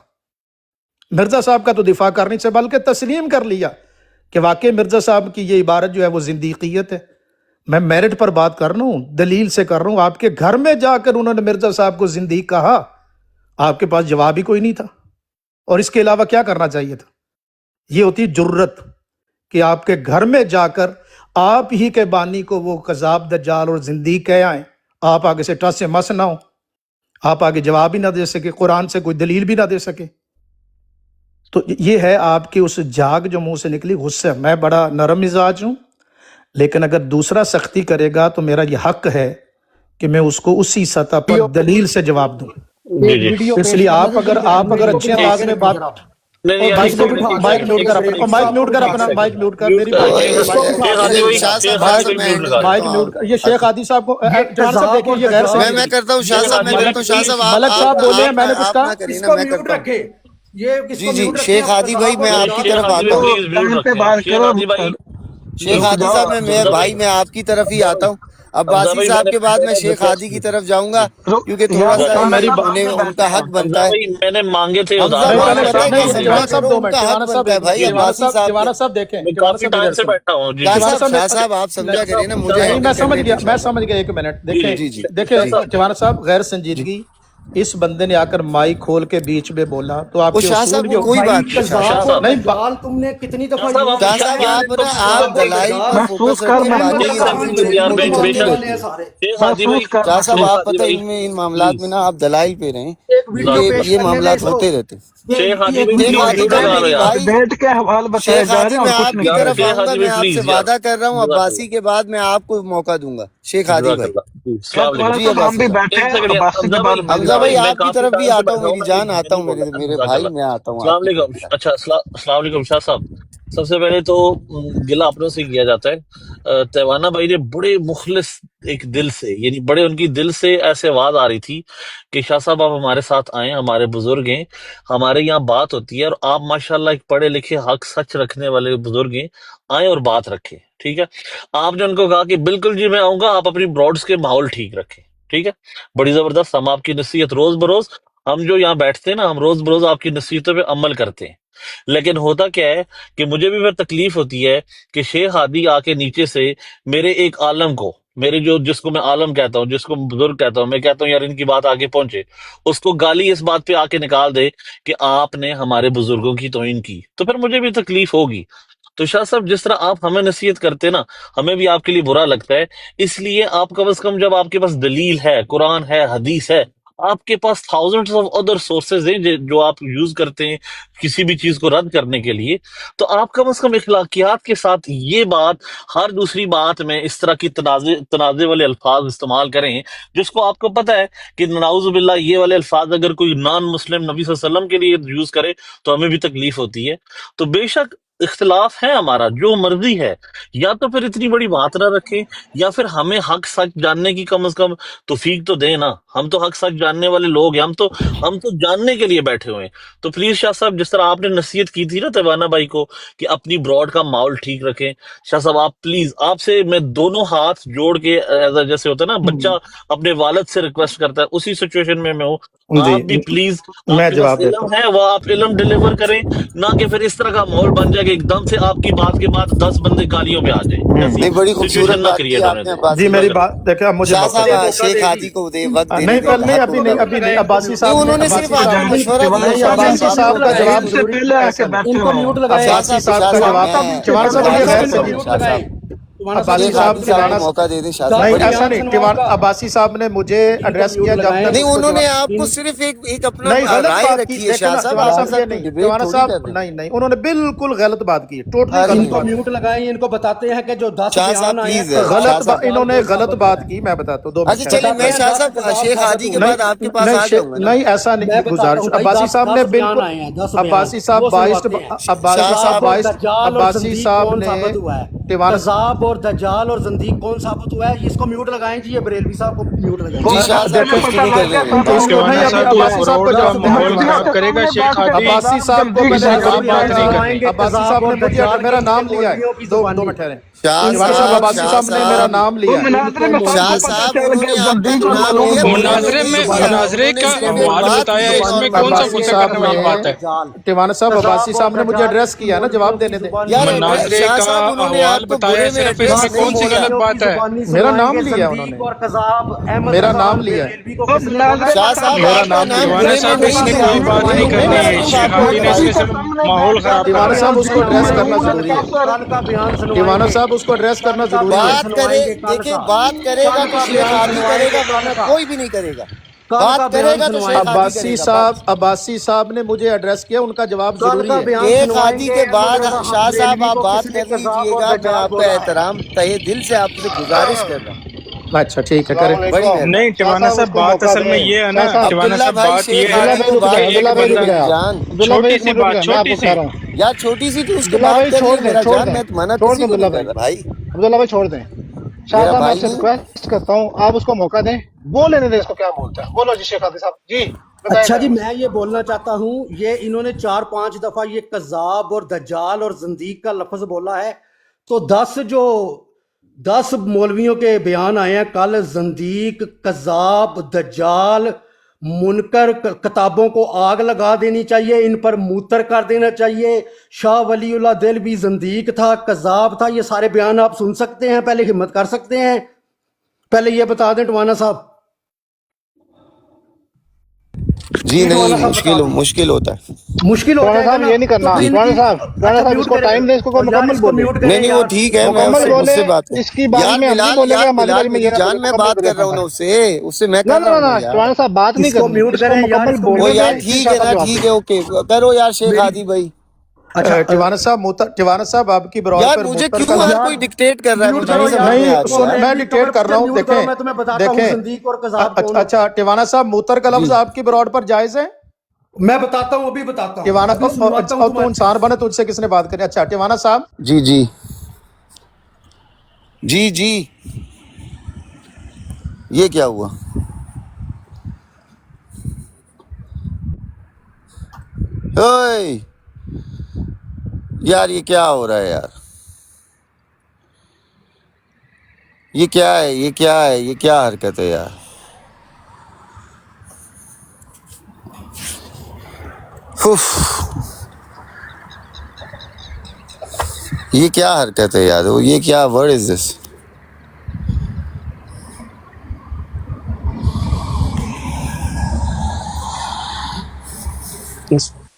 مرزا صاحب کا تو دفاع کرنے سے بلکہ تسلیم کر لیا کہ واقعی مرزا صاحب کی یہ عبارت جو ہے وہ زندیقیت ہے. میں میرٹ پر بات کر رہا ہوں، دلیل سے کر رہا ہوں. آپ کے گھر میں جا کر انہوں نے مرزا صاحب کو زندیق کہا، آپ کے پاس جواب ہی کوئی نہیں تھا. اور اس کے علاوہ کیا کرنا چاہیے تھا؟ یہ ہوتی جرت کہ آپ کے گھر میں جا کر آپ ہی کے بانی کو وہ کذاب، دجال اور زندیق کہہ آئیں. آپ آگے سے ٹس سے مس نہ ہو، آپ آگے جواب ہی نہ دے سکے، قرآن سے کوئی دلیل بھی نہ دے سکے. تو یہ ہے آپ کی اس جاگ جو منہ سے نکلی، غصہ. میں بڑا نرم مزاج ہوں، لیکن اگر دوسرا سختی کرے گا تو میرا یہ حق ہے کہ میں اس کو اسی سطح پر دلیل سے جواب دوں. جی جی اس لیے آپ اگر اچھے انداز میں بات، نہیں نہیں، اور ایک سیکنڈ، مائک میوٹ کر اپنا، اور مائک میوٹ کر اپنا، مائک میوٹ کر میوٹ میری کر بات شیخ ہادی بھائی، شاہ شیخ صاحب ہادی میں بھائی میوٹ ہینڈل لگا کرتا دیں. مائک ہوں میوٹ آپ کر. یہ شیخ عادی صاحب کو جوان صاحب دیکھیں، یہ غیر میں سنجیدگی. کرتا ہوں شاہ صاحب، میں کرتا ہوں شاہ صاحب. ملک صاحب بولے ہیں، میں نے کچھ آپ کہا؟ نہ کریں نا، میں کرتا ہوں. جی جی شیخ ہادی بھائی میں نہیں، آپ کی شیخ طرف ہادی آتا بھائی ہوں. پلیز میوٹ رکھیں. شیخ ہادی بھائی، شیخ ہادی صاحب میں حمزہ بھائی میں آپ کی طرف ہی آتا ہوں. حمزہ عباسی بھائی، صاحب کے بعد میں شیخ ہادی کی طرف جاؤں گا کیونکہ تھوڑا سا ان کا حق حمزہ بنتا ہے. بھائی میں نے مانگے تھے حمزہ ادھار، نہیں میں بھائی نے پتہ کہا ہے کہ کیا پہلے سمجھا جوان صاحب کرو، 2 ان منٹ، کا حق جوان صاحب بنتا ہے بھائی عباسی صاحب کے. جوان صاحب دیکھیں، میں جوان کافی صاحب ٹائم ادھر سے سنیں. بیٹھا ہوں. جی شاہ جی جوان صاحب صاحب شاہ صاحب آپ سمجھا کریں نا، مجھے نہیں، میں ہینڈل سمجھ کرنے گیا، دیں میں شاہ صاحب. سمجھ گیا. 1 منٹ جی دیکھیں، جی جی دیکھیں جوان صاحب غیر جی سنجیدگی. اس بندے نے آ کر مائک کھول کے بیچ میں بولا تو آپ وہ کے شاہ اصول صاحب وہ جو کوئی بات نہیں. شاہ شاہ صاحب صاحب، نہیں شاہ صاحب آپ شاہ صاحب یار آپ نا آپ دلائل پر فوکس کر رکھیں، محمود باقی ایک یہ صاحب، چھوٹی سیکنڈ چھوٹی یار، موٹی چلتی بیٹا رہتی ہیں. شیخ ہادی بھائی، شاہ صاحب شیخ آپ ہادی پتہ بھائی ان جی، معاملات میں نا آپ دلائل پہ رہیں جزاک کیونکہ یہ اللہ. معاملات ہوتے رہتے ہیں. شیخ ہادی بھائی شیخ پلیز ہادی میوٹ بھائی لگا لو میری یار. بھائی، شیخ ہادی میں آپ کی یار طرف شیخ آؤں گا، ہادی میں بھائی آپ سے پلیز یار، وعدہ کر رہا ہوں جزاک عباسی اللہ، کے بعد میں آپ کو موقع دوں گا. شیخ ہادی جزاک بھائی. اللہ. جی، السلام علیکم. جی عباسی صاحب. ایک سیکنڈ یار، حمزہ بھائی میں آپ کی کافی طرف بھی ٹائم سے آتا ہوں، بیٹھا ہوں، میری میں جان میں آتا نہیں ہوں، بول میرے رہا تھا. میرے جزاک بھائی اللہ. میں آتا ہوں السلام آپ کی علیکم. طرف. اچھا، السلام علیکم شاہ صاحب. سب سے پہلے تو گلہ اپنوں سے کیا جاتا ہے. تیوانہ بھائی نے بڑے مخلص ایک دل سے، یعنی بڑے ان کی دل سے ایسے آواز آ رہی تھی کہ شاہ صاحب آپ ہمارے ساتھ آئیں، ہمارے بزرگ ہیں، ہمارے یہاں بات ہوتی ہے، اور آپ ماشاءاللہ ایک پڑھے لکھے حق سچ رکھنے والے بزرگ ہیں، آئیں اور بات رکھیں. ٹھیک ہے. آپ نے ان کو کہا کہ بالکل جی میں آؤں گا، آپ اپنی براڈس کے ماحول ٹھیک رکھیں. ٹھیک ہے. بڑی زبردست. ہم آپ کی نصیحت روز بروز، ہم جو یہاں بیٹھتے ہیں نا، ہم روز بروز آپ کی نصیحتوں پہ عمل کرتے ہیں. لیکن ہوتا کیا ہے کہ مجھے بھی پھر تکلیف ہوتی ہے کہ شیخ ہادی آ کے نیچے سے میرے ایک عالم کو، میرے جس کو میں عالم کہتا ہوں، جس کو بزرگ کہتا ہوں، میں کہتا ہوں یار ان کی بات آگے پہنچے، اس کو گالی اس بات پہ آ کے نکال دے کہ آپ نے ہمارے بزرگوں کی توہین کی، تو پھر مجھے بھی تکلیف ہوگی. تو شاہ صاحب جس طرح آپ ہمیں نصیحت کرتے نا، ہمیں بھی آپ کے لیے برا لگتا ہے، اس لیے آپ کم از کم جب آپ کے پاس دلیل ہے، قرآن ہے، حدیث ہے، آپ کے پاس thousands آف ادر سورسز ہیں جو آپ یوز کرتے ہیں کسی بھی چیز کو رد کرنے کے لیے، تو آپ کم از کم اخلاقیات کے ساتھ یہ بات ہر دوسری بات میں اس طرح کی تنازع والے الفاظ استعمال کریں، جس کو آپ کو پتہ ہے کہ نعوذ باللہ یہ والے الفاظ اگر کوئی نان مسلم نبی صلی اللہ علیہ وسلم کے لیے یوز کرے تو ہمیں بھی تکلیف ہوتی ہے۔ تو بے شک اختلاف ہے ہمارا، جو مرضی ہے، یا تو پھر اتنی بڑی بات نہ رکھیں، یا پھر ہمیں حق سچ جاننے کی کم از کم توفیق تو دیں نا، ہم تو حق سچ جاننے والے لوگ ہیں، ہم تو جاننے کے لیے بیٹھے ہوئے ہیں۔ تو پلیز شاہ صاحب جس طرح آپ نے نصیحت کی تھی نا تیوانہ بھائی کو کہ اپنی براڈ کا ماحول ٹھیک رکھیں، شاہ صاحب آپ پلیز، آپ سے میں دونوں ہاتھ جوڑ کے جیسے ہوتا ہے نا بچہ اپنے والد سے ریکویسٹ کرتا ہے، اسی سچویشن میں ہوں، جی آپ بھی پلیز، آپ میں کے پاس جواب دیتا علم ہے وہ آپ علم ڈلیور کریں، نہ کہ پھر اس طرح کا ماحول بن جائے کہ ایک دم سے آپ کی بات کے بعد 10 بندے گالیوں پہ آ جائیں، ہوں۔ ایسی نہیں بڑی خوبصورت سچویشن نہ بات کی کریٹ ہونے آپ نے دیں۔ جی عباسی میری بھائی۔ بات دیکھیں، اب مجھے شاہ موقع صاحب دیں۔ شیخ ہادی کو وقت دینے نہیں دیں، پہلے حق ابھی ہوگا نہیں ان ابھی کا۔ نہیں عباسی نہیں صاحب نے انہوں نے صرف آپ کو مشورہ دیا، نہیں شاہ عباسی صاحب صاحب آپ کا کو جواب بتائیں۔ ایسا نہیں، شاہ عباسی صاحب صاحب کا جواب میں ٹیوانا صاحب بات مجھے غیر کرنے سے دیں شاہ صاحب۔ عباسی شیخ صاحب ہادی صاحب کو ٹیوانا موقع دے دیں شاہ صاحب، نہیں بڑی ایسا نہیں، عباسی صاحب نے مجھے ایڈریس کیا جب تک نہیں اس کو انہوں نے جواب آپ کو صرف ایک اپنا نہیں غلط رائے بات کی، رکھی ہے دیکھیں شاہ نا صاحب، ٹیوانا آپ صاحب کے یہ ساتھ کوئی نہیں، ڈیبیٹ ٹیوانا تھوڑی کر صاحب رہے ہیں۔ نہیں انہوں نے بالکل غلط بات کی ہے، ٹوٹلی ارے غلط نہیں بات شاہ صاحب پلیز، شاہ غلط صاحب انہوں نے غلط بات کی، میں بتاتا ہوں 2 منٹ اچھا چلیے میں شاہ صاحب شیخ ہادی کے بعد آپ کے پاس آ جاؤں گا نا۔ نہیں ایسا نہیں، گزارش عباسی صاحب نے بالکل، عباسی صاحب بائسڈ، شاہ عباسی صاحب صاحب بائسڈ، عباسی صاحب نے ٹیوانا جی شاہ صاحب دیکھیں گفتگو کر رہے ہیں۔ اس کو نہیں، تیوانہ ابھی صاحب تو عباسی صاحب کو براڈ کا جواب دیں، ماحول خراب کرے گا، شیخ ہادی عباسی صاحب کو میں کسی نے کو بھی جواب بات دیا نہیں تھا، کرنی۔ عباسی صاحب نے مجھے میرا نام لیا ہے، 2 منٹ ٹھہریں، شاہ ٹیوانا صاحب صاحب عباسی شاہ صاحب نے میرا صاحب نام لیا ہے۔ شاہ صاحب انہوں نے آپ کا نام لیا، برے میں مناظرے نہیں میں لیا، مناظرے انہوں نے کا صرف ایک ماحول بات کی بتایا، ہے اس میں نارمل۔ کون سا عباسی غصہ صاحب کرنے نے والی بات ہے؟ ٹیوانا صاحب عباسی صاحب نے مجھے ایڈریس کیا ہے نا، جواب دینے دیں۔ یار مناظرے شاہ کا صاحب انہوں نے احوال آپ کو بتایا برے ہے، میں صرف اس ایڈریس میں نہیں کون سی کیا۔ غلط بات ہے؟ میرا نام لیا ہے انہوں نے، میرا نام لیا ہے، شاہ صاحب میرا آپ کا نام نام لیا تیوانہ برے میں صاحب اس نہیں نے لیا، کوئی بات برے نہیں میں کرنی میں ہے، اپنی شیخ بات کو ہادی نے اس بتایا۔ میں صرف ماحول خراب کر ٹیوانا رہا صاحب ہے۔ اس کو ایڈریس کرنا ضروری ہے، ٹیوانا صاحب اس کو ایڈریس کرنا ضروری ہے۔ بات کرے دیکھیں، بات کرے گا تو شیخ ہادی کرے گا، ورنہ کوئی بھی نہیں کرے گا۔ بات کرے گا تو شیخ ہادی کرے گا بس۔ عباسی صاحب نے مجھے ایڈریس کیا، ان کا جواب ضروری ہے۔ ایک ہادی کے بعد شاہ صاحب آپ بات کر لیجئے گا، میں آپ کا احترام تہے دل سے آپ سے گزارش کر رہا ہوں، اچھا ٹھیک ہے، کریں۔ بڑی نہیں مہربانی۔ تیوانہ صاحب بات اصل میں یہ ہے نا، تیوانہ عبداللہ صاحب بھائی بات یہ شیخ ہے ہادی کو کہ بات ایک کرنے دیں بندہ، میری جان۔ چھوٹی سی بات، چھوٹی سی، یار چھوٹی سی تو اس کو بات کر لے میرا جان، میں تو منع کسی کو نہیں کر رہا بھائی، عبداللہ بھائی چھوڑ دیں، شاہ میرا صاحب میں آپ بھائی سے نہیں۔ ریکویسٹ کرتا ہوں آپ اس کو موقع دیں، بولنے دیں اس کو کیا بولتا ہے۔ بولو جی شیخ ہادی صاحب جی، بتائیں اچھا جی، ذرا۔ میں یہ بولنا چاہتا ہوں، یہ انہوں نے 4-5 دفعہ یہ کذاب اور دجال اور زندیق کا لفظ بولا ہے، تو 10 مولویوں کے بیان آئے ہیں کل، زندیق، کذاب، دجال، منکر، کتابوں کو آگ لگا دینی چاہیے، ان پر موتر کر دینا چاہیے، شاہ ولی اللہ دل بھی زندیق تھا، کذاب تھا، یہ سارے بیان آپ سن سکتے ہیں؟ پہلے ہمت کر سکتے ہیں؟ پہلے یہ بتا دیں ٹوانا صاحب، جی ٹوانا نہیں، صاحب بتا دیں، مشکل ہوتا ہے۔ مشکل ہو ٹوانا جائے گا صاحب نا یہ نہیں تو کرنا، پھر ان ٹوانا کی، صاحب میوٹ اس کو کریں ٹائم دیں، اس کو یار، مکمل اس کو بولے، میوٹ نہیں کریں نہیں وہ یار، ٹھیک ہے، میں مکمل اس بولے، سے بات اس کی کروں۔ باری یار میں ہم نہیں بولیں گے، ہماری بلال باری میں یہ میری نہ بولے، جان، میں مکمل بات بولے کر رہا اپنا ہوں نا ٹائم۔ اس سے میں نہ کر نہ رہا نہ ہوں نا نہ یار۔ ٹوانا صاحب بات نہیں اس کو کرنی، میوٹ اس کو کریں یار، مکمل اس کو بولنے وہ میوٹ دیں، یار کریں، پھر ٹھیک ہے شاہ نا، صاحب جواب ٹھیک دیں۔ ہے، اوکے، کرو یار شیخ میری، ہادی بھائی۔ اچھا ٹیوانا صاحب آپ کی براد یار پر مجھے موتر کیوں کا ہر یار کوئی ڈکٹیٹ کر رہا ہے، میوٹ مجھے کرو نہیں یار، سمجھ میں نہیں آ اس رہی کو یار۔ میں بریلوی ڈکٹیٹ کمر کر رہا پیچھے ہوں، میوٹ کرو، دیکھیں میں تمہیں بتاتا ہوں دیکھیں زندیق اور کذاب کون ہوتے اچھا ٹیوانا صاحب موتر کا لفظ جی آپ کی براڈ پر جائز ہے؟ ہیں، میں بتاتا ہوں، ابھی بتاتا ہوں، ٹیوانا ابھی سنواتا ہوں تو انسان بنے، تجھ سے کس نے بات کری؟ اچھا ٹیوانا صاحب، جی جی جی جی، یہ کیا ہوا؟ اوئے یار یہ کیا ہو رہا ہے یار؟ یہ کیا ہے، یہ کیا ہے، یہ کیا حرکت ہے یار؟ اف، یہ کیا حرکت ہے یار؟ یہ کیا ورڈ از دس؟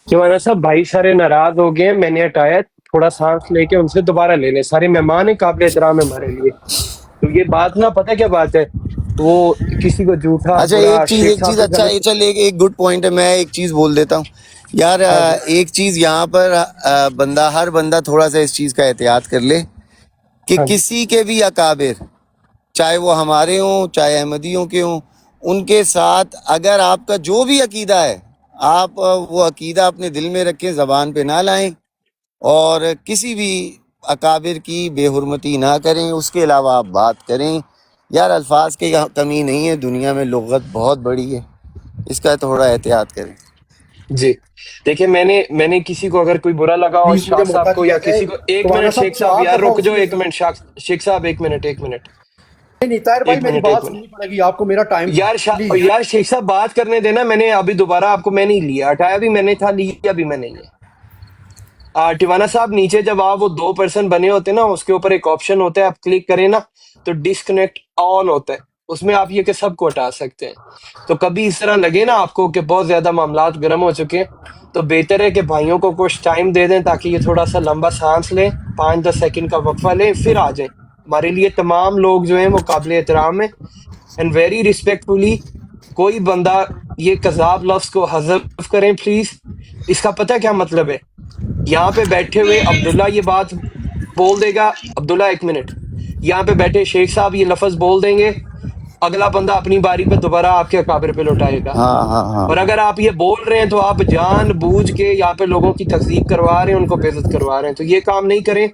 تیوانہ صاحب بھائی سارے ناراض ہو گئے، میں نے ہٹایا تھوڑا سانس لے کے ان سے دوبارہ لے لیں. سارے مہمان ہیں قابل احترام ہے ہمارے لیے. تو یہ بات نہ پتہ کیا بات ہے, وہ کسی کو جھوٹا اچھا برا ایک شیخ صاحب چیز کا اچھا غلط. یہ چل ایک گڈ پوائنٹ ہے, میں ایک چیز بول دیتا ہوں یار. ہاں جی ایک چیز یہاں پر ہر بندہ تھوڑا سا اس چیز کا احتیاط کر لے کہ ہاں جی کسی کے بھی اکابر, چاہے وہ ہمارے ہوں چاہے احمدیوں کے ہوں, ان کے ساتھ اگر آپ کا جو بھی عقیدہ ہے آپ وہ عقیدہ اپنے دل میں رکھیں, زبان پہ نہ لائیں, اور کسی بھی اکابر کی بے حرمتی نہ کریں. اس کے علاوہ آپ بات کریں یار, الفاظ کی کمی نہیں ہے دنیا میں, لغت بہت بڑی ہے, اس کا تھوڑا احتیاط کریں. جی. دیکھیں میں نے کسی کو اگر کوئی برا لگا ہو پلیز شاہ مجھے صاحب موقع کو دیا یا جائے. کسی کو, ایک توانا منٹ صاحب شیخ صاحب 4 یار دفعہ رک اس جاؤ نے ایک منٹ, شیخ صاحب ایک منٹ, نہیں طاہر بھائی میری بات ایک منٹ سننی پڑے گی آپ کو, میرا ٹائم تھا پلیز. یار شیخ صاحب بات کرنے دینا. میں نے ابھی دوبارہ آپ کو میں نہیں لیا, ہٹایا بھی میں نے تھا, لیا بھی میں نہیں ہے. ٹیوانا صاحب نیچے جب آپ وہ 2 پرسن بنے ہوتے ہیں نا, اس کے اوپر ایک آپشن ہوتا ہے, آپ کلک کریں نا تو ڈسکنیکٹ آل ہوتا ہے, اس میں آپ یہ کہ سب کو ہٹا سکتے ہیں. تو کبھی اس طرح لگے نا آپ کو کہ بہت زیادہ معاملات گرم ہو چکے ہیں, تو بہتر ہے کہ بھائیوں کو کچھ ٹائم دے دیں تاکہ یہ تھوڑا سا لمبا سانس لیں, 5-10 سیکنڈ کا وقفہ لیں, پھر آ جائیں. ہمارے لیے تمام لوگ جو ہیں وہ قابل احترام ہیں, اینڈ ویری ریسپیکٹفلی. کوئی بندہ یہ کذاب لفظ کو حذف کریں پلیز. اس کا پتہ کیا مطلب ہے؟ یہاں پہ بیٹھے ہوئے عبداللہ یہ بات بول دے گا, عبداللہ ایک منٹ, یہاں پہ بیٹھے شیخ صاحب یہ لفظ بول دیں گے, اگلا بندہ اپنی باری پہ دوبارہ آپ کے اکابر پہ لوٹائے گا. ہاں ہاں ہاں اور اگر آپ یہ بول رہے ہیں تو آپ جان بوجھ کے یہاں پہ لوگوں کی تکذیب کروا رہے ہیں, ان کو بے عزت کروا رہے ہیں. تو یہ کام نہیں کریں.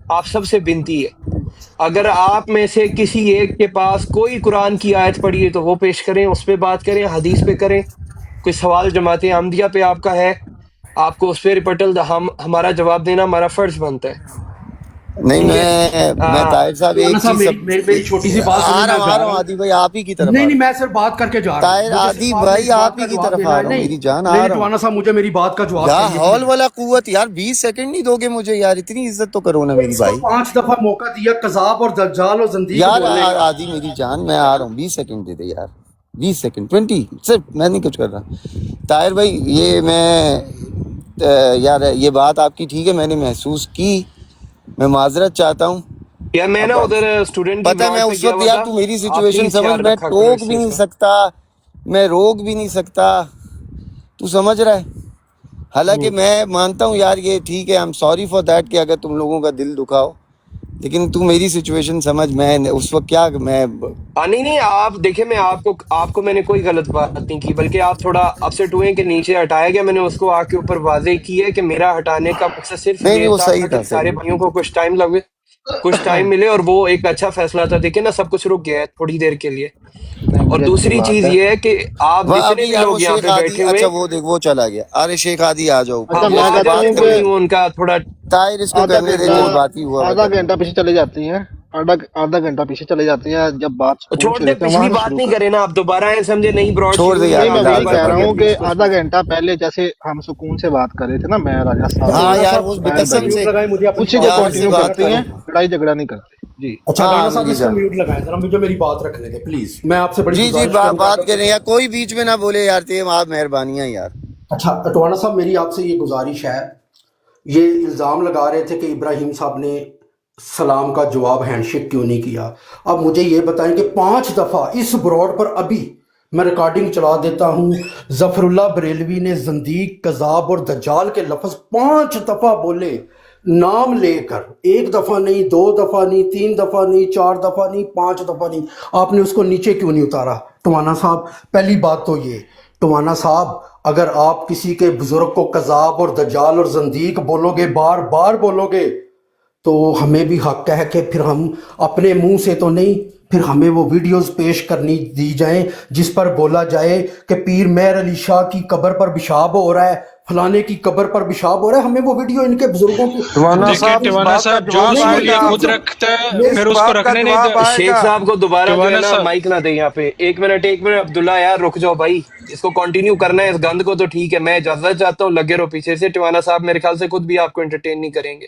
آپ سب سے بنتی ہے, اگر آپ میں سے کسی ایک کے پاس کوئی قرآن کی آیت پڑھی ہے تو وہ پیش کریں, اس پہ بات کریں, حدیث پہ کریں. کوئی سوال جماعت احمدیہ پہ آپ کا ہے, آپ کو اس پہ ریپٹل ہمارا جواب دینا ہمارا فرض بنتا ہے. نہیں ٹھیک ہے. میں طاہر صاحب توانا ایک صاحب چیز میری چھوٹی سی بات سنیں, میں آ جا رہا رہا ہوں ہوں. عادی بھائی, آپ ہی کی طرف نہیں آ رہا نہیں, ہوں. میں صرف بات کر کے جا رہا ہوں. طاہر مجھے عادی صرف آپ نے بھائی اس آپ بات ہی کا کی جواب طرف دینا آ ہے. رہا ہوں, نہیں میری جان آ نہیں رہا ہوں. ٹوانا صاحب, مجھے میری بات کا جواب یا چاہیے ہال پلیز. والا قوت یار, 20 سیکنڈ نہیں دو گے مجھے یار, اتنی عزت تو کرو نا میری اس کو بھائی. 5 دفعہ موقع دیا کذاب اور دجال اور زندیق یار بولنے کا. عادی میری جان, میں آ رہا ہوں, 20 سیکنڈ دے دے یار, 20 سیکنڈ 20 صرف, میں نہیں کچھ کر رہا. طاہر بھائی یہ یار یہ بات آپ کی ٹھیک ہے, میں نے محسوس کی, میں معذرت چاہتا ہوں. یا میں نا اب ادھر اسٹوڈنٹ کی پتہ ہے میں پلاٹ پہ اس گیا وقت ہوا یار تھا. تو میری آپ سچویشن پلیز سمجھ, خیال میں رکھا کرو ٹوک اس بھی چیز نہیں کا. سکتا, میں روک بھی نہیں سکتا, تو سمجھ رہا ہے. حالانکہ میں مانتا ہوں یار یہ ٹھیک ہے, I'm sorry for that کہ اگر تم لوگوں کا دل دکھا ہو, لیکن تو میری سچویشن سمجھ. میں اس وقت کیا میں نہیں آپ دیکھیں, میں آپ کو میں نے کوئی غلط بات نہیں کی, بلکہ آپ تھوڑا اپسیٹ ہوئے کہ نیچے ہٹایا گیا. میں نے اس کو آ کے اوپر واضح کی ہے کہ میرا ہٹانے کا مقصد صرف نہیں یہ وہ تھا صحیح کہ تھا, سارے صحیح. بھائیوں کو کچھ ٹائم ملے, اور وہ ایک اچھا فیصلہ تھا. دیکھیں نا سب کچھ رک گیا ہے تھوڑی دیر کے لیے. نہیں اور بڑی اچھی دوسری بات چیز ہے. یہ ہے کہ آپ وہ جتنے ابھی بھی یار وہ لوگ یہاں شیخ پہ عادی, بیٹھے ہوئے اچھا ہیں, وہ دیکھ وہ چلا گیا. ارے شیخ عادی آ جاؤ اوپر, اچھا وہ میں آ کہتا جائیں, ہوں میں کہ وہی ہوں ان کا تھوڑا. طاہر اس کو آدھا کرنے دے, گھنٹہ جو باقی ہوا وہ آدھا کرنے گھنٹہ دے. پیچھے چلے جاتی ہیں. آدھا گھنٹہ پیچھے چلے جاتی ہیں, جب بات سکون چھوڑ سے دیں, ہوتی ہے پچھلی وہاں سے بات شروع نہیں کریں. کریں نا آپ, دوبارہ آئیں, سمجھے نہیں براڈ چھوڑ شروع دے نہیں یار, نہیں کریں. میں آپ آدھا ایک وہی بار گھنٹہ کہہ رہا پڑھ ہو لیں ہوں گیا. کہ پلیز, بس آدھا بس. گھنٹہ پہلے جیسے ہم سکون سے بات کر رہے تھے نا, میں راجا صاحب ہاں اور یار وہ ٹوانا طاہر صاحب قسم بھائی, سے میوٹ لگائیں, مجھے اپنی اسی کو بات پیار سے کنٹینیو کرنے بات دینا کرتی کرو. ہیں, ٹائم. لڑائی جھگڑا نہیں کرتے. جی اچھا ہاں رانا صاحب میری اس کو جان, میوٹ لگائیں ذرا, مجھے میری بات رکھنے دیں پلیز. میں آپ سے بڑی جی جی گزارش کروں گا بات اگر کریں یار, کوئی بیچ میں نہ بولے یار, تھے آپ مہربانیاں یار. اچھا ٹوانا صاحب, میری آپ سے یہ گزارش ہے. یہ الزام لگا رہے تھے کہ ابراہیم صاحب نے سلام کا جواب ہینڈ شیک کیوں نہیں کیا. اب مجھے یہ بتائیں کہ 5 دفعہ اس براڈ پر, ابھی میں ریکارڈنگ چلا دیتا ہوں, ظفر اللہ بریلوی نے زندیق, کذاب اور دجال کے لفظ 5 دفعہ بولے, نام لے کر. 1 دفعہ نہیں, 2 دفعہ نہیں, 3 دفعہ نہیں, 4 دفعہ نہیں, 5 دفعہ نہیں. آپ نے اس کو نیچے کیوں نہیں اتارا ٹوانا صاحب؟ پہلی بات تو یہ. ٹوانا صاحب, اگر آپ کسی کے بزرگ کو کذاب اور دجال اور زندیق بولو گے, بار بار بولو گے, تو ہمیں بھی حق ہے کہ پھر ہم اپنے منہ سے تو نہیں, پھر ہمیں وہ ویڈیوز پیش کرنی دی جائیں جس پر بولا جائے کہ پیر مہر علی شاہ کی قبر پر پیشاب ہو رہا ہے, فلانے کی قبر پر پیشاب ہو رہا ہے. ہمیں وہ ویڈیو ان کے بزرگوں کی ٹوانا دیکھیں صاحب اس ٹوانا بات کا صاحب جو جواب اس نہیں کو آئے نہیں لیے گا, خود نہیں رکھتا ہے اس پھر اس کو بات کا رکھنے نہیں جواب آئے شیخ گا. صاحب کو دوبارہ جو ہے ٹوانا نا صاحب. مائک نہ دیں یہاں پہ. ایک منٹ عبداللہ یار رک جاؤ بھائی, اس کو کنٹینیو کرنا ہے اس گند کو, تو ٹھیک ہے, میں اجازت چاہتا ہوں, لگے رہو پیچھے سے. ٹوانا صاحب میرے خیال سے خود بھی آپ کو انٹرٹین نہیں کریں گے.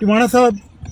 ਟਿਵਾਣਾ ਸਾਹਿਬ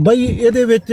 ਬਈ ਇਹਦੇ ਵਿੱਚ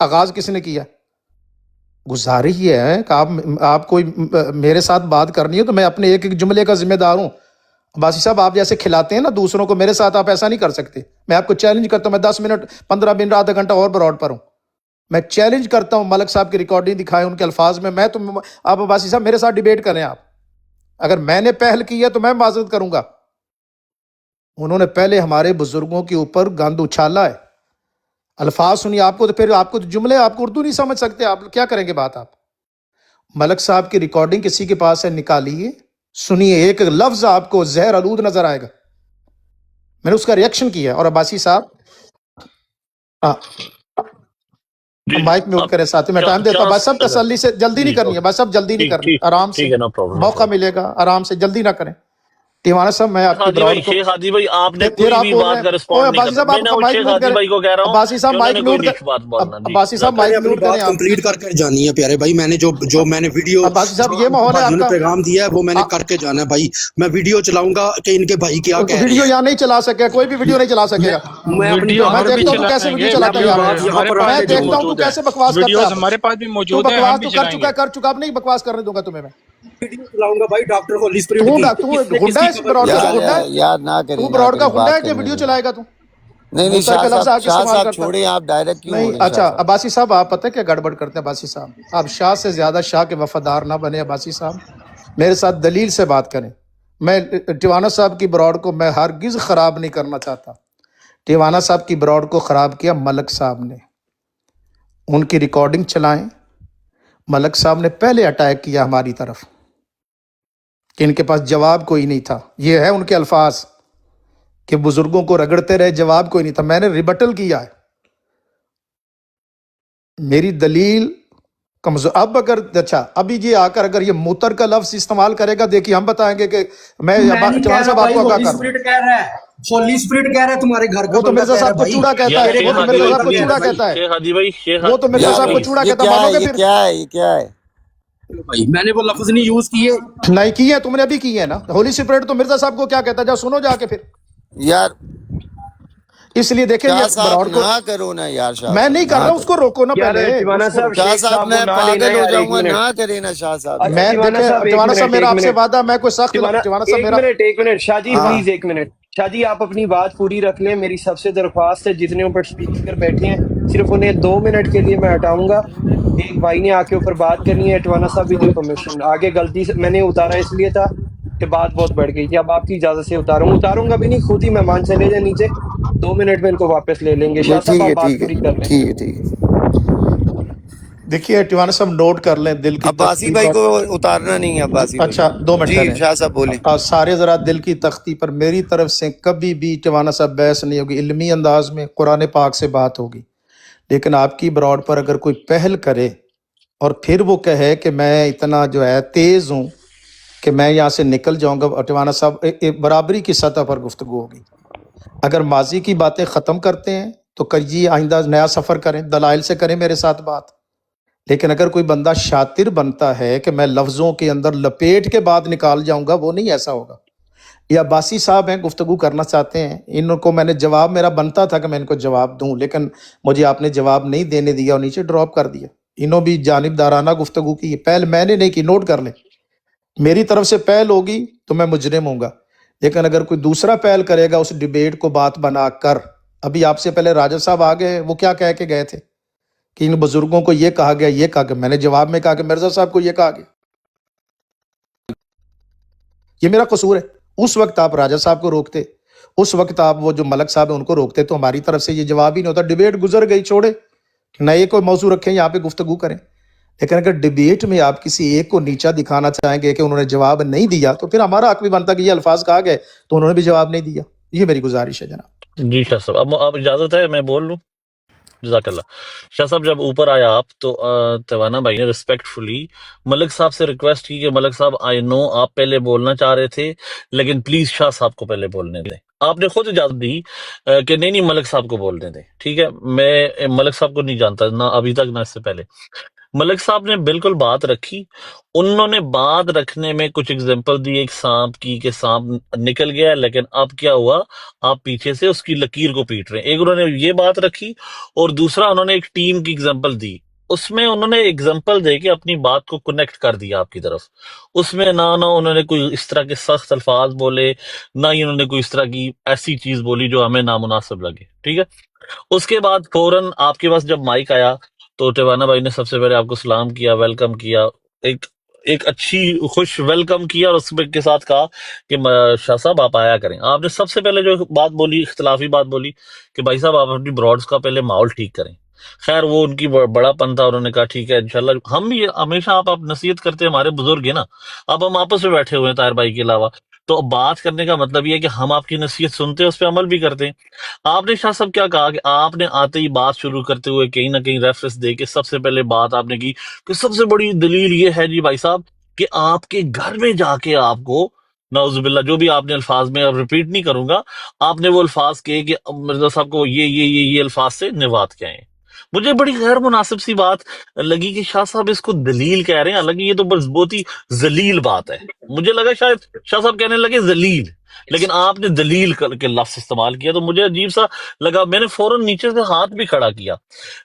آغاز کس نے کیا؟ گزارش یہ ہے کہ آپ کوئی میرے ساتھ بات کرنی ہے تو میں اپنے ایک ایک جملے کا ذمہ دار ہوں. عباسی صاحب آپ جیسے کھلاتے ہیں نا دوسروں کو، میرے ساتھ آپ ایسا نہیں کر سکتے. میں آپ کو چیلنج کرتا ہوں، میں 10 منٹ 15 منٹ آدھا گھنٹہ اور براڈ پر ہوں. میں چیلنج کرتا ہوں، ملک صاحب کی ریکارڈنگ دکھائیں ان کے الفاظ میں تو آپ عباسی صاحب میرے ساتھ ڈیبیٹ کریں. آپ اگر میں نے پہل کی ہے تو میں معذرت کروں گا. انہوں نے پہلے ہمارے بزرگوں کے اوپر گند اچھالا ہے. الفاظ سنیے، آپ کو تو پھر آپ کو تو جملے، آپ کو اردو نہیں سمجھ سکتے، آپ کیا کریں گے بات؟ آپ ملک صاحب کی ریکارڈنگ کسی کے پاس ہے، نکالیے، سنیے، ایک لفظ آپ کو زہر آلود نظر آئے گا. میں نے اس کا ریئیکشن کیا. اور عباسی صاحب ہاں، جی مائک میوٹ اب کرے ساتھی، میں ٹائم دیتا ہوں. بس سب تسلی سے، جلدی نہیں جی کرنی ہے، بس سب جلدی نہیں ٹھیک کرنی، ٹھیک آرام سے، ٹھیک ہے، نو پرابلم نو موقع پرابلم. ملے گا، آرام سے، جلدی نہ کریں. ٹیوانا صاحب میں آپ کی براڈ کو شیخ ہادی بھائی آپ نے پھر کوئی آپ بھی بول رہے بات ہیں. کا اوے رسپونڈ نہیں عباسی کرتا. صاحب میں نے آپ ان مائک شیخ میوٹ ہادی کریں. بھائی کو کہہ رہا ہوں عباسی صاحب کہ انہوں مائک نے کوئی میوٹ نیک بات بولنا. جی عباسی صاحب جزاک میں نے مائک اپنی میوٹ کریں بات آپ. کمپلیٹ کر کر جانی ہے پیارے بھائی. میں نے جو میں نے ویڈیو عباسی صاحب جو یہ آپ کو ماحول ہے بھائیوں آپ نے کا. پیغام دیا ہے وہ میں نے کر کے جانا ہے بھائی. میں ویڈیو چلاؤں گا کہ ان کے بھائی کیا کہہ رہے ویڈیو ہیں. یہاں نہیں چلا سکے، کوئی بھی ویڈیو نہیں چلا سکے میں گا. میں اپنی ویڈیو میں ہم بات بھی دیکھتا ہوں تو کیسے چلائیں ویڈیو گے، چلاتا ہے اپنی یہاں پہ. بات یہاں ہمارے پر پاس میں رکھ بھی کے دیکھتا ہوں تو موجود ہے، کیسے بکواس کرتا ہے. ویڈیوز آپ ہمارے پاس بھی تو موجود ہے، ہم بکواس بھی تو چلائیں گے. کر چکا، اب نہیں بکواس کرنے دوں گا تمہیں میں. ویڈیو چلاؤں گا بھائی ڈاکٹر ہولی اسپرٹ تو کی کہ تو کس نے گنڈا کس ہے، کی اس خبر براڈ کیا کا تو ہے. گنڈا ہے. یار نہ تو کریں، نہ براڈ کا کریں، گنڈا بات ہے کہ کرنے ویڈیو دیں. چلائے گا تو نہیں موتر شاہ کے لفظ صاحب، آ کے شاہ استعمال صاحب کرتا ہے. چھوڑیں، آپ ڈائریکٹ کیوں ہو نہیں رہے ہیں شاہ اچھا، صاحب؟ عباسی صاحب آپ پتہ ہے کیا گڑبڑ کرتے ہیں عباسی صاحب؟ آپ شاہ سے زیادہ شاہ کے وفادار نہ بنے عباسی صاحب. میرے ساتھ دلیل سے بات کریں. میں ٹیوانا صاحب کی براڈ کو میں ہرگز خراب نہیں کرنا چاہتا. ٹیوانا صاحب کی براڈ کو خراب کیا ملک صاحب نے. ان کی ریکارڈنگ چلائیں. ملک صاحب نے پہلے اٹیک کیا ہماری طرف کہ ان کے پاس جواب کوئی نہیں تھا. یہ ہے ان کے الفاظ کہ بزرگوں کو رگڑتے رہے، جواب کوئی نہیں تھا. میں نے ریبٹل کیا ہے. میری دلیل کمزور. اب اگر اچھا ابھی یہ آ کر اگر یہ موتر کا لفظ استعمال کرے گا، دیکھیے ہم بتائیں گے کہ میں میں نہیں ٹیوانا کہہ رہا صاحب آپ بھائی، کو آگاہ ہولی کر رہا ہوں. اسپرٹ کہہ رہا ہے. ہولی اسپرٹ کہہ رہا ہے تمہارے گھر کا وہ تو بندہ مرزا کہہ رہا صاحب ہے کو بھائی. چوڑا کہتا یار ہے، تیرے وہ شیخ تو گھر ہادی کے مرزا بھائی صاحب بندہ کو کہہ پلیز، رہا چوڑا ہے بھائی. کہتا ہے. شیخ ہادی بھائی، وہ تو مرزا یار صاحب کو چوڑا یہ کہتا ہے، کیا مانو ہے، گے یہ پھر؟ کیا ہے، یہ کیا ہے؟ بھائی میں نے وہ لفظ نہیں یوز کیے. نہیں کی ہے تم نے، ابھی کی ہے نا. ہولی اسپرٹ تو مرزا صاحب کو کیا کہتا ہے، جاؤ سنو جا کے پھر. یار اس لیے دیکھیں شاہ یہ صاحب براڈ کو نہ کرو نا یار، شاہ میں صاحب نہیں کر نہ رہا، اس کرو. کو روکو نا یار پہلے، ٹیوانا اس کو صاحب روکو. شاہ شیخ صاحب صاحب کو میں نہ لینا پاگل ہے ہو یار، جاؤں ایک گا، منٹ. نہ کرے نا شاہ صاحب اچھا یار. میں ٹیوانا دیکھیں صاحب ایک ٹیوانا صاحب منٹ میرا ایک آپ سے منٹ وعدہ، میں کوئی سخت ٹیوانا ٹیوانا صاحب ایک میرا منٹ ایک منٹ شاہ جی ہاں پلیز ایک منٹ. شاہ جی آپ اپنی بات پوری رکھ لیں. میری سب سے درخواست ہے جتنے اوپر اسپیکر بیٹھے ہیں صرف انہیں 2 منٹ کے لیے میں ہٹاؤں گا. ایک بھائی نے آ کے اوپر بات کرنی ہے. ٹیوانا صاحب ود یور پرمیشن. آگے غلطی سے میں نے اتارا اس لیے تھا کہ بات بہت بڑھ گئی تھی. اب آپ کی اجازت سے اتاروں گا بھی نہیں، خود ہی مہمان چلے جائیں نیچے. 2 منٹ میں ان کو واپس لے لیں گے. نہیں شاہ صاحب ٹھیک آپ ہے، بات ٹھیک ہے، پوری کر لیں. ٹھیک ہے، ٹھیک ہے. دیکھیے ٹیوانا صاحب نوٹ کر لیں دل کی عباسی تختی بھائی پر. کو اتارنا نہیں ہے، عباسی بھائی اچھا 2 منٹ جی. ٹھہریں. شاہ صاحب بولیں. سارے ذرا دل کی تختی پر میری طرف سے کبھی بھی ٹیوانا صاحب بحث نہیں ہوگی. علمی انداز میں قرآن پاک سے بات ہوگی. لیکن آپ کی براڈ پر اگر کوئی پہل کرے اور پھر وہ کہے کہ میں اتنا جو ہے تیز ہوں کہ میں یہاں سے نکل جاؤں گا، ٹیوانا صاحب برابری کی سطح پر گفتگو ہوگی. اگر ماضی کی باتیں ختم کرتے ہیں تو کریے، آئندہ نیا سفر کریں، دلائل سے کریں میرے ساتھ بات. لیکن اگر کوئی بندہ شاطر بنتا ہے کہ میں لفظوں کے اندر لپیٹ کے بعد نکال جاؤں گا، وہ نہیں ایسا ہوگا. یہ عباسی صاحب ہیں، گفتگو کرنا چاہتے ہیں. ان کو میں نے جواب، میرا بنتا تھا کہ میں ان کو جواب دوں، لیکن مجھے آپ نے جواب نہیں دینے دیا اور نیچے ڈراپ کر دیا. انہوں بھی جانبدارانہ گفتگو کی. پہل میں نے نہیں کی، نوٹ کر لیں. میری طرف سے پہل ہوگی تو میں مجرم ہوں گا. لیکن اگر کوئی دوسرا پہل کرے گا اس ڈیبیٹ کو بات بنا کر، ابھی آپ سے پہلے راجہ صاحب آگے وہ کیا کہہ کے گئے تھے کہ ان بزرگوں کو یہ کہا گیا، یہ کہا گیا. میں نے جواب میں کہا کہ مرزا صاحب کو یہ کہا گیا. یہ میرا قصور ہے. اس وقت آپ راجہ صاحب کو روکتے، اس وقت آپ وہ جو ملک صاحب ہیں ان کو روکتے، تو ہماری طرف سے یہ جواب ہی نہیں ہوتا. ڈیبیٹ گزر گئی، چھوڑے، نئے کوئی موضوع رکھیں، یہاں پہ گفتگو کریں. لیکن اگر ڈیبیٹ میں آپ کسی ایک کو نیچا دکھانا چاہیں گے کہ انہوں نے جواب نہیں دیا، تو پھر ہمارا حق بھی بنتا کہ یہ الفاظ کہا گئے تو انہوں نے بھی جواب نہیں دیا. یہ میری گزارش ہے جناب. جی شاہ صاحب، اب اجازت ہے میں بول لوں؟ جزاک اللہ. شاہ صاحب جب اوپر آیا آپ تو توانا بھائی نے ریسپیکٹ فلی ملک صاحب سے ریکویسٹ کی کہ ملک صاحب آئی نو آپ پہلے بولنا چاہ رہے تھے لیکن پلیز شاہ صاحب کو پہلے بولنے دیں. آپ نے خود اجازت دی کہ نہیں ملک صاحب کو بولنے دیں. ٹھیک ہے، میں ملک صاحب کو نہیں جانتا، نہ ابھی تک نہ اس سے پہلے. ملک صاحب نے بالکل بات رکھی، انہوں نے بات رکھنے میں کچھ اگزامپل دی ایک سانپ کی کہ سانپ نکل گیا، لیکن اب کیا ہوا، آپ پیچھے سے اس کی لکیر کو پیٹ رہے ہیں۔ ایک انہوں نے یہ بات رکھی، اور دوسرا انہوں نے ایک ٹیم کی اگزامپل دی، اس میں انہوں نے اگزامپل دے کے اپنی بات کو کنیکٹ کر دیا آپ کی طرف۔ اس میں نہ انہوں نے کوئی اس طرح کے سخت الفاظ بولے، نہ ہی انہوں نے کوئی اس طرح کی ایسی چیز بولی جو ہمیں نامناسب لگے، ٹھیک ہے۔ اس کے بعد فوراً آپ کے پاس جب مائک آیا تو ٹیوانا بھائی نے سب سے پہلے آپ کو سلام کیا، ویلکم کیا، ایک ایک اچھی خوش ویلکم کیا، اور اس کے ساتھ کہا کہ شاہ صاحب آپ آیا کریں۔ آپ نے سب سے پہلے جو بات بولی، اختلافی بات بولی کہ بھائی صاحب آپ اپنی براڈز کا پہلے ماحول ٹھیک کریں۔ خیر وہ ان کی بڑا پن تھا، انہوں نے کہا ٹھیک ہے انشاءاللہ ہم بھی ہمیشہ آپ نصیحت کرتے ہیں، ہمارے بزرگ ہیں نا، اب ہم آپس میں بیٹھے ہوئے ہیں طاہر بھائی کے علاوہ، تو بات کرنے کا مطلب یہ ہے کہ ہم آپ کی نصیحت سنتے ہیں، اس پہ عمل بھی کرتے ہیں۔ آپ نے شاہ صاحب کیا کہا کہ آپ نے آتے ہی بات شروع کرتے ہوئے کہیں نہ کہیں ریفرنس دے کے سب سے پہلے بات آپ نے کی کہ سب سے بڑی دلیل یہ ہے جی بھائی صاحب کہ آپ کے گھر میں جا کے آپ کو، نعوذ باللہ جو بھی آپ نے الفاظ میں ریپیٹ نہیں کروں گا، آپ نے وہ الفاظ کہے کہ مرزا صاحب کو یہ الفاظ سے نوات کے آئے۔ مجھے بڑی غیر مناسب سی بات لگی کہ شاہ صاحب اس کو دلیل کہہ رہے ہیں، حالانکہ یہ تو بس بہت ہی ذلیل بات ہے۔ مجھے لگا شاید شاہ صاحب کہنے لگے ذلیل، لیکن آپ نے دلیل کے لفظ استعمال کیا تو مجھے عجیب سا لگا۔ میں نے فوراً نیچے سے ہاتھ بھی کھڑا کیا،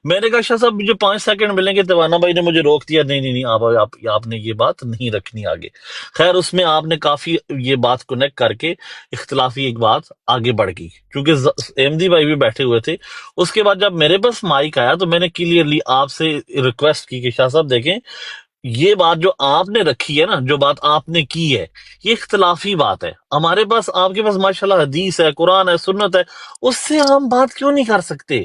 میں نے کہا شاہ صاحب مجھے 5 سیکنڈ ملیں گے، توانا بھائی نے مجھے روک دیا، نہیں نہیں نہیں آپ نے یہ بات نہیں رکھنی آگے۔ خیر اس میں آپ نے کافی یہ بات کنیکٹ کر کے اختلافی ایک بات آگے بڑھ گئی، کیونکہ احمدی بھائی بھی بیٹھے ہوئے تھے۔ اس کے بعد جب میرے پاس مائک آیا تو میں نے کلیئرلی آپ سے ریکویسٹ کی کہ شاہ صاحب دیکھیں یہ بات جو آپ نے رکھی ہے نا، جو بات آپ نے کی ہے، یہ اختلافی بات ہے۔ ہمارے پاس، آپ کے پاس ماشاءاللہ حدیث ہے، قرآن ہے، سنت ہے، اس سے ہم بات کیوں نہیں کر سکتے؟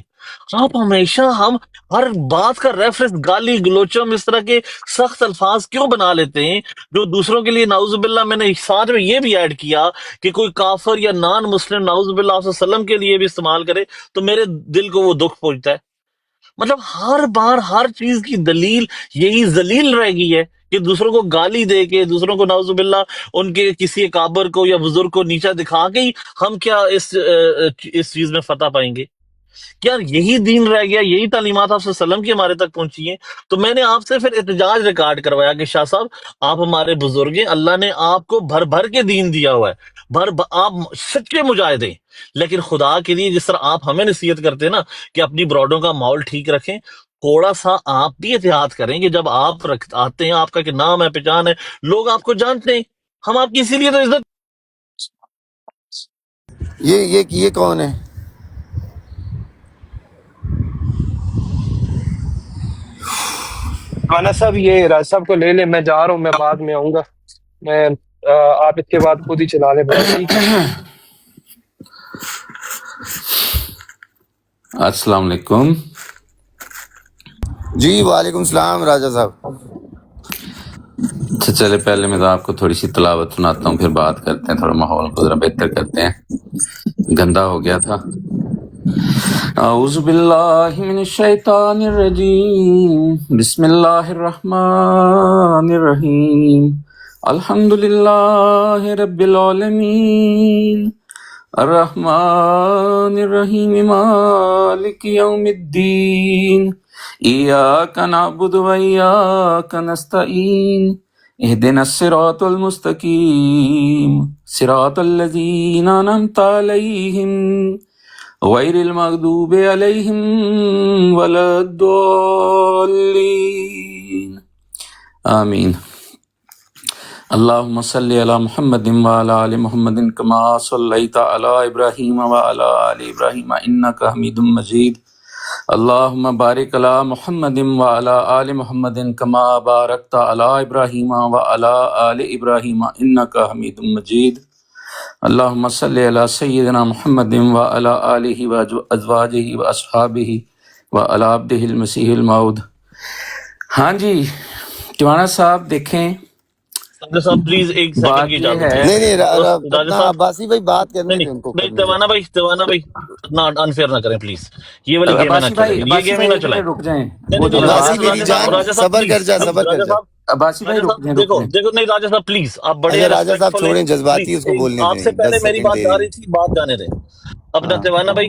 آپ ہمیشہ ہم ہر بات کا ریفرنس گالی گلوچم اس طرح کے سخت الفاظ کیوں بنا لیتے ہیں جو دوسروں کے لیے، نعوذ باللہ میں نے ساتھ میں یہ بھی ایڈ کیا کہ کوئی کافر یا نان مسلم نعوذ باللہ صلی اللہ علیہ وسلم کے لیے بھی استعمال کرے تو میرے دل کو وہ دکھ پہنچتا ہے۔ مطلب ہر بار ہر چیز کی دلیل یہی ذلیل رہ گئی ہے کہ دوسروں کو گالی دے کے، دوسروں کو نعوذ باللہ ان کے کسی اکابر کو یا بزرگ کو نیچا دکھا کے ہی ہم کیا اس چیز میں فتح پائیں گے؟ کیا یہی دین رہ گیا؟ یہی تعلیمات آپ صلی اللہ علیہ وسلم کی ہمارے تک پہنچی ہیں؟ تو میں نے آپ سے پھر احتجاج ریکارڈ کروایا کہ شاہ صاحب آپ ہمارے بزرگ ہیں، اللہ نے آپ کو بھر بھر کے دین دیا ہوا ہے، آپ سچے مجاہد ہیں، لیکن خدا کے لیے جس طرح آپ ہمیں نصیحت کرتے ہیں نا کہ اپنی براڈوں کا ماحول ٹھیک رکھیں، تھوڑا سا آپ بھی احتیاط کریں کہ جب آپ آتے ہیں، آپ کا کہ نام ہے، پہچان ہے، لوگ آپ کو جانتے ہیں، ہم آپ کی اسی لیے تو عزت۔ یہ کون ہے؟ رانا صاحب یہ راج صاحب کو لے لیں، میں جا رہا ہوں، میں بعد میں آؤں گا، میں آپ اس کے بعد خود ہی چلا لیں بڑا، ٹھیک ہے؟ السلام علیکم۔ جی وعلیکم السلام راجہ صاحب۔ اچھا چلے پہلے میں تو آپ کو تھوڑی سی تلاوت سناتا ہوں، پھر بات کرتے ہیں، تھوڑا ماحول کو ذرا بہتر کرتے ہیں، گندا ہو گیا تھا۔ اعوذ باللہ من الشیطان الرجیم، بسم اللہ الرحمن الرحیم، الحمدللہ رب العالمین، الرحمن الرحیم، مالک یوم الدین، ایاک نعبد و ایاک نستعین، اہدنا الصراط المستقیم، صراط الذین انعمت علیہم غیر المغضوب علیہم ولا الضالین، آمین۔ اللہم صلی علی محمد وعلی آل محمد کما صلیت علی ابراہیم وعلی آل ابراہیم انک حمید مجید، اللہم بارک علی محمد وعلی آل محمد کما بارکت علی ابراہیم وعلی آل ابراہیم انک حمید مجید، اللہم صلی علی سیدنا محمد وعلی آلہ وازواجہ واصحابہ وعلی عبدہ المسیح الموعود۔ ہاں جی ٹوانا صاحب دیکھیں، راجہ صاحب پلیز ایک سیکنڈ بات کی یہ اجازت ہے، دیں۔ نہیں راجہ اپنا صاحب عباسی بھائی بات کرنے نہیں دیں ان کو نہیں، کرنے دیں۔ توانا بھائی اتنا انفیئر نہ کریں پلیز، یہ والی گیم نہ عباسی چلائیں، بھائی یہ گیم ہی نہ ایک چلائیں۔ منٹ رک جائیں، نہیں وہ نہیں جو نہیں، میں عباسی بات میری کر رہا جان ہوں، راجہ صاحب صبر پلیز کر جا، پلیز، صبر کر راجہ جا۔ صاحب، عباسی بھائی راجہ رک جائیں، صاحب رک دیکھو جائیں۔ دیکھو، نہیں راجہ صاحب پلیز، آپ بڑے اچھا راجہ صاحب ریسپیکٹفل ہیں، چھوڑیں، جذباتی پلیز اس کو بولنے آپ سے دیں، پہلے 10 میری سیکنڈ بات دے جا دیں۔ رہی تھی، بات جانے دیں۔ اپنا ہاں توانا بھائی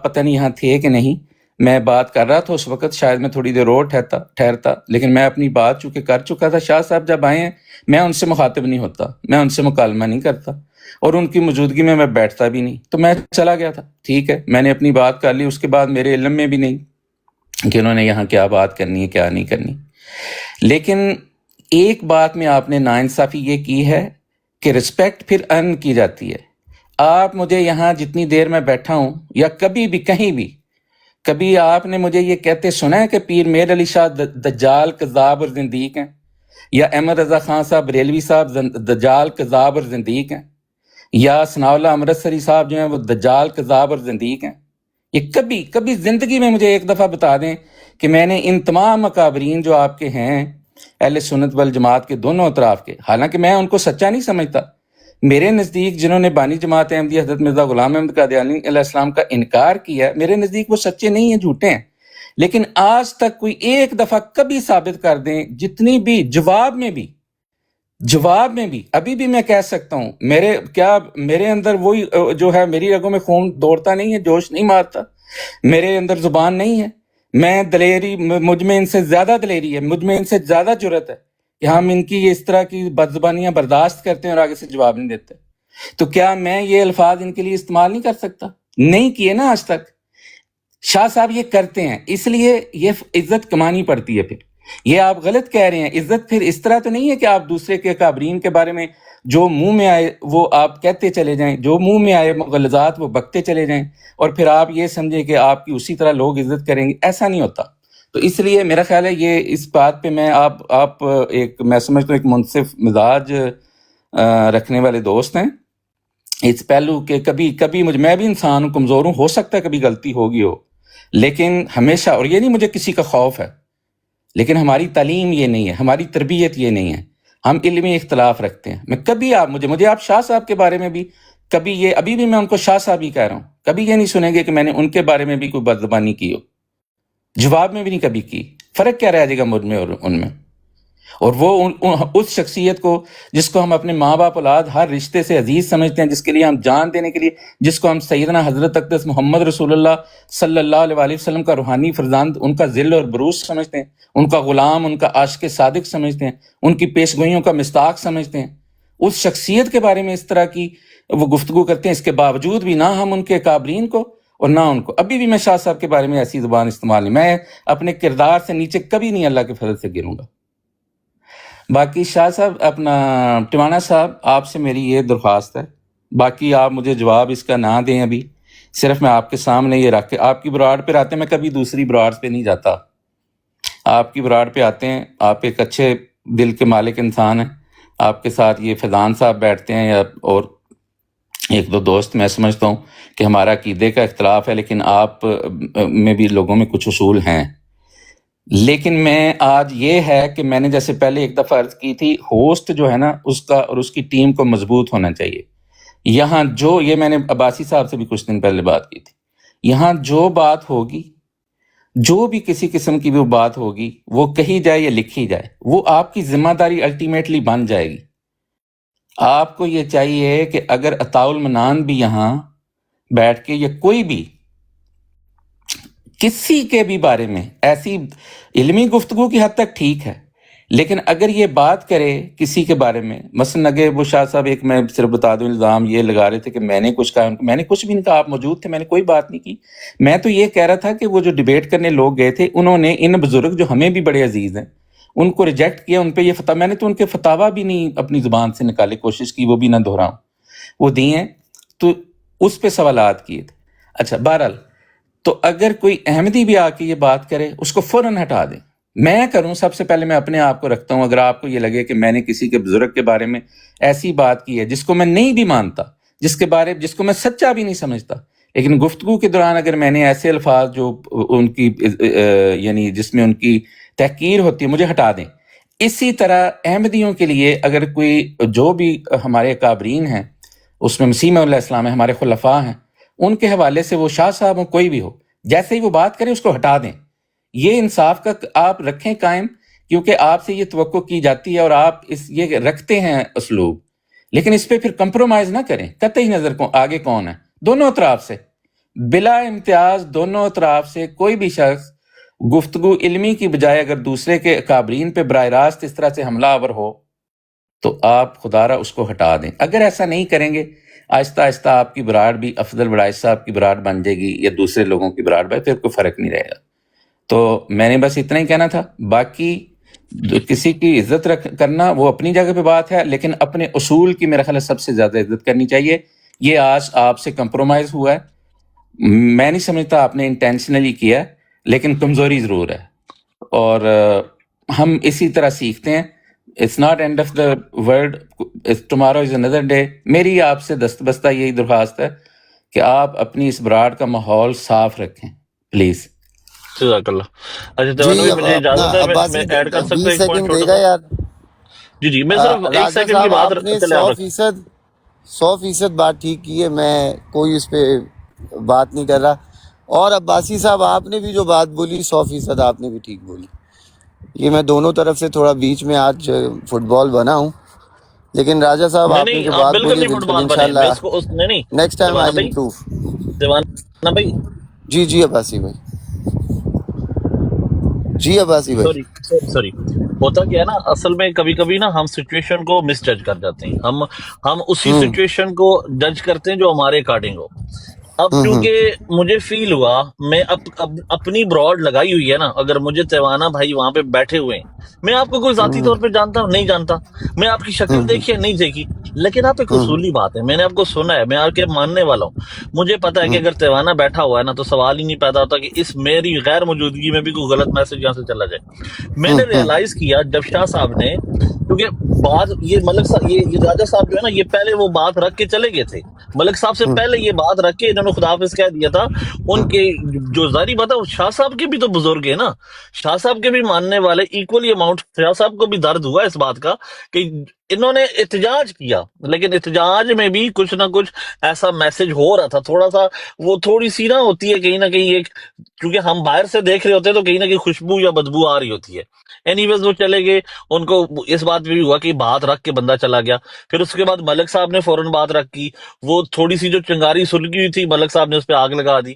آپ پتہ نہیں یہاں تھے کہ نہیں، میں بات کر رہا تھا اس وقت، شاید میں تھوڑی دیر اور ٹھہرتا، لیکن میں اپنی بات چونکہ کر چکا تھا۔ شاہ صاحب جب آئے ہیں میں ان سے مخاطب نہیں ہوتا، میں ان سے مکالمہ نہیں کرتا، اور ان کی موجودگی میں بیٹھتا بھی نہیں، تو میں چلا گیا تھا، ٹھیک ہے، میں نے اپنی بات کر لی، اس کے بعد میرے علم میں بھی نہیں کہ انہوں نے یہاں کیا بات کرنی ہے کیا نہیں کرنی۔ لیکن ایک بات میں آپ نے ناانصافی یہ کی ہے کہ رسپیکٹ پھر ارن کی جاتی ہے۔ آپ مجھے یہاں جتنی دیر میں بیٹھا ہوں یا کبھی بھی کہیں بھی، کبھی آپ نے مجھے یہ کہتے سنا ہے کہ پیر میر علی شاہ دجال کذاب اور زندیق ہیں، یا احمد رضا خان صاحب بریلوی صاحب دجال کذاب اور زندیق ہیں، یا ثناء اللہ امرتسری صاحب جو ہیں وہ دجال کذاب اور زندیق ہیں؟ یہ کبھی کبھی زندگی میں مجھے ایک دفعہ بتا دیں کہ میں نے ان تمام اکابرین جو آپ کے ہیں اہل سنت والجماعت کے دونوں اطراف کے، حالانکہ میں ان کو سچا نہیں سمجھتا، میرے نزدیک جنہوں نے بانی جماعت احمدیہ حضرت مرزا غلام احمد قادیانی علیہ السلام کا انکار کیا، میرے نزدیک وہ سچے نہیں ہیں، جھوٹے ہیں، لیکن آج تک کوئی ایک دفعہ کبھی ثابت کر دیں، جتنی بھی جواب میں بھی ابھی بھی میں کہہ سکتا ہوں، میرے اندر وہی جو ہے، میری رگوں میں خون دوڑتا نہیں ہے، جوش نہیں مارتا، میرے اندر زبان نہیں ہے، میں دلیری، مجھ میں ان سے زیادہ دلیری ہے، مجھ میں ان سے زیادہ جرأت ہے کہ ہم ان کی اس طرح کی بد زبانیاں برداشت کرتے ہیں اور آگے سے جواب نہیں دیتے۔ تو کیا میں یہ الفاظ ان کے لیے استعمال نہیں کر سکتا؟ نہیں کیے نا آج تک۔ شاہ صاحب یہ کرتے ہیں، اس لیے یہ عزت کمانی پڑتی ہے۔ پھر یہ آپ غلط کہہ رہے ہیں، عزت پھر اس طرح تو نہیں ہے کہ آپ دوسرے کے اکابرین کے بارے میں جو منہ میں آئے وہ آپ کہتے چلے جائیں، جو منہ میں آئے مغلظات وہ بکتے چلے جائیں، اور پھر آپ یہ سمجھیں کہ آپ کی اسی طرح لوگ عزت کریں گے، ایسا نہیں ہوتا۔ تو اس لیے میرا خیال ہے یہ اس بات پہ آپ ایک، میں سمجھتا ہوں ایک منصف مزاج رکھنے والے دوست ہیں، اس پہلو کہ کبھی میں بھی انسان ہوں، کمزور ہوں، ہو سکتا ہے کبھی غلطی ہوگی ہو، لیکن ہمیشہ، اور یہ نہیں مجھے کسی کا خوف ہے، لیکن ہماری تعلیم یہ نہیں ہے، ہماری تربیت یہ نہیں ہے، ہم علمی اختلاف رکھتے ہیں۔ میں کبھی مجھے آپ شاہ صاحب کے بارے میں بھی کبھی ابھی بھی میں ان کو شاہ صاحب ہی کہہ رہا ہوں، کبھی یہ نہیں سنیں گے کہ میں نے ان کے بارے میں بھی کوئی بدزبانی کی ہو، جواب میں بھی نہیں کبھی کی۔ فرق کیا رہ جائے گا مجھ میں اور ان میں؟ اور وہ اس شخصیت کو جس کو ہم اپنے ماں باپ اولاد ہر رشتے سے عزیز سمجھتے ہیں، جس کے لیے ہم جان دینے کے لیے، جس کو ہم سیدنا حضرت اقدس محمد رسول اللہ صلی اللہ علیہ وآلہ وسلم کا روحانی فرزند، ان کا ذل اور بروز سمجھتے ہیں، ان کا غلام، ان کا عاشق صادق سمجھتے ہیں، ان کی پیش گوئیوں کا مصداق سمجھتے ہیں، اس شخصیت کے بارے میں اس طرح کی وہ گفتگو کرتے ہیں، اس کے باوجود بھی نہ ہم ان کے اکابرین کو اور نہ ان کو، ابھی بھی میں شاہ صاحب کے بارے میں ایسی زبان استعمال نہیں، میں اپنے کردار سے نیچے کبھی نہیں اللہ کے فضل سے گروں گا۔ باقی شاہ صاحب، اپنا ٹوانا صاحب، آپ سے میری یہ درخواست ہے، باقی آپ مجھے جواب اس کا نہ دیں، ابھی صرف میں آپ کے سامنے یہ رکھ کے، آپ کی براڈ پہ آتے ہیں، میں کبھی دوسری براڈ پہ نہیں جاتا، آپ کی براڈ پہ آتے ہیں، آپ ایک اچھے دل کے مالک انسان ہیں، آپ کے ساتھ یہ فیضان صاحب بیٹھتے ہیں یا اور ایک دو دوست، میں سمجھتا ہوں کہ ہمارا عقیدے کا اختلاف ہے، لیکن آپ میں بھی لوگوں میں کچھ اصول ہیں۔ لیکن میں آج یہ ہے کہ میں نے جیسے پہلے ایک دفعہ عرض کی تھی، ہوسٹ جو ہے نا اس کا اور اس کی ٹیم کو مضبوط ہونا چاہیے۔ یہاں جو یہ میں نے عباسی صاحب سے بھی کچھ دن پہلے بات کی تھی، یہاں جو بات ہوگی، جو بھی کسی قسم کی وہ بات ہوگی، وہ کہی جائے یا لکھی جائے، وہ آپ کی ذمہ داری الٹیمیٹلی بن جائے گی۔ آپ کو یہ چاہیے کہ اگر عطاء المنان بھی یہاں بیٹھ کے یا کوئی بھی کسی کے بھی بارے میں ایسی علمی گفتگو کی حد تک ٹھیک ہے، لیکن اگر یہ بات کرے کسی کے بارے میں، مثلا اگر وہ شاہ صاحب، ایک میں صرف بتا دوں، الزام یہ لگا رہے تھے کہ میں نے کچھ کہا، میں نے کچھ بھی نہیں کہا، آپ موجود تھے، میں نے کوئی بات نہیں کی، میں تو یہ کہہ رہا تھا کہ وہ جو ڈیبیٹ کرنے لوگ گئے تھے، انہوں نے ان بزرگ جو ہمیں بھی بڑے عزیز ہیں ان کو ریجیکٹ کیا، ان پہ یہ فتویٰ، میں نے تو ان کے فتاویٰ بھی نہیں اپنی زبان سے نکالے، کوشش کی وہ بھی نہ دہراؤں، وہ دیے ہیں، تو اس پہ سوالات کیے تھے۔ اچھا، بہرحال، تو اگر کوئی احمدی بھی آ کے یہ بات کرے، اس کو فوراً ہٹا دیں۔ میں کروں، سب سے پہلے میں اپنے آپ کو رکھتا ہوں، اگر آپ کو یہ لگے کہ میں نے کسی کے بزرگ کے بارے میں ایسی بات کی ہے جس کو میں نہیں بھی مانتا، جس کو میں سچا بھی نہیں سمجھتا، لیکن گفتگو کے دوران اگر میں نے ایسے الفاظ جو ان کی یعنی جس میں ان کی تحقیر ہوتی ہے، مجھے ہٹا دیں۔ اسی طرح احمدیوں کے لیے اگر کوئی جو بھی ہمارے اکابرین ہیں، اس میں مسیح موعود علیہ السلام ہیں، ہمارے خلفاء ہیں، ان کے حوالے سے وہ شاہ صاحب ہوں، کوئی بھی ہو، جیسے ہی وہ بات کرے اس کو ہٹا دیں۔ یہ انصاف کا آپ رکھیں قائم، کیونکہ آپ سے یہ توقع کی جاتی ہے اور آپ یہ رکھتے ہیں اسلوب، لیکن اس پہ پھر کمپرومائز نہ کریں۔ قطعی نظر کو آگے کون ہے، دونوں اطراف سے بلا امتیاز، دونوں اطراف سے کوئی بھی شخص گفتگو علمی کی بجائے اگر دوسرے کے اکابرین پہ براہ راست اس طرح سے حملہ آور ہو تو آپ خدا را اس کو ہٹا دیں۔ اگر ایسا نہیں کریں گے آہستہ آہستہ آپ کی براڑ بھی افضل بڑائش صاحب کی براڑ بن جائے گی یا دوسرے لوگوں کی براڑ بن، پھر کوئی فرق نہیں رہے گا۔ تو میں نے بس اتنا ہی کہنا تھا، باقی کسی کی عزت کرنا وہ اپنی جگہ پہ بات ہے، لیکن اپنے اصول کی میرا خیال ہے سب سے زیادہ عزت کرنی چاہیے۔ یہ آج آپ سے کمپرومائز ہوا ہے، میں نہیں سمجھتا آپ نے انٹینشنلی کیا، لیکن کمزوری ضرور ہے، اور ہم اسی طرح سیکھتے ہیں۔ It's not end of the world, tomorrow is another day. میری آپ سے دستبستہ یہی درخواست ہے کہ آپ اپنی اس براڈ کا ماحول صاف رکھیں پلیز۔ جزاک اللہ۔ اچھا جی تیوانا بھائی اب مجھے اپنا اجازت ہے، میں عباسی ایڈ کر سکتا ہوں 20 ایک پوائنٹ سیکنڈ چھوٹا دے گا سا؟ یار۔ جی میں صرف ایک راجہ سیکنڈ کی صاحب بات آپ نے چلے آپ رکھ۔ 100% بات ٹھیک کی ہے، میں کوئی اس پہ بات نہیں کر رہا۔ اور عباسی صاحب آپ نے بھی جو بات بولی 100% آپ نے بھی ٹھیک بولی۔ یہ میں دونوں طرف سے تھوڑا بیچ میں آج فٹ بال بنا ہوں، لیکن راجہ صاحب نہیں آپ نے نہیں، جو آپ بات بالکل بولی ہے نہیں فٹ بالکل بال بنے، میں انشاءاللہ اس کو نہیں نہیں، نیکسٹ ٹائم تیوانا آئی بھائی، امپروو۔ تیوانا بھائی، جی عباسی بھائی، جی عباسی بھائی۔ سوری ہوتا کیا ہے نا، اصل میں کبھی کبھی نا ہم سچویشن کو مس جج کر جاتے ہیں، ہم اسی ہوں سچویشن کو جج کرتے ہیں جو ہمارے اکارڈنگ ہو۔ اب ہوں ہوں چونکہ مجھے فیل ہوا، میں اپنی براڈ لگائی ہوئی ہے نا، اگر مجھے تیوانا بھائی وہاں پہ بیٹھے ہوئے ہیں، میں آپ کو کوئی ذاتی طور پہ جانتا ہوں نہیں جانتا، میں آپ کی شکل دیکھی ہے نہیں دیکھی، لیکن آپ ایک اصولی بات ہے، میں نے آپ کو سنا ہے، میں آپ کے ماننے والا ہوں، مجھے پتا ہے کہ اگر تیوانا بیٹھا ہوا ہے نا تو سوال ہی نہیں پیدا ہوتا کہ اس میری غیر موجودگی میں بھی کوئی غلط میسج یہاں سے چلا جائے۔ میں نے ریئلائز کیا جب شاہ صاحب نے، کیونکہ بات یہ ملک صاحب، یہ راجہ صاحب جو ہے نا، یہ پہلے وہ بات رکھ کے چلے گئے تھے، ملک صاحب سے پہلے یہ بات رکھ کے انہوں نے خداحافظ کہہ دیا تھا۔ ان کے جو ظاہری بات ہے، وہ شاہ صاحب کے بھی تو بزرگ ہیں نا، شاہ صاحب کے بھی ماننے والے ایکولی اماؤنٹ، شاہ صاحب کو بھی درد ہوا اس بات کا کہ انہوں نے احتجاج کیا، لیکن احتجاج میں بھی کچھ نہ کچھ ایسا میسج ہو رہا تھا، تھوڑا سا وہ تھوڑی سی نہ ہوتی ہے کہیں نہ کہیں ایک، کیونکہ ہم باہر سے دیکھ رہے ہوتے ہیں تو کہیں نہ کہیں خوشبو یا بدبو آ رہی ہوتی ہے۔ اینی ویز وہ چلے گئے، ان کو اس بات پہ بھی ہوا کہ بات رکھ کے بندہ چلا گیا، پھر اس کے بعد ملک صاحب نے فوراً بات رکھی، وہ تھوڑی سی جو چنگاری سلگی ہوئی تھی ملک صاحب نے اس پہ آگ لگا دی۔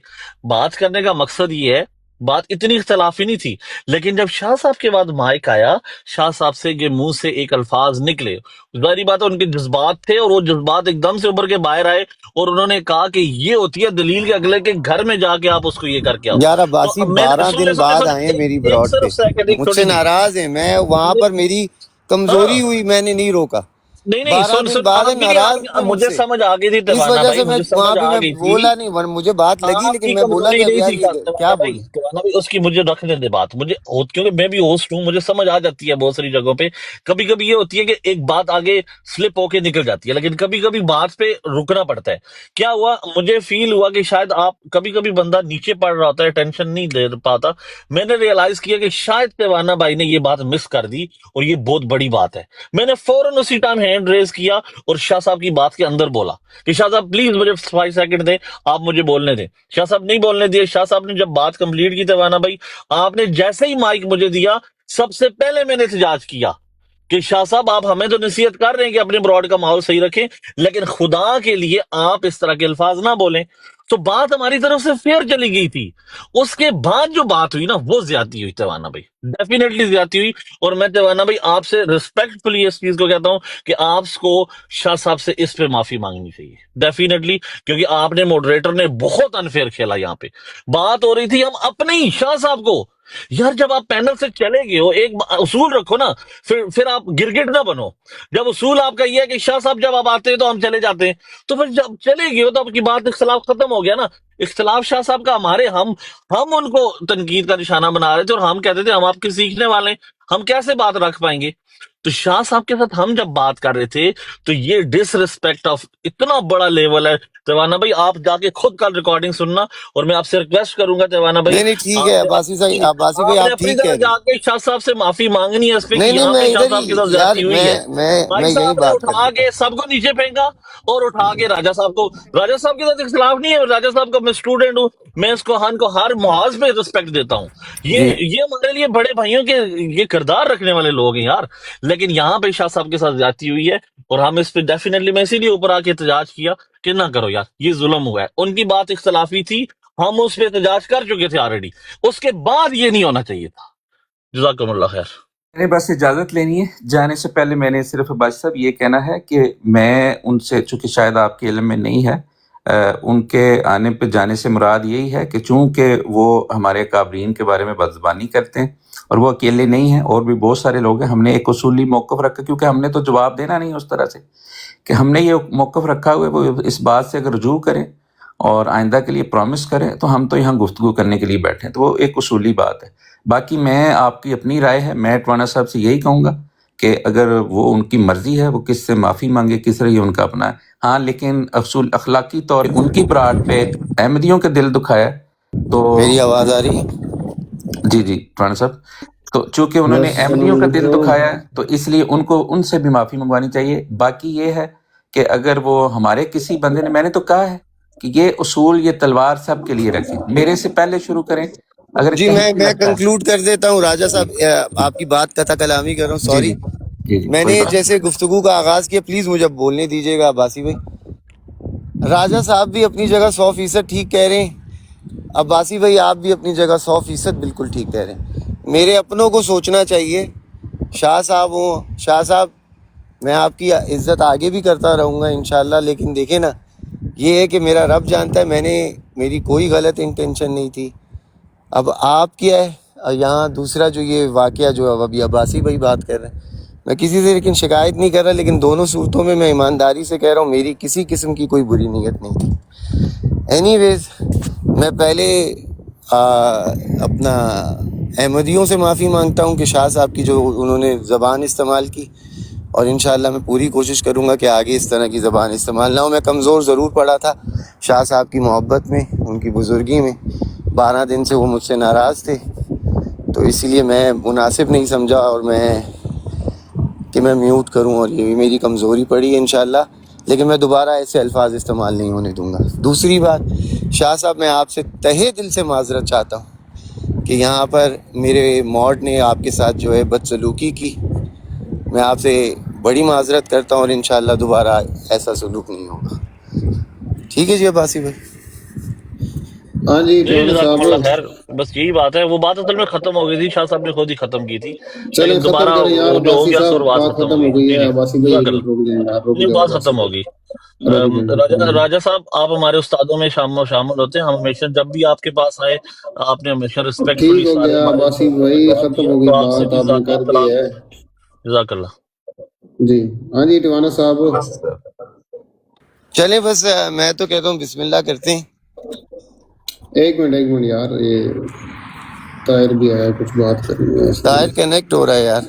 بات کرنے کا مقصد یہ ہے، بات اتنی اختلافی نہیں تھی، لیکن جب شاہ صاحب کے بعد مائک آیا، شاہ صاحب سے کے منہ سے ایک الفاظ نکلے، ظاہری بات ہے ان کے جذبات تھے، اور وہ جذبات ایک دم سے ابھر کے باہر آئے، اور انہوں نے کہا کہ یہ ہوتی ہے دلیل کے اگلے کے گھر میں جا کے آپ اس کو یہ کر کے آؤ۔ یار تو عباسی اب میں نے 12 دن بعد آئے ہیں میری ایک براڈ پہ، صرف سیکنڈ، ایک مجھ چھوٹی سے سی، ناراض ہیں، میں وہاں پر میری کمزوری ہاں ہوئی، میں نے نہیں روکا۔ نہیں نہیں، 12 سن دن سن، بعد آپ ہے، بھی ناراض تھے مجھ مجھے سے، سمجھ آ گئی تھی اس تیوانا وجہ بھائی، سے میں مجھے وہاں سمجھ پہ آ میں گئی تھی بولا نہیں، مجھے بات لگی آپ لیکن کی میں بولا کمزوری کہ اب نہیں یار تھی یہ کیا تیوانا بھائی، بولوں۔ تیوانا بھائی اس کی مجھے رکھنے دے بات، مجھے کیونکہ میں بھی ہوسٹ ہوں، مجھے سمجھ آ جاتی ہے بہت ساری جگہوں پہ، کبھی کبھی یہ ہوتی ہے کہ ایک بات آگے سلپ ہو کے نکل جاتی ہے، لیکن کبھی کبھی بات پہ رکنا پڑتا ہے۔ کیا ہوا، مجھے فیل ہوا کہ شاید آپ کبھی کبھی بندہ نیچے پڑ رہا ہوتا ہے، ٹینشن نہیں دے پاتا، میں نے ریئلائز کیا کہ شاید تیوانا بھائی نے یہ بات مس کر دی، اور یہ بہت بڑی بات ہے۔ میں نے فوراً اسی ٹائم ہینڈ ریز کیا اور شاہ صاحب کی بات کے اندر بولا کہ شاہ صاحب پلیز مجھے 5 سیکنڈ دیں، آپ مجھے بولنے دیں۔ شاہ صاحب نہیں بولنے دیے، شاہ صاحب نے جب بات کمپلیٹ کی تیوانا بھائی، آپ نے جیسے ہی مائک مجھے دیا، سب سے پہلے میں نے احتجاج کیا کہ شاہ صاحب آپ ہمیں تو نصیحت کر رہے ہیں کہ اپنے براڈ کا ماحول صحیح رکھیں، لیکن خدا کے لیے آپ اس طرح کے الفاظ نہ بولیں۔ تو بات ہماری طرف سے فیئر چلی گئی تھی، اس کے بعد جو بات ہوئی نا وہ زیادتی ہوئی تیوانا بھائی، ڈیفینیٹلی زیادتی ہوئی، اور میں تیوانا بھائی آپ سے ریسپیکٹ فلی اس چیز کو کہتا ہوں کہ آپ کو شاہ صاحب سے اس پہ معافی مانگنی چاہیے ڈیفینیٹلی، کیونکہ آپ نے، موڈریٹر نے بہت انفیئر کھیلا، یہاں پہ بات ہو رہی تھی ہم اپنے ہی شاہ صاحب کو، یار جب آپ پینل سے چلے گئے ہو ایک اصول رکھو نا، پھر آپ گرگٹ نہ بنو، جب اصول آپ کا یہ ہے کہ شاہ صاحب جب آپ آتے ہیں تو ہم چلے جاتے ہیں، تو پھر جب چلے گئے ہو تو آپ کی بات اختلاف ختم ہو گیا نا، اختلاف شاہ صاحب کا ہمارے، ہم ان کو تنقید کا نشانہ بنا رہے تھے، اور ہم کہتے تھے ہم آپ کے سیکھنے والے ہیں، ہم کیسے بات رکھ پائیں گے؟ تو شاہ صاحب کے ساتھ ہم جب بات کر رہے تھے تو یہ ڈس ریسپیکٹ آف اتنا بڑا لیول ہے تیوانا بھائی، آپ جا کے خود کل ریکارڈنگ سننا، اور میں آپ سے ریکویسٹ کروں گا تیوانا بھائی، نہیں نہیں ٹھیک ہے آپ نے عباسی صاحب، عباسی بھائی آپ نے آپ اپنی ٹھیک کہہ طرح رہے جا ہیں۔ کے شاہ صاحب سے معافی مانگنی ہے اس پہ کہ نہیں نہیں، یہاں میں پہ شاہ ادھر صاحب کے ساتھ ہی یار، زیادتی ہوئی ہے۔ بھائی میں یہی صاحب نے بات کر اٹھا رہا کے سب کو نیچے پھینکا، اور اٹھا کے راجہ صاحب کو، راجہ صاحب کے ساتھ اختلاف نہیں ہے، راجہ صاحب کا میں اسٹوڈنٹ ہوں، میں اس کو ہر محاذ پہ رسپیکٹ دیتا ہوں، جی۔ یہ ہمارے لیے بڑے بھائیوں کے یہ کردار رکھنے والے لوگ ہیں یار، لیکن یہاں پہ شاہ صاحب کے ساتھ زیادتی ہوئی ہے، اور ہم اس پہ ڈیفینیٹلی، میں اسی لیے اوپر آ کے احتجاج کیا کہ نہ کرو یار، یہ ظلم ہوا ہے، ان کی بات اختلافی تھی، ہم اس پہ احتجاج کر چکے تھے آلریڈی، اس کے بعد یہ نہیں ہونا چاہیے تھا۔ جزاکم اللہ خیر۔ میں نے بس اجازت لینی ہے. جانے سے پہلے میں نے صرف عباسی صاحب یہ کہنا ہے کہ میں ان سے، چونکہ شاید آپ کے علم میں نہیں ہے، ان کے آنے پہ جانے سے مراد یہی ہے کہ چونکہ وہ ہمارے کابرین کے بارے میں بدزبانی کرتے ہیں، اور وہ اکیلے نہیں ہیں، اور بھی بہت سارے لوگ ہیں. ہم نے ایک اصولی موقف رکھا، کیونکہ ہم نے تو جواب دینا نہیں اس طرح سے، کہ ہم نے یہ موقف رکھا ہوا ہے وہ اس بات سے اگر رجوع کریں اور آئندہ کے لیے پرومس کریں تو ہم تو یہاں گفتگو کرنے کے لیے بیٹھے ہیں. تو وہ ایک اصولی بات ہے. باقی میں، آپ کی اپنی رائے ہے، میں ٹوانا صاحب سے یہی کہوں گا کہ اگر وہ ان کی مرضی ہے، وہ کس سے معافی مانگے، کس طرح یہ ان کا اپنا ہے. ہاں لیکن اصول اخلاقی طور ان کی براٹ پہ احمدیوں کے دل دکھایا تو میری آواز آ رہی ہے؟ جی ٹوانا صاحب، تو چونکہ انہوں نے احمدیوں کا دل دکھایا ہے تو اس لیے ان کو ان سے بھی معافی منگوانی چاہیے. باقی یہ ہے کہ اگر وہ ہمارے کسی بندے نے، میں نے تو کہا ہے کہ یہ اصول، یہ تلوار سب کے لیے رکھیں، میرے سے پہلے شروع کریں. اگر جی کہیں میں بھی میں لگتا ہے. کنکلوڈ کر دیتا ہوں راجہ صاحب، آپ کی بات کا کلامی کر رہا ہوں، سوری. میں کوئی نے بات جیسے گفتگو کا آغاز کیا، پلیز مجھے بولنے دیجیے گا عباسی بھائی. راجہ صاحب بھی اپنی جگہ 100% ٹھیک کہہ رہے ہیں، عباسی بھائی آپ بھی اپنی جگہ 100% بالکل ٹھیک کہہ رہے ہیں. میرے اپنوں کو سوچنا چاہیے. شاہ صاحب ہوں، شاہ صاحب میں آپ کی عزت آگے بھی کرتا رہوں گا انشاءاللہ، لیکن دیکھیں نا، یہ ہے کہ میرا رب جانتا ہے میری کوئی غلط انٹینشن نہیں تھی. اب آپ کیا ہے یہاں دوسرا جو یہ واقعہ جو ابھی عباسی بھائی بات کر رہے ہیں، میں کسی سے لیکن شکایت نہیں کر رہا، لیکن دونوں صورتوں میں ایمانداری سے کہہ رہا ہوں میری کسی قسم کی کوئی بری نیت نہیں تھی. اینی ویز میں پہلے اپنا احمدیوں سے معافی مانگتا ہوں کہ شاہ صاحب کی جو انہوں نے زبان استعمال کی، اور انشاءاللہ میں پوری کوشش کروں گا کہ آگے اس طرح کی زبان استعمال نہ ہو. میں کمزور ضرور پڑا تھا شاہ صاحب کی محبت میں، ان کی بزرگی میں. 12 دن سے وہ مجھ سے ناراض تھے، تو اسی لیے میں مناسب نہیں سمجھا اور میں میوٹ کروں، اور یہ بھی میری کمزوری پڑی ہے انشاءاللہ. لیکن میں دوبارہ ایسے الفاظ استعمال نہیں ہونے دوں گا. دوسری بات، شاہ صاحب میں آپ سے تہہ دل سے معذرت چاہتا ہوں کہ یہاں پر میرے موڈ نے آپ کے ساتھ جو ہے بدسلوکی کی. میں آپ سے بڑی معذرت کرتا ہوں، اور انشاءاللہ دوبارہ ایسا سلوک نہیں ہوگا. ٹھیک ہے جی عباسی بھائی. ہاں جی جی ٹوانا جزاکم اللہ صاحب، خیر. بس یہی بات ہے، وہ بات اصل میں ختم ہو گئی تھی، شاہ صاحب نے خود ہی ختم کی تھی، چلیں لیکن ختم دوبارہ کریں یار. وہ جو ہو عباسی گیا سو صاحب بات بات ختم ہو ختم گئی. ہو گئی جی ہے. جی عباسی بھائی ایک جزاک منٹ اللہ. رک جائیں یار، رک یہ جاؤ بات عباسی ختم ہو بھائی، گئی. رک جائیں. راجہ صاحب آپ ہمارے استادوں میں شامل ہوتے ہیں، ہم ہمیشہ جب بھی آپ کے پاس آئے آپ نے ہمیشہ ریسپیکٹفلی ٹھیک ہو سارے گیا ہمارے عباسی کو بھائی، جواب ختم دیا، ہو گئی تو آپ سے بات، بھی آپ نے ذاتی کر دی احترام ہے. ہے. جزاک اللہ. جی ہاں جی ٹوانا صاحب. چلیں بس میں تو کہتا ہوں بسم اللہ کرتے ہیں. ایک منٹ یار، یہ طاہر بھی آیا، کچھ بات کرنی ہے اس کے طاہر لیے. کنیکٹ ہو رہا ہے یار.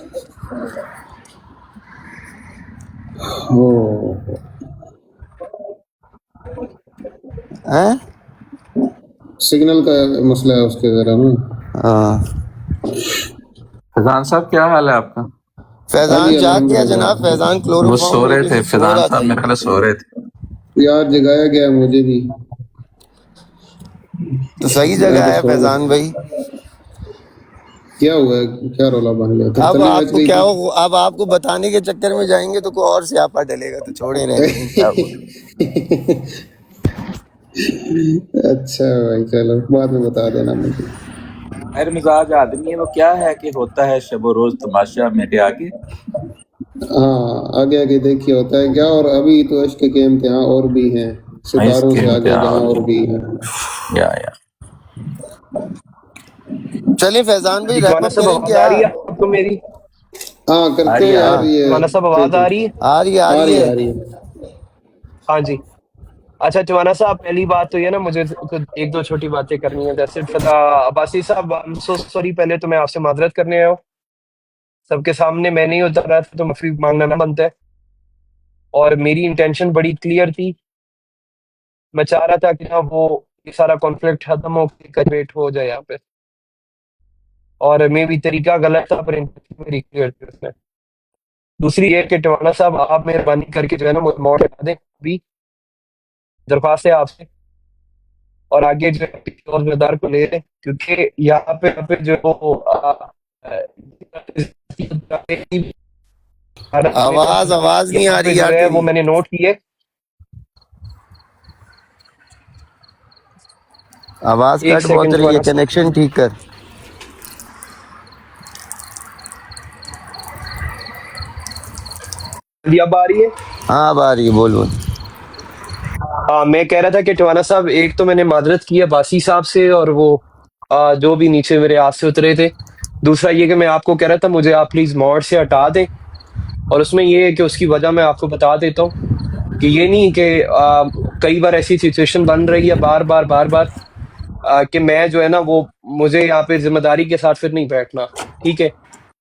ہیں؟ سگنل کا مسئلہ ہے اس کے ذرا نا. ہاں. فیضان صاحب کیا حال ہے آپ کا؟ ہاں فیضان جی جاگ گیا جناب، الحمدللہ. فیضان وہ کلوروفارم سو لے رہے کے تھے سو فیضان رہا تھا صاحب، یہ. میرے خیال سو رہے تھے. یار جگایا گیا مجھے بھی. تو صحیح میں جگہ تو ہے سو فیضان بھائی. کیا ہوا ہے؟ کیا رولا بن گیا؟ اب ترتلی آپ مچ کو گئی کیا تھی. ہو، اب آپ کو بتانے کے چکر میں جائیں گے تو کوئی اور سیاپا ڈلے گا، تو چھوڑے رہنے دیں کیا ہوا. اچھا بھائی چلو بعد میں بتا دینا مجھے. خیر مزاج آدمی ہے وہ، کیا ہے کہ ہوتا ہے شب و روز تماشا میرے آگے. ہاں آگے آگے دیکھیے ہوتا ہے کیا. اور ابھی تو عشق کے امتحان اور بھی ہیں، اس ستاروں کے سے آگے جہاں امتحان اور بھی ہیں. یا چلیں فیضان بھائی جی ریپ ٹوانا اپ صاحب کریں آواز کیا؟ آ رہی ہے آپ کو میری؟ ہاں آ کرتے رہی ہیں ہے آ یار ہاں رہی یہ. ٹوانا صاحب آواز آ رہی ہے؟ آ رہی ہے، آ آ رہی رہی ہے ہے. آ رہی ہے. ہاں جی. اچھا ٹوانا صاحب، پہلی بات تو یہ نا، مجھے ایک دو چھوٹی باتیں کرنی ہیں. جیسے عباسی صاحب سو سوری، پہلے تو میں آپ سے معذرت کرنے آیا ہوں. سب کے سامنے میں نہیں اتر رہا تھا تو معافی مانگنا نہ بنتا ہے، اور میری انٹینشن بڑی کلیئر تھی. میں چاہ رہا تھا کہ نا وہ یہ سارا کانفلکٹ ختم ہو کے کنویٹ ہو جائے یہاں پہ، اور میں بھی طریقہ غلط تھا پر انٹینشن میری کلیئر تھی اس میں. دوسری یہ کہ ٹوانا صاحب آپ مہربانی کر کے جو ہے نا موڈ ہٹا دیں بھی، درخواست ہے آپ سے، اور آگے جو ہے کسی اور مقدار کو لے لیں، کیونکہ یہاں پہ جو آواز نہیں یہاں آ پہ رہی یار جو ہے وہ تیری. میں نے نوٹ کیے. آواز ایک کٹ بہت سیکنڈ رہی ہے، ٹوانا صاحب. کنیکشن ٹھیک کر. جی اب آ رہی ہے؟ ہاں اب آ رہی ہے، بول بول۔ میں کہہ رہا تھا کہ ٹوانا صاحب، ایک تو میں نے معذرت کی ہے باسی صاحب سے اور وہ جو بھی نیچے میرے ہاتھ سے اترے تھے۔ دوسرا یہ کہ میں آپ کو کہہ رہا تھا مجھے آپ پلیز موڈ سے ہٹا دیں، اور اس میں یہ ہے کہ اس کی وجہ میں آپ کو بتا دیتا ہوں کہ یہ نہیں کہ کئی بار ایسی سچویشن بن رہی ہے بار بار کہ میں جو ہے نا وہ مجھے یہاں پہ ذمہ داری کے ساتھ پھر نہیں بیٹھنا، ٹھیک ہے،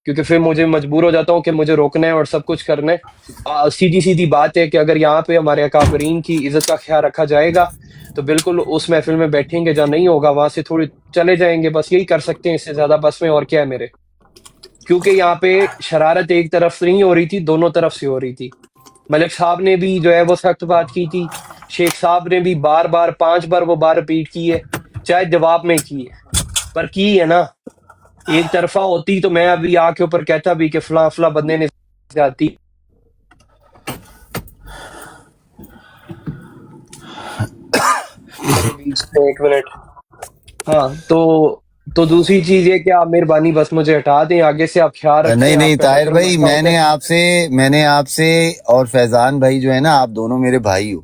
کیونکہ پھر مجھے مجبور ہو جاتا ہوں کہ مجھے روکنا ہے اور سب کچھ کرنا ہے۔ سیدھی بات ہے کہ اگر یہاں پہ ہمارے اکابرین کی عزت کا خیال رکھا جائے گا تو بالکل اس محفل میں بیٹھیں گے، جہاں نہیں ہوگا وہاں سے تھوڑی چلے جائیں گے، بس یہی کر سکتے ہیں، اس سے زیادہ بس میں اور کیا ہے میرے، کیونکہ یہاں پہ شرارت ایک طرف سے نہیں ہو رہی تھی، دونوں طرف سے ہو رہی تھی۔ ملک صاحب نے بھی جو ہے وہ سخت بات کی تھی، شیخ صاحب نے بھی بار 5 بار وہ بات ریپیٹ کی ہے، چاہے جواب میں کی ہے، پر کی ہے نا۔ ایک طرفہ ہوتی تو میں ابھی آ کے اوپر کہتا بھی کہ فلاں فلاں بندے نے زیادتی۔ ایک منٹ، ہاں تو دوسری چیز یہ کہ آپ مہربانی بس مجھے ہٹا دیں، آگے سے آپ خیال رکھیں۔ نہیں آپ کا طاہر ڈاکٹر بھائی، مسئلہ میں ہوتا ہے، نے آپ سے اور فیضان بھائی جو ہے نا، آپ دونوں میرے بھائی ہو،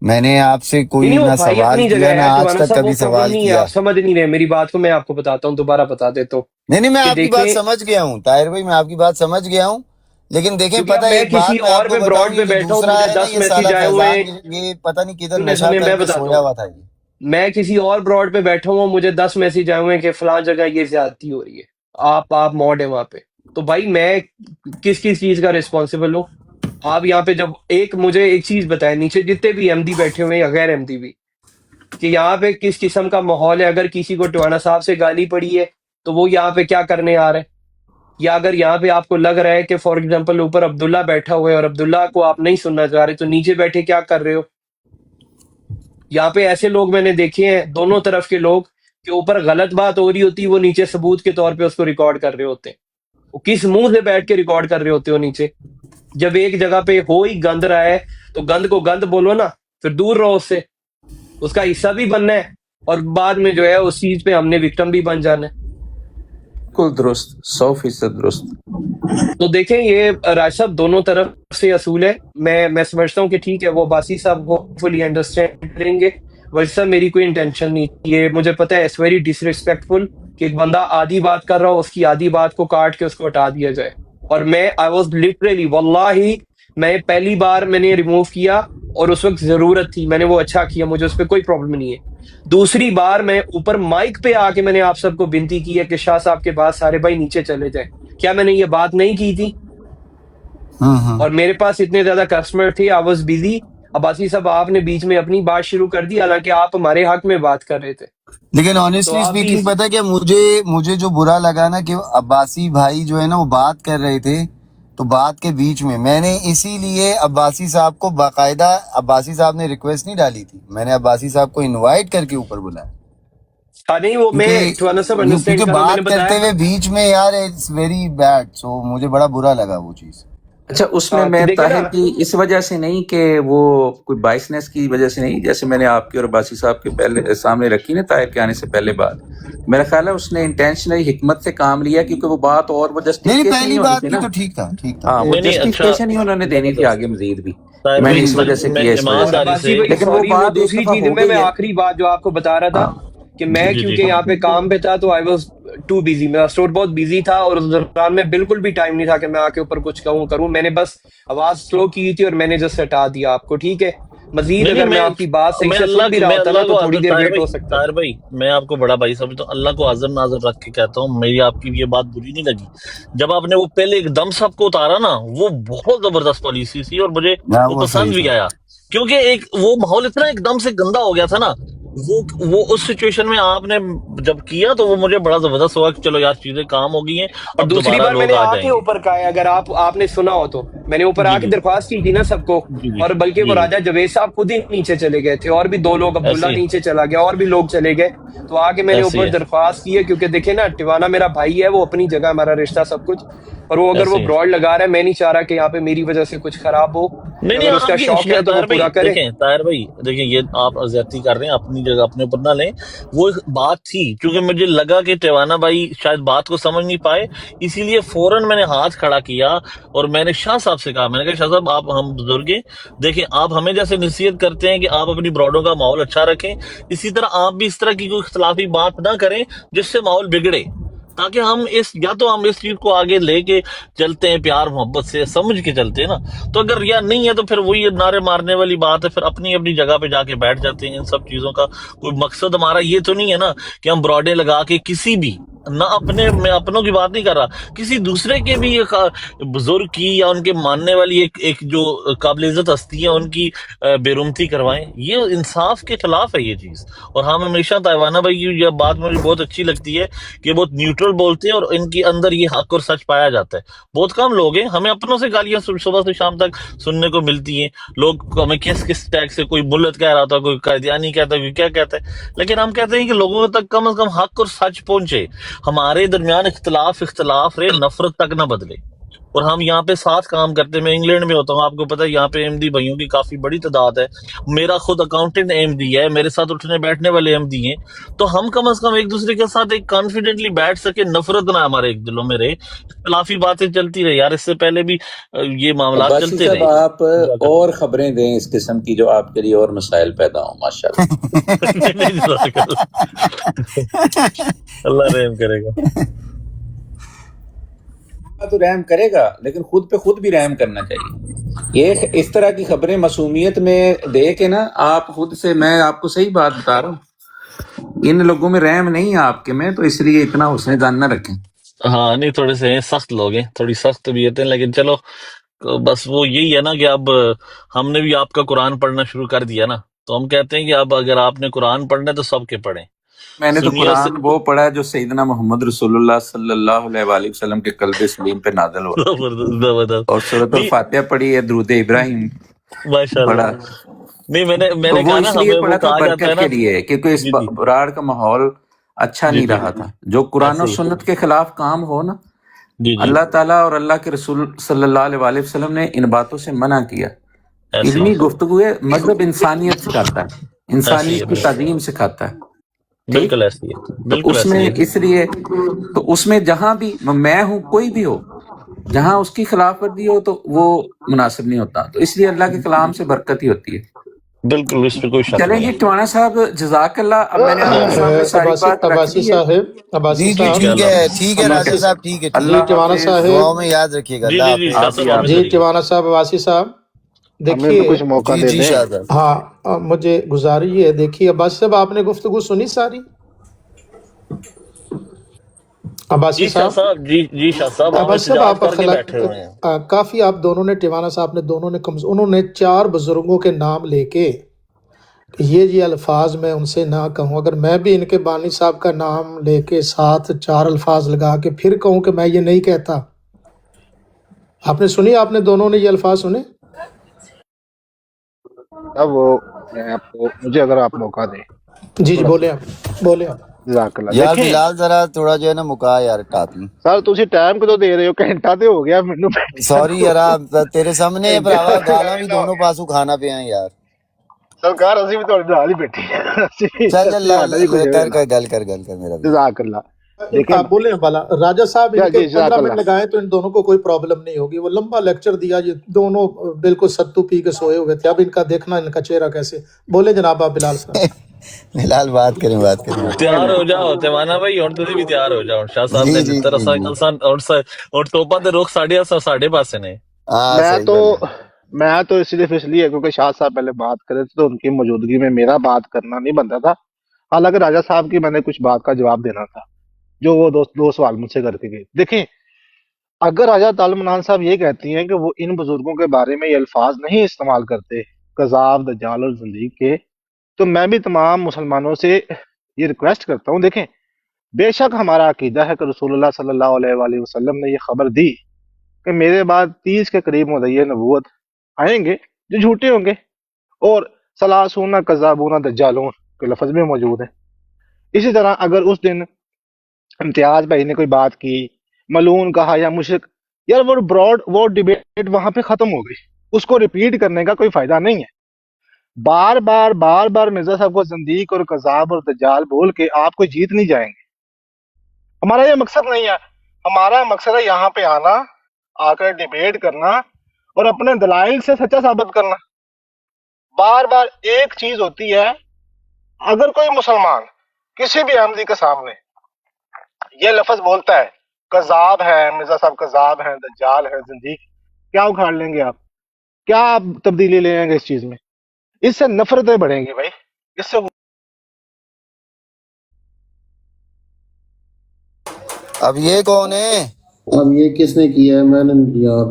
میں نے آپ سے کوئی نہیں وہ نہ بھائی سوال اپنی جگہ کیا نہ ہے آج ٹوانا تک صاحب، وہ کبھی پرابلم سوال نہیں ہے، کیا۔ آپ سمجھ نہیں رہے میری بات کو، میں آپ کو بتاتا ہوں، دوبارہ بتا دیتا ہوں نہیں میں کہ آپ کی بات دیکھیں، سمجھ گیا ہوں طاہر بھائی، میں آپ کی بات سمجھ گیا ہوں، لیکن دیکھیں کیونکہ اب پتہ میں ایک کسی بات میں آپ اور کو پہ بتاؤں، براڈ یہ پہ جو بیٹھا ہوں، دوسرا مجھے ہے نا 10 یہ میسج سالا آئے ہوئے ہیں، فیضان، یہ پتہ نہیں کدھر نشہ سنیں میں کر کے بتاتا ہوں، سویا ہوا تھا یہ۔ میں کسی اور براڈ پہ بیٹھا ہوں، مجھے 10 میسج آئے ہوئے ہیں کہ فلاں جگہ یہ زیادتی ہو رہی ہے، آپ موڈ ہیں وہاں پہ، تو بھائی میں کس چیز کا ریسپانسبل ہوں؟ آپ یہاں پہ جب مجھے ایک چیز بتائیں، نیچے جتنے بھی احمدی بیٹھے ہوئے ہیں یا غیر احمدی بھی، کہ یہاں پہ کس قسم کا ماحول ہے؟ اگر کسی کو ٹوانا صاحب سے گالی پڑی ہے تو وہ یہاں پہ کیا کرنے آ رہے ہیں؟ یا اگر یہاں پہ آپ کو لگ رہا ہے کہ فار ایگزامپل اوپر عبداللہ بیٹھا ہوا ہے اور عبداللہ کو آپ نہیں سننا چاہ رہے، تو نیچے بیٹھے کیا کر رہے ہو؟ یہاں پہ ایسے لوگ میں نے دیکھے ہیں، دونوں طرف کے لوگ، کہ اوپر غلط بات ہو رہی ہوتی ہے، وہ نیچے ثبوت کے طور پہ اس کو ریکارڈ کر رہے ہوتے ہیں۔ وہ کس منہ سے بیٹھ کے ریکارڈ کر رہے ہوتے ہو نیچے؟ جب ایک جگہ پہ ہو ہی گند رہا ہے تو گند کو گند بولو نا، پھر دور رہو اس سے، اس کا حصہ بھی بننا ہے، اور بعد میں جو ہے اس چیز پہ ہم نے وکٹم بھی بن جانا ہے۔ بالکل درست، 100% درست۔ تو دیکھیں یہ راج صاحب دونوں طرف سے اصول ہے، میں سمجھتا ہوں کہ ٹھیک ہے، وہ باسی صاحب وہ فلی انڈرسٹینڈ کریں گے، ویسا میری کوئی انٹینشن نہیں تھی، یہ مجھے پتہ ہے اٹس ویری ڈس ریسپیکٹفل کہ ایک بندہ آدھی بات کر رہا ہو، اس کی آدھی بات کو کاٹ کے اس کو ہٹا دیا جائے، اور میں آئی واز لٹرلی واللہ، میں پہلی بار میں نے ریموو کیا اور اس وقت ضرورت تھی، میں نے وہ اچھا کیا، مجھے اس پہ کوئی پرابلم نہیں ہے۔ دوسری بار میں اوپر مائک پہ آ کے میں نے آپ سب کو بنتی کی ہے کہ شاہ صاحب کے بعد سارے بھائی نیچے چلے جائیں، کیا میں نے یہ بات نہیں کی تھی؟ اور میرے پاس اتنے زیادہ کسٹمر تھے، آئی واز بزی، عباسی صاحب آپ نے بیچ میں اپنی بات شروع کر دی، حالانکہ آپ ہمارے حق میں بات کر رہے تھے، لیکن تو آنیسٹلی آپ بھی اسپیکنگ پتہ کیا مجھے جو برا لگا نا، کہ عباسی بھائی جو ہے نا وہ بات کر رہے تھے، تو بات کے بیچ میں نے اسی لیے عباسی صاحب کو باقاعدہ، عباسی صاحب نے ریکویسٹ نہیں ڈالی تھی، میں نے عباسی صاحب کو انوائٹ کر کے اوپر بلایا، نہیں وہ میں ٹوانا صاحب انڈرسٹینڈ کیونکہ کر رہا ہوں، میں نے بات بتایا کرتے ہوئے بیچ میں یار اٹس ویری بیڈ، سو مجھے بڑا برا لگا وہ چیز۔ اچھا، اس میں میں کہ دیکھیں نا، طاہر کی اس وجہ سے نہیں کہ وہ کوئی بائسنس کی وجہ سے نہیں، جیسے میں نے آپ کے اور باسی صاحب کے پہلے سامنے رکھی نا طاہر کے آنے سے پہلے بات، میرا خیال ہے اس نے انٹینشنلی حکمت سے کام لیا، کیونکہ وہ بات اور وہ نہیں جسٹیفیکیشن پہلی نہیں ہونی بات تھی کی نا، تو ٹھیک تھا ہاں وہ نہیں اچھا جسٹیفیکیشن ہی انہوں نے دینی تھی آگے مزید بھی، کہ طاہر میں نے بھائی، اس وجہ سے بالکل کیا، اس وجہ اور سے، ایمانداری عباسی سے، بھائی لیکن وہ سوری، وہ بات ایک دوسری دفعہ چیز ہو میں گئی ہے۔ آخری بات جو آپ کو بتا رہا تھا ہاں کہ جی میں جی جی، کیونکہ یہاں پہ کام پہ تھا تو آئی واز ٹو بزی، میرا اسٹور بہت بزی تھا، اور اس دوران میں بالکل بھی ٹائم نہیں تھا کہ میں آ کے اوپر کچھ کروں، میں نے بس آواز سلو کی تھی اور میں نے جسٹ ہٹا دیا آپ کو، ٹھیک ہے؟ مزید نہیں اگر میں آپ کی بات صحیح سے سن بھی رہا میں ہوتا نا اللہ تو کو تھوڑی حاضر، دیر ویٹ ہو سکتا طاہر تھا۔ بھائی میں آپ کو بڑا بھائی سمجھتا ہوں، اللہ کو حاضر ناظر رکھ کے کہتا ہوں، میری آپ کی یہ بات بری نہیں لگی، جب آپ نے وہ پہلے ایک دم سب کو اتارا نا، وہ بہت زبردست پالیسی تھی اور مجھے ہاں وہ وہ صحیح پسند بھی تھا۔ آیا، کیونکہ ایک وہ ماحول اتنا ایک دم سے گندا ہو گیا تھا نا، وہ اس سچویشن میں آپ نے جب کیا تو وہ مجھے بڑا زبردست ہوا کہ چلو یار چیزیں کام ہو گئی ہیں، اور اب دوسری دوبارہ بار میں لوگ نے آ آ کے جائیں گے۔ اوپر کہا ہے، اگر آپ نے سنا ہو تو میں نے اوپر آ جی کے جی درخواست کی تھی نا سب کو، جی جی اور بلکہ وہ جی جی، راجہ جوید صاحب خود ہی نیچے چلے گئے تھے، اور بھی 2 لوگ، عبداللہ ایسے ہی نیچے چلا گیا، اور بھی لوگ چلے گئے، تو آ کے میں نے ایسے ہی اوپر ہے، درخواست کی ہے، کیونکہ دیکھیں نا ٹیوانا میرا بھائی ہے، وہ اپنی جگہ ہمارا رشتہ سب کچھ، اور وہ اگر وہ ایسے ہی ہے۔ براڈ لگا رہا ہے، میں نہیں چاہ رہا کہ یہاں پہ میری وجہ سے کچھ خراب ہو، نہیں نہیں، اگر اس آپ کا کی شوق ہے تو وہ طاہر بھائی پورا کرے۔ دیکھیں، طاہر بھائی دیکھیں، یہ آپ زیادتی کر رہے ہیں، اپنی جگہ اپنے اوپر نہ لیں، وہ ایک بات تھی، کیونکہ مجھے لگا کہ ٹیوانا بھائی شاید بات کو سمجھ نہیں پائے، اسی لیے فوراً میں نے ہاتھ کھڑا کیا اور میں نے شاہ صاحب صاحب سے کہا، میں نے کہا شاہ صاحب آپ ہم بزرگ ہیں، دیکھیں آپ ہمیں جیسے نصیحت کرتے ہیں کہ آپ اپنی براڈوں کا ماحول اچھا رکھیں، اسی طرح آپ بھی اس طرح کی کوئی اختلافی بات نہ کریں جس سے ماحول بگڑے، تاکہ ہم یا تو ہم اس چیز کو آگے لے کے چلتے ہیں پیار محبت سے سمجھ کے چلتے ہیں نا، تو اگر یا نہیں ہے تو پھر وہی نعرے مارنے والی بات ہے، پھر اپنی اپنی جگہ پہ جا کے بیٹھ جاتے ہیں۔ ان سب چیزوں کا کوئی مقصد ہمارا یہ تو نہیں ہے نا کہ ہم براڈیں لگا کے کسی بھی نہ میں اپنوں کی بات نہیں کر رہا، کسی دوسرے کے بھی ایک بزرگ کی یا ان کے ماننے والی ایک جو قابل عزت ہستی ہے ان کی بے رحمتی کروائیں، یہ انصاف کے خلاف ہے یہ چیز۔ اور ہم ہمیشہ تائیوانہ بھائی کی یہ بات مجھے بہت اچھی لگتی ہے کہ بہت نیوٹرل بولتے ہیں اور ان کے اندر یہ حق اور سچ پایا جاتا ہے۔ بہت کم لوگ ہیں، ہمیں اپنوں سے گالیاں صبح سے شام تک سننے کو ملتی ہیں، لوگ ہمیں کس ٹیگ سے، کوئی ملت کہہ رہا تھا، کوئی قادیانی کہتا ہے، کوئی کیا کہتا ہے، لیکن ہم کہتے ہیں کہ لوگوں تک کم از کم حق اور سچ پہنچے، ہمارے درمیان اختلاف رہے، نفرت تک نہ بدلے۔ اور ہم یہاں پہ ساتھ کام کرتے ہیں، میں انگلینڈ میں ہوتا ہوں، آپ کو پتہ ہے یہاں پہ احمدی بھائیوں کی کافی بڑی تعداد ہے، میرا خود اکاؤنٹنٹ احمدی ہے، میرے ساتھ اٹھنے بیٹھنے والے احمدی ہیں، تو ہم کم از کم ایک دوسرے کے ساتھ ایک کانفیڈنٹلی بیٹھ سکے، نفرت نہ ہمارے ایک دلوں میں رہے، اختلافی باتیں چلتی رہے یار، اس سے پہلے بھی یہ معاملات عباسی چلتے صاحب رہے۔ آپ جزاک اللہ۔ اور خبریں دیں اس قسم کی جو آپ کے لیے اور مسائل پیدا ہوں ماشاءاللہ۔ نہیں نہیں، جزاک اللہ، اللہ رحم کرے گا۔ تو رحم کرے گا، لیکن خود پہ خود بھی رحم کرنا چاہیے۔ یہ اس طرح کی خبریں معصومیت میں دے کے نا آپ خود سے، میں آپ کو صحیح بات بتا رہا ہوں، ان لوگوں میں رحم نہیں ہے آپ کے میں، تو اس لیے اتنا حسن دان نہ رکھیں۔ ہاں نہیں، تھوڑے سے ہیں سخت لوگ ہیں، تھوڑی سخت طبیعت ہیں، لیکن چلو بس وہ یہی ہے نا کہ اب ہم نے بھی آپ کا قرآن پڑھنا شروع کر دیا نا، تو ہم کہتے ہیں کہ اب اگر آپ نے قرآن پڑھنا ہے تو سب کے پڑھیں، میں نے تو سنیوں سے۔ قرآن وہ پڑھا ہے جو سیدنا محمد رسول اللہ صلی اللہ علیہ وآلہ وسلم کے قلب سلیم پہ نازل ہوا، زبردست زبردست۔ اور سورۃ نہیں الفاتحہ پڑھی ہے، درود ابراہیم ماشاء اللہ، پڑھا۔ نہیں میں تو نے وہ کہا نا اس لیے ہمیں وہ پڑھا تھا کہا جاتا ہے برکت نا۔ کے لیے، کیونکہ اس جی جی براڑ کا ماحول اچھا جی نہیں جی، رہا تھا۔ جو قرآن و ایسے ہی، سنت کے خلاف کام ہو نا، جی جی، اللہ تعالیٰ اور اللہ کے رسول صلی اللہ علیہ وآلہ وسلم نے ان باتوں سے منع کیا۔ ایسے ہی، علمی گفتگو ہے، مذہب انسانیت سکھاتا ہے، ایسے ہی انسانیت ہے، کی بالکل تعظیم سکھاتا ہے، ٹھیک؟ بالکل ایسے ہی ہے، تو بالکل اس ایسے میں ہی ہے۔ اس لیے تو اس میں جہاں بھی میں ہوں، کوئی بھی ہو، جہاں اس کی خلاف ورزی ہو تو وہ مناسب نہیں ہوتا، تو اس لیے اللہ کے کلام سے برکت ہی ہوتی ہے۔ بالکل، اس پہ کوئی شک چلیں نہیں جی ہے۔ ٹوانا صاحب، جزاک اللہ۔ اب میں نے آپ کے سامنے ساری بات رکھ عباسی دی ہے۔ صاحب، عباسی جی جی صاحب، ٹھیک ہے، ٹھیک اللہ ہے، حافظ۔ ٹھیک ہے عباسی راجہ صاحب، ٹھیک ہے، ٹھیک جی ہے، اللہ ٹوانا حافظ۔ صاحب، دعاؤں میں یاد رکھیے گا، جی اللہ جی جی، حافظ۔ شاہ آپ بھی صاحب آپ آمین جی بھی۔ کریے۔ ٹوانا صاحب، عباسی صاحب، ہمیں بھی دیکھیے، کچھ موقع جی دے جی دیں۔ شاہ صاحب۔ ہاں مجھے گزاری ہے، دیکھیے عباسی صاحب، آپ نے گفتگو سنی ساری؟ عباسی جی شاہ صاحب، صاحب، جی جی شاہ صاحب، ہم عباسی صاحب، احتجاج آپ کر کے بیٹھے ہوئے ہیں۔ کافی آپ دونوں نے، ٹوانا صاحب نے دونوں نے انہوں نے 4 بزرگوں کے نام لے کے کہ یہ الفاظ میں ان سے نہ کہوں، اگر میں بھی ان کے بانی صاحب کا نام لے کے ساتھ 4 الفاظ لگا کے پھر کہوں کہ میں یہ نہیں کہتا، آپ نے سنی؟ آپ نے دونوں نے یہ الفاظ سنے؟ اب وہ میں آپ کو، مجھے اگر آپ موقع دیں جی جی، تھوڑا سا، بولیں آپ، بولیں آپ۔ جزاک اللہ۔ یار دیکھیں بلال ذرا تھوڑا جو ہے نا مکا یار ٹاپی، سر، تسی ٹائم کدو دے رہے ہو؟ گھنٹہ تے ہو گیا مینوں بیٹھے سوری نو، یار، تیرے سامنے گھنٹے بھراوا تو گالاں بھی مہینہ ہو دونوں گیا۔ پاسوں کھانا پیا یار۔ سرکار اسی بھی تھوڑے نال ہی بیٹھے ہیں، چل اسی ساڈا بھی کچھ ہے کر نا۔ گل کر میرا بھی۔ جزاک اللہ۔ دیکھیں آپ بولیں بالا راجہ صاحب، ان کے جزاک 15 منٹ اللہ۔ لگائے تو ان دونوں کو کوئی پرابلم نہیں ہوگی، وہ لمبا لیکچر دیا، یہ دونوں بالکل ستو پی کے سوئے ہوئے تھے، اب ان کا دیکھنا ان کا چہرہ کیسے۔ بولیں جناب آپ بلال صاحب۔ بلال بات کریں۔ تیار ہو جاؤ تیوانا بھائی، ہن تسی بھی تیار ہو جاؤ، شاہ صاحب جی نے جی دتا جی رسا جی، کل سان اور توپا دے رخ ساڈے پاسے نے۔ ہاں میں صحیح تو گل ہے۔ میں تو صرف اس لیے کیونکہ شاہ صاحب پہلے بات کرے تھے تو ان کی موجودگی میں میرا بات کرنا نہیں بنتا تھا، حالانکہ راجہ صاحب کی میں نے کچھ بات کا جواب دینا تھا جو وہ دو سوال مجھ سے کر کے گئے۔ دیکھیں، اگر راجہ تعالی منان صاحب یہ کہتی ہیں کہ وہ ان بزرگوں کے بارے میں یہ الفاظ نہیں استعمال کرتے، کذاب، دجال اور زندیق کے، تو میں بھی تمام مسلمانوں سے یہ ریکویسٹ کرتا ہوں، دیکھیں بے شک ہمارا عقیدہ ہے کہ رسول اللہ صلی اللہ علیہ وآلہ وسلم نے یہ خبر دی کہ میرے بعد 30 کے قریب مدعی نبوت آئیں گے جو جھوٹے ہوں گے، اور سلاسون کذابون دجالون کے لفظ میں موجود ہے۔ اسی طرح اگر اس دن امتیاز بھائی نے کوئی بات کی، ملعون کہا یا مشرک، یار وہ ڈیبیٹ وہاں پہ ختم ہو گئی، اس کو ریپیٹ کرنے کا کوئی فائدہ نہیں ہے۔ بار بار مرزا صاحب کو زندیق اور کذاب اور دجال بول کے آپ کو جیت نہیں جائیں گے۔ ہمارا یہ مقصد نہیں ہے، ہمارا مقصد ہے یہاں پہ آنا، آ کر ڈیبیٹ کرنا اور اپنے دلائل سے سچا ثابت کرنا. بار بار ایک چیز ہوتی ہے، اگر کوئی مسلمان کسی بھی احمدی کے سامنے یہ لفظ بولتا ہے کذاب ہے، مرزا صاحب کذاب ہیں، دجال ہے، زندیق، کیا اکھاڑ لیں گے آپ؟ کیا آپ تبدیلی لے آئیں گے اس چیز میں؟ اس سے نفرتیں بڑھیں گی بھائی. اس سے اب یہ کون ہے؟ اب یہ کس نے کیا ہے؟ میں نے یار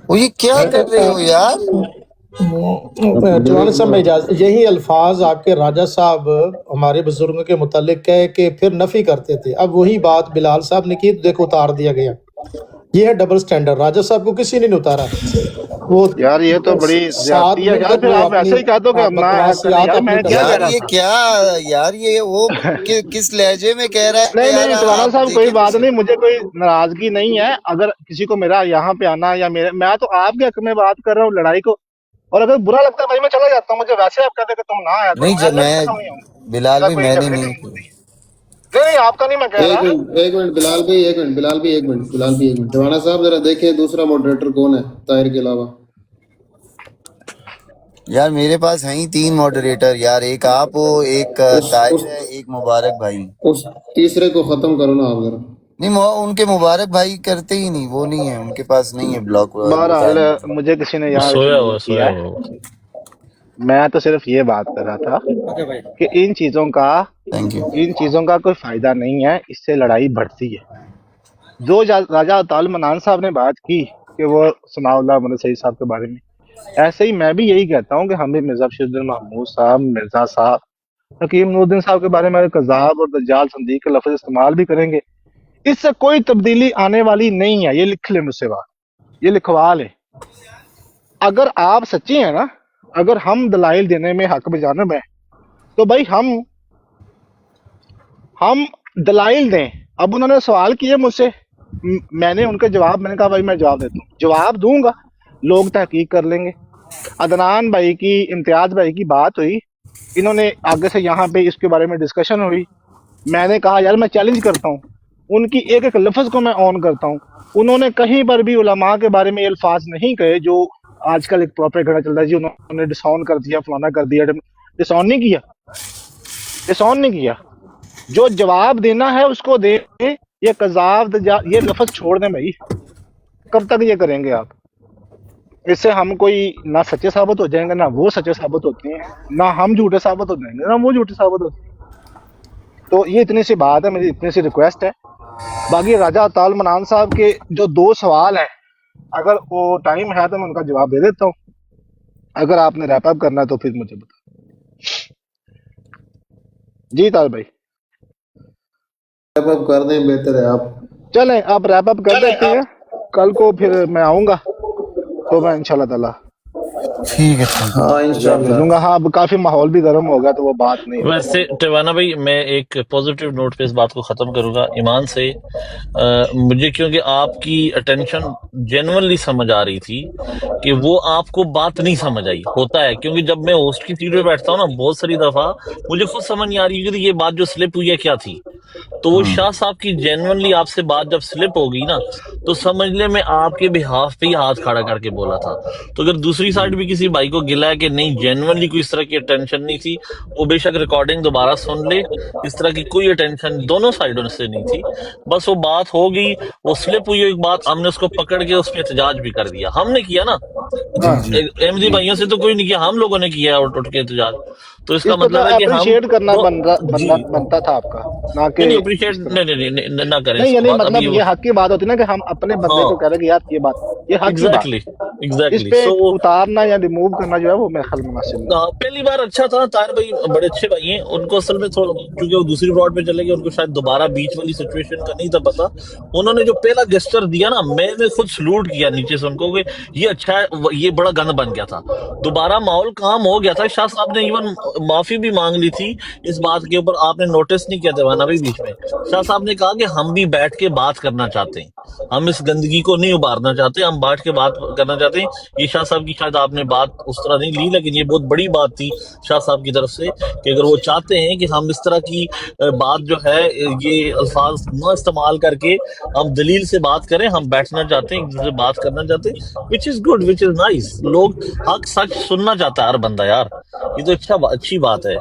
وہ یہ کیا کر رہے ہو یار؟ ٹیوانا صاحب میں اجازت، یہی الفاظ آپ کے راجہ صاحب ہمارے بزرگوں کے متعلق کہے کہ پھر نفی کرتے تھے، اب وہی بات بلال صاحب نے کی تو دیکھو اتار دیا گیا. یہ ہے ڈبل سٹینڈرڈ. راجہ صاحب کو کسی نے نہیں اتارا. وہ یار یہ تو بڑی 7 زیادتی ہے منٹ یار. تک پھر وہ آپ ایسے اپنی ہی کہہ دو کہ ہم نہ ایڈ کریں. بکواسیات یار اپنی میں کیا یار کہہ رہا یہ تھا؟ کیا، یار یہ وہ کس لہجے میں کہہ رہا ہے نہیں یار؟ نہیں ٹوانا آپ صاحب کوئی دیکھیں بات اسے. نہیں، مجھے کوئی ناراضگی نہیں ہے. اگر کسی کو میرا یہاں پہ آنا یا میں تو آپ کے حق میں بات کر رہا ہوں لڑائی کو، اور اگر برا لگتا ہے بھائی میں چلا جاتا ہوں. مجھے ویسے آپ کہتے کہ تم نہ آیا کرو، نہیں میں میں کیوں نہیں آؤں؟ بلال میرا بھی کوئی میں نے جھگڑے کا نہیں موڈ نہیں. نہیں آپ کا نہیں میں کہہ ایک رہا. منٹ ایک منٹ بلال بھائی، ایک منٹ بلال بھی، ایک منٹ بلال بھی، ایک منٹ. ٹیوانا صاحب ذرا دیکھیں دوسرا ماڈریٹر کون ہے طاہر کے علاوہ. یار میرے پاس ہیں ہی 3 ماڈریٹر یار، ایک آپ ہو، ایک اس طاہر اس ہے، ایک مبارک بھائی. اس تیسرے کو ختم کرو نا آپ ذرا. نہیں ان کے مبارک بھائی کرتے ہی نہیں، وہ نہیں ہے، ان کے پاس نہیں ہے بلاک بہرحال ٹائم. مجھے کسی نے وہ یہاں سویا ہوا ریموو ہے، کیا سویا ہے. ہوا ہے. میں تو صرف یہ بات کر رہا تھا کہ ان تھینک یو. چیزوں کا کوئی فائدہ نہیں ہے، اس سے لڑائی بڑھتی ہے. جو راجہ تعال منان صاحب نے بات کی کہ وہ ثناء اللہ محمد سعید صاحب کے بارے میں، ایسے ہی میں بھی یہی کہتا ہوں کہ ہم بھی مرزا بشیر الدین محمود صاحب، مرزا صاحب، حکیم نور الدین صاحب کے بارے میں کذاب اور دجال صندیق کے لفظ استعمال بھی کریں گے. اس سے کوئی تبدیلی آنے والی نہیں ہے. یہ لکھ لیں مجھ سے بات، یہ لکھوا لیں. اگر آپ سچے ہیں نا، اگر ہم دلائل دینے میں حق بجانب ہیں تو بھائی ہم دلائل دیں. اب انہوں نے سوال کیے مجھ سے، میں نے ان کے جواب، میں نے کہا بھائی میں جواب دیتا ہوں، جواب دوں گا، لوگ تحقیق کر لیں گے. عدنان بھائی کی، امتیاز بھائی کی بات ہوئی، انہوں نے آگے سے یہاں پہ اس کے بارے میں ڈسکشن ہوئی. میں نے کہا یار میں چیلنج کرتا ہوں، ان کی ایک ایک لفظ کو میں آن کرتا ہوں. انہوں نے کہیں پر بھی علماء کے بارے میں یہ الفاظ نہیں کہے جو آج کل ایک پروپیگنڈا چل رہا ہے جی انہوں نے ڈسون کر دیا، فلانا کر دیا. ڈسون نہیں کیا، ڈسون نہیں کیا. جو جواب دینا ہے اس کو دیں. یہ کذاب یہ لفظ چھوڑ دیں بھائی. کب تک یہ کریں گے آپ؟ اس سے ہم کوئی نہ سچے ثابت ہو جائیں گے، نہ وہ سچے ثابت ہوتے ہیں، نہ ہم جھوٹے ثابت ہو جائیں گے، نہ وہ جھوٹے ثابت ہوتے ہیں. تو یہ اتنی سی بات ہے، میری اتنی سی ریکویسٹ ہے. باقی راجہ تعال منان صاحب کے جو 2 سوال ہیں، اگر وہ ٹائم ہے تو میں ان کا جواب دے دیتا ہوں. اگر آپ نے ریپ اپ کرنا ہے تو پھر مجھے بتا. جی طاہر بھائی ریپ اپ کر دیں، بہتر ہے. آپ چلیں آپ ریپ اپ کر دیتے ہیں. کل کو پھر میں آؤں گا تو میں انشاءاللہ تعالی ٹھیک ہے. ہاں ریپ انشاءاللہ. بھیجوں گا. ہاں اب کافی ماحول بھی گرم ہو گیا تو وہ بات نہیں ہو ویسے پائی. ٹیوانا بھائی میں ایک پازیٹیو نوٹ پہ اس بات کو ختم کروں گا ایمان سے. مجھے کیونکہ آپ کی اٹینشن جینوئنلی سمجھ آ رہی تھی کہ وہ آپ کو بات نہیں سمجھ آئی. ہوتا ہے کیونکہ جب میں ہوسٹ کی سیٹ پہ بیٹھتا ہوں نا، بہت ساری دفعہ مجھے خود سمجھ نہیں آ رہی کہ یہ بات جو سلپ ہوئی ہے کیا تھی. تو وہ شاہ صاحب کی جینوئنلی آپ سے بات جب سلپ ہوگی نا تو سمجھ لیں میں آپ کے بہاف پہ ہی ہاتھ کھڑا کر کے بولا تھا. تو اگر دوسری سائڈ بھی کسی بھائی کو گلا ہے کہ نہیں جینوئنلی کوئی اس طرح کی اٹینشن نہیں تھی، وہ بے شک ریکارڈنگ دوبارہ سن لے. اس طرح کی کوئی اٹینشن دونوں سائڈوں سے نہیں تھی. بس وہ بات ہو گئی، وہ سلپ ہوئی ایک بات، ہم نے اس کو پکڑ کے اس پہ احتجاج بھی کر دیا. ہم نے کیا نا، احمدی بھائیوں سے تو کوئی نہیں کیا، ہم لوگوں نے کیا ہے اٹھ کے احتجاج. تو اس کا اس کو تو مطلب ہے کہ ہم اپریشیٹ کرنا جی بنتا تھا آپ کا، نہ کہ نہیں اپریشیٹ اس طرح. نہ کریں نہیں اس کو یعنی بات ابھی. مطلب یہ حق کی بات ہوتی ہے نا کہ ہم اپنے بندے ہاں کو کہہ رہے ہیں کہ یار یہ بات، یہ حق کی بات ہے. اس ایگزیکٹلی پہ سو اتارنا یا ریموو کرنا جو ہے وہ میرے خیال مناسب نہیں. پہلی بار اچھا تھا. طاہر بھائی بڑے اچھے بھائی ہیں. ان کو اصل میں تھوڑا کیونکہ وہ دوسری براڈ پہ چلے گئے، ان کو شاید دوبارہ بیچ والی سچویشن کا نہیں تھا پتا. انہوں نے جو پہلا گیسچر دیا نا، میں نے خود سلوٹ کیا نیچے سے ان کو کہ یہ اچھا ہے. یہ بڑا گند بن گیا تھا، دوبارہ ماحول کام ہو گیا تھا. شاہ صاحب نے ایون معافی بھی مانگ لی تھی اس بات کے اوپر. آپ نے نوٹس نہیں کیا تھا نا بھی بیچ میں شاہ صاحب نے کہا کہ ہم بھی بیٹھ کے بات کرنا چاہتے ہیں. ہم اس گندگی کو نہیں ابارنا چاہتے، ہم بیٹھ کے بات کرنا چاہتے ہیں۔ یہ شاہ صاحب کی شاید آپ نے بات اس طرح نہیں لی، لیکن یہ بہت بڑی بات تھی شاہ صاحب کی طرف سے کہ اگر وہ چاہتے ہیں کہ ہم اس طرح کی بات جو ہے یہ الفاظ نہ استعمال کر کے ہم دلیل سے بات کریں، ہم بیٹھنا چاہتے ہیں، ایک دوسرے سے بات کرنا چاہتے ہیں، وچ is good, which is nice. لوگ حق سچ سننا چاہتا ہے ہر بندہ یار، یہ تو اچھی بات ہے۔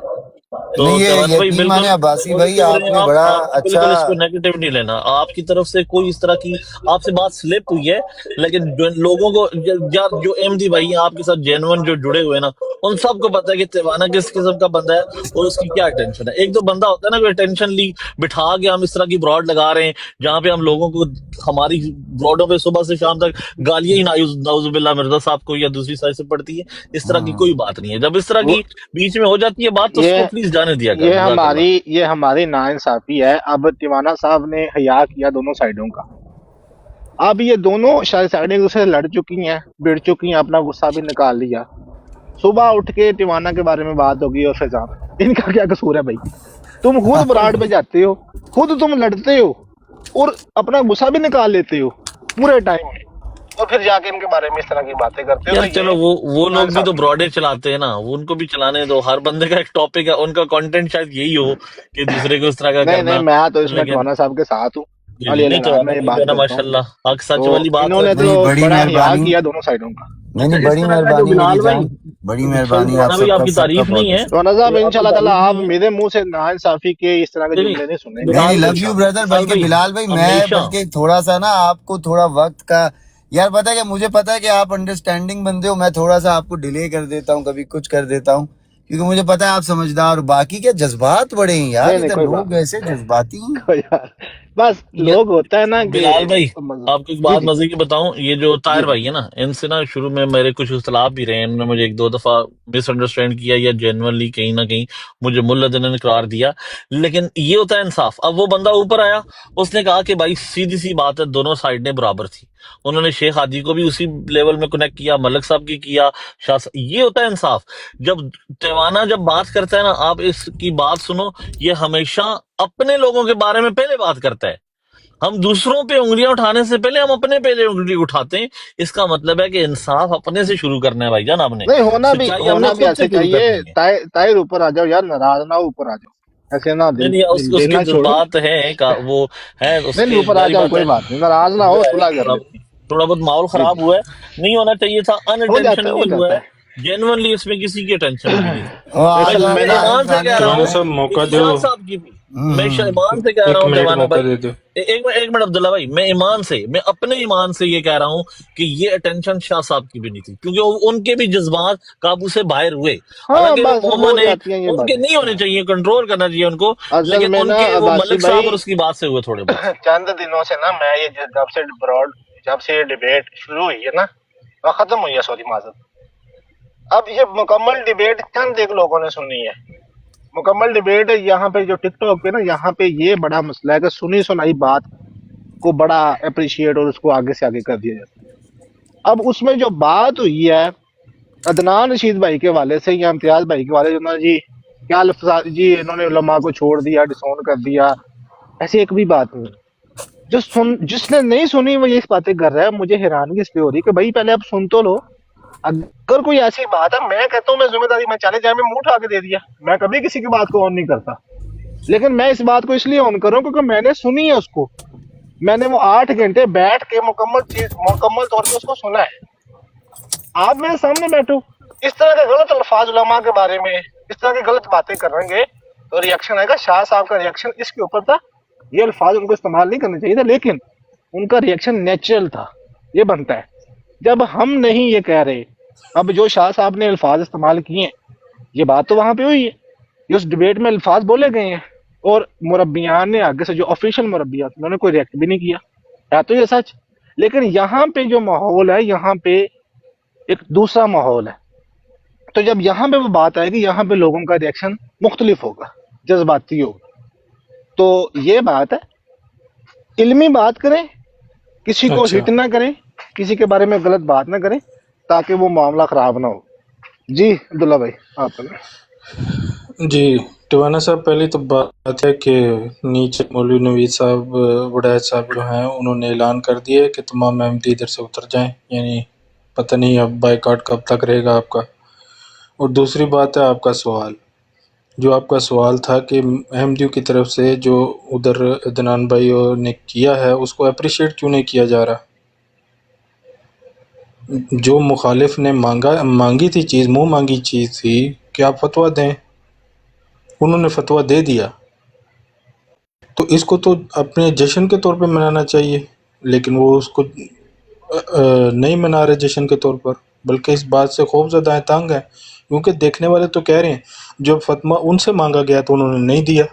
تو نہیں یہ تیوانی بھائی یقین بالکل مانے عباسی بھائی پازیٹیو آپ رہیں، نے بڑا آپ اچھا بالکل اس کو نیگیٹو نہیں لینا۔ آپ کی طرف سے کوئی اس طرح کی آپ سے بات سلپ ہوئی ہے، لیکن لوگوں کو یار جو احمدی بھائی ہیں آپ کے ساتھ جینون جو جڑے ہوئے ہیں نا، ان سب کو پتا ہے کہ تیوانہ کس قسم کا بندہ ہے اور اس کی کیا ٹینشن ہے۔ ایک تو بندہ ہوتا ہے نا کوئی ٹینشن لی بٹھا کے ہم اس طرح کی براڈ لگا رہے ہیں جہاں پہ ہم لوگوں کو ہماری براڈوں پہ صبح سے شام تک گالیاں ہی نعوذ باللہ مرزا صاحب کو یا دوسری سائڈ سے پڑتی ہے۔ اس طرح کی کوئی بات نہیں ہے، جب اس طرح وہ کی بیچ میں ہو جاتی ہے بات تو اس یہ کو پلیز جانے دیا کر۔ جزاک اللہ۔ یہ ہماری ناانصافی ہے۔ اب تیوانہ صاحب نے حیا کیا دونوں سائڈوں کا، اب یہ دونوں سائڈیں ایک دوسرے سے لڑ چکی ہیں، بڑ چکی ہیں، اپنا غصہ بھی نکال لیا۔ صبح اٹھ کے تیوانہ کے بارے میں بات ہوگی اور فیضان، ان کا کیا قصور ہے بھائی؟ تم خود براڈ پہ جاتے ہو، خود تم لڑتے ہو اور اپنا غصہ بھی نکال لیتے ہو پورے ٹائم میں، اور پھر جا کے ان کے بارے میں اس طرح کی باتیں کرتے ہو، یار تو چلو یہ وہ لوگ بھی تو ناانصافی ہے۔ براڈے چلاتے ہیں نا، وہ ان کو بھی چلانے دو، ہر بندے کا ایک ٹاپک ہے، ان کا کنٹینٹ شاید یہی ہو کہ دوسرے کو اس طرح کا نہیں کرنا، میں تو اس میں لیکن ٹوانا صاحب کے ساتھ ہوں، جی جی علی نہیں اللہ تو نام آنا میں یہ بھائی جو ہے بات نا کرتا ہوں۔ ماشاء اللہ حق تو سچ والی بات انہوں نے کرتے تو ہیں۔ نہیں بڑی بڑا حیا مہربانی، کیا دونوں سائڈوں کا۔ نہیں نہیں اچھا، اس بڑی طرح کا جو مہربانی میری بلال بھائی، جان، بڑی چل مہربانی آپ ٹوانا بھائی آپ کی سب کا تعریف بہت نہیں ہے، اچھا۔ ٹوانا صاحب یہ آپ کی انشاءاللہ تعالیٰ تعریف آپ نہیں ہے۔ میرے منہ سے ناانصافی کے اس طرح کے نہیں جملے نہیں سنیں گے نہیں نہیں بلال لو بھائی، یو انشاءاللہ۔ بردر، بلال بلکہ بھائی بلال بھائی میں ہمیشہ بلکہ تھوڑا سا نا آپ کو تھوڑا وقت کا یار پتہ ہے کہ مجھے پتا ہے کہ آپ انڈرسٹینڈنگ بندے ہو، میں تھوڑا سا آپ کو ڈیلے کر دیتا ہوں، کبھی کچھ کر دیتا ہوں، کیونکہ مجھے پتا ہے آپ سمجھدار، باقی کیا جذبات بڑے ہیں یار، نہیں ادھر کوئی بات لوگ ایسے جذباتی ہیں۔ کوئی بات بس لوگ ہوتا ہے نا کہ بلال بھائی آپ کو ایک جی بات جی مزے کی بتاؤں، یہ جو جی طاہر جی بھائی ہے نا، ان سے نا شروع میں میرے کچھ اختلاف بھی رہے، انہوں نے مجھے ایک دو دفعہ مس انڈرسٹینڈ کیا یا جینورلی کہیں نہ کہیں مجھے ملدن قرار دیا، لیکن یہ ہوتا ہے انصاف۔ اب وہ بندہ اوپر آیا، اس نے کہا کہ بھائی سیدھی سی بات ہے، دونوں سائڈیں برابر تھی، انہوں نے شیخ ہادی کو بھی اسی لیول میں کنیکٹ کیا، ملک صاحب کی کیا، یہ ہوتا ہے انصاف۔ جب تیوانہ جب بات کرتا ہے نا، آپ اس کی بات سنو، یہ ہمیشہ اپنے لوگوں کے بارے میں پہلے بات کرتا ہے۔ ہم دوسروں پہ انگلیاں اٹھانے سے پہلے ہم اپنے پہ انگلی اٹھاتے ہیں، اس کا مطلب ہے کہ انصاف اپنے سے شروع کرنا ہے بھائی جان، آپ نے نہیں سچائی ہم نے ہونا بھی خود سے ایسے شروع چاہیے۔ کرنی ہے۔ طاہر اوپر آ جاؤ یار، ناراض نہ ہو، اوپر آ جاؤ، ایسے نہ نہیں دل نہیں دل اس کے دینا چھوڑو۔ جذبات ہیں وہ ہے اس نہیں کے، اوپر آ ظاہری جاؤ، بات ہے کوئی بات نہیں، ناراض نہ ہو، ہوا ہے صلح کر لیتے ہیں۔ تھوڑا بہت ماحول جی جی خراب ہوا ہے، نہیں ہونا چاہیے تھا، ان ہو انٹینشنلی ہوا جاتا ہے، ہے۔ جینوئنلی اس میں کسی کی ٹینشن بھی نہیں تھی۔ اور میں اصل آپ میں میں نا طاہر ایمان سے کہہ جانے رہا تیوانا ہوں میں صاحب موقع کہ دو، شاہ صاحب کی بھی، میں ایمان سے کہہ رہا ایک ہوں منٹ تیوانہ موقع بھائی، دے دو۔ ایک منٹ عبداللہ بھائی، میں ایمان سے، میں اپنے ایمان سے یہ کہہ رہا ہوں کہ یہ اٹینشن شاہ صاحب کی بھی نہیں تھی، کیونکہ ان کے بھی جذبات قابو سے باہر ہوئے، ہاں حالانکہ وہ بس ہو مومن ہیں، جاتی ہیں یہ ان کے باتیں۔ نہیں ہونے چاہیے، کنٹرول کرنا چاہیے ان کو، اصل لیکن میں ان نا کے وہ عباسی ملک صاحب بھائی اور اس کی بات سے ہوئے تھوڑے بہت۔ چند دنوں سے نا میں یہ جب سے یہ ڈیبیٹ شروع ہوئی ہے نا، اور ختم ہوئی ہے، سوری معذرت، اب یہ مکمل ڈیبیٹ چند ایک لوگوں نے سنی ہے، مکمل ڈیبیٹ یہاں پہ جو ٹک ٹاک پہ نا، یہاں پہ یہ بڑا مسئلہ ہے کہ سنی سنائی بات کو بڑا اپریشیٹ اور اس کو آگے سے آگے کر دیا جاتا ہے۔ اب اس میں جو بات ہوئی ہے عدنان رشید بھائی کے والے سے یا امتیاز بھائی کے والے سے، جی کیا لفظ جی انہوں نے علماء کو چھوڑ دیا، ڈسون کر دیا، ایسی ایک بھی بات نہیں۔ جس نے نہیں سنی وہ یہ باتیں کر رہا ہے، مجھے حیرانگی اس پہ ہو رہی کہ بھائی پہلے آپ سن تو لو۔ اگر کوئی ایسی بات ہے، میں کہتا ہوں میں ذمہ داری، میں چلے جائے میں منہ اٹھا کے دے دیا، میں کبھی کسی کی بات کو آن نہیں کرتا، لیکن میں اس بات کو اس لیے آن کروں کیونکہ میں نے سنی ہے اس کو، میں نے وہ 8 گھنٹے بیٹھ کے مکمل طور پہ اس کو سنا ہے۔ آپ میرے سامنے بیٹھو، اس طرح کے غلط الفاظ علماء کے بارے میں، اس طرح کی غلط باتیں کریں گے تو ریئیکشن آئے گا۔ شاہ صاحب کا ریئیکشن اس کے اوپر تھا، یہ الفاظ ان کو استعمال نہیں کرنے چاہیے تھا، لیکن ان کا ریئیکشن نیچرل تھا، یہ بنتا ہے۔ جب ہم نہیں یہ کہہ رہے، اب جو شاہ صاحب نے الفاظ استعمال کیے ہیں، یہ بات تو وہاں پہ ہوئی ہے، یہ اس ڈیبیٹ میں الفاظ بولے گئے ہیں، اور مربیان نے آگے سے جو آفیشیل مربیات انہوں نے کوئی ریئیکٹ بھی نہیں کیا ہے، تو یہ سچ۔ لیکن یہاں پہ جو ماحول ہے، یہاں پہ ایک دوسرا ماحول ہے، تو جب یہاں پہ وہ بات آئے گی، یہاں پہ لوگوں کا ریئیکشن مختلف ہوگا، جذباتی ہوگا۔ تو یہ بات ہے، علمی بات کریں، کسی کو اچھا ہٹ نہ کریں، کسی کے بارے میں غلط بات نہ کریں تاکہ وہ معاملہ خراب نہ ہو۔ جی عبداللہ بھائی آپ جی ٹوانا صاحب، پہلی تو بات ہے کہ نیچے مولوی نوید صاحب وڈائد صاحب جو ہیں انہوں نے اعلان کر دیا ہے کہ تمام احمدی ادھر سے اتر جائیں، یعنی پتہ نہیں اب بائیکاٹ کب تک رہے گا آپ کا۔ اور دوسری بات ہے آپ کا سوال، جو آپ کا سوال تھا کہ احمدیوں کی طرف سے جو ادھر عدنان بھائی نے کیا ہے اس کو اپریشیٹ کیوں نہیں کیا جا رہا؟ جو مخالف نے مانگی تھی چیز، منہ مانگی چیز تھی کہ آپ فتویٰ دیں، انہوں نے فتویٰ دے دیا، تو اس کو تو اپنے جشن کے طور پہ منانا چاہیے، لیکن وہ اس کو نہیں منا رہے جشن کے طور پر، بلکہ اس بات سے خوف زدہ ہیں، تنگ ہیں، کیونکہ دیکھنے والے تو کہہ رہے ہیں جب فتویٰ ان سے مانگا گیا تو انہوں نے نہیں دیا۔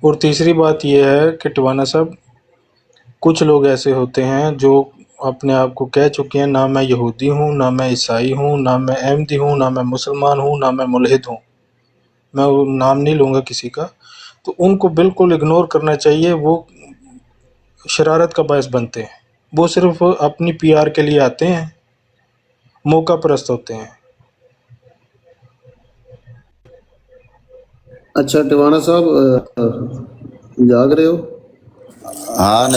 اور تیسری بات یہ ہے کہ ٹوانا صاحب، کچھ لوگ ایسے ہوتے ہیں جو اپنے آپ کو کہہ چکے ہیں نہ میں یہودی ہوں، نہ میں عیسائی ہوں، نہ میں احمدی ہوں، نہ میں مسلمان ہوں، نہ میں ملحد ہوں، میں وہ نام نہیں لوں گا کسی کا، تو ان کو بالکل اگنور کرنا چاہیے، وہ شرارت کا باعث بنتے ہیں، وہ صرف اپنی پی آر کے لیے آتے ہیں، موقع پرست ہوتے ہیں۔ اچھا ٹوانا صاحب جاگ رہے ہو؟ ہاں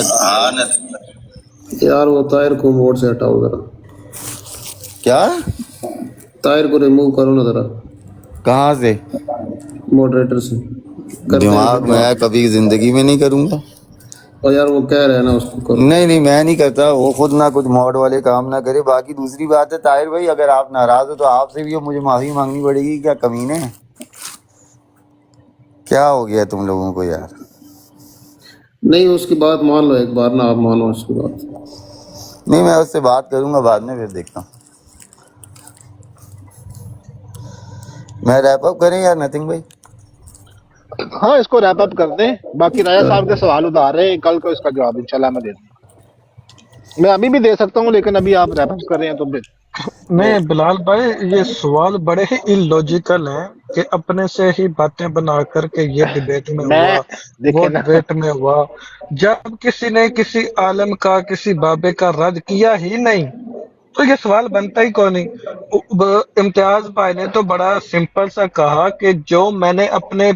یار وہ طاہر کو موڈ سے ہٹاؤ ذرا، کیا طاہر کو ریموو کرو نا ذرا کہاں سے؟ ماڈریٹر سے، کرتے ہیں دماغ پھر میں بات۔ کبھی زندگی میں نہیں کروں گا۔ اور یار وہ کہہ رہے ہیں نا اس کو کرو۔ نہیں میں نہیں کرتا، وہ خود نہ کچھ موڈ والے کام نہ کرے۔ باقی دوسری بات ہے طاہر بھائی، اگر آپ ناراض ہو تو آپ سے بھی مجھے معافی مانگنی پڑے گی۔ کیا کمینے ہیں؟ کیا ہو گیا تم لوگوں کو یار؟ نہیں اس کی بات مان لو ایک بار نا، آپ مانو اس کی بات۔ نہیں میں اس سے بات کروں گا بعد میں، پھر دیکھتا ہوں۔ میں ریپ اپ کریں یا نتھنگ بھائی؟ ہاں اس کو ریپ اپ کر دیں، باقی راجا صاحب کے سوال ادھار رہے ہیں، کل کو اس کا جواب انشاءاللہ میں دے دوں گا، میں ابھی بھی دے سکتا ہوں، لیکن ابھی آپ ریپ اپ کر رہے ہیں تو نہیں بلال بھائی، یہ سوال بڑے ہی illogical ہیں کہ اپنے سے ہی باتیں بنا کر کے یہ ڈبیٹ میں میں ہوا، دیکھیں وہ نا، ڈبیٹ میں ہوا، جب کسی نے کسی عالم کا کسی بابے کا رد کیا ہی نہیں تو یہ سوال بنتا ہی کون نہیں۔ امتیاز بھائی نے تو بڑا سمپل سا کہا کہ جو میں نے اپنے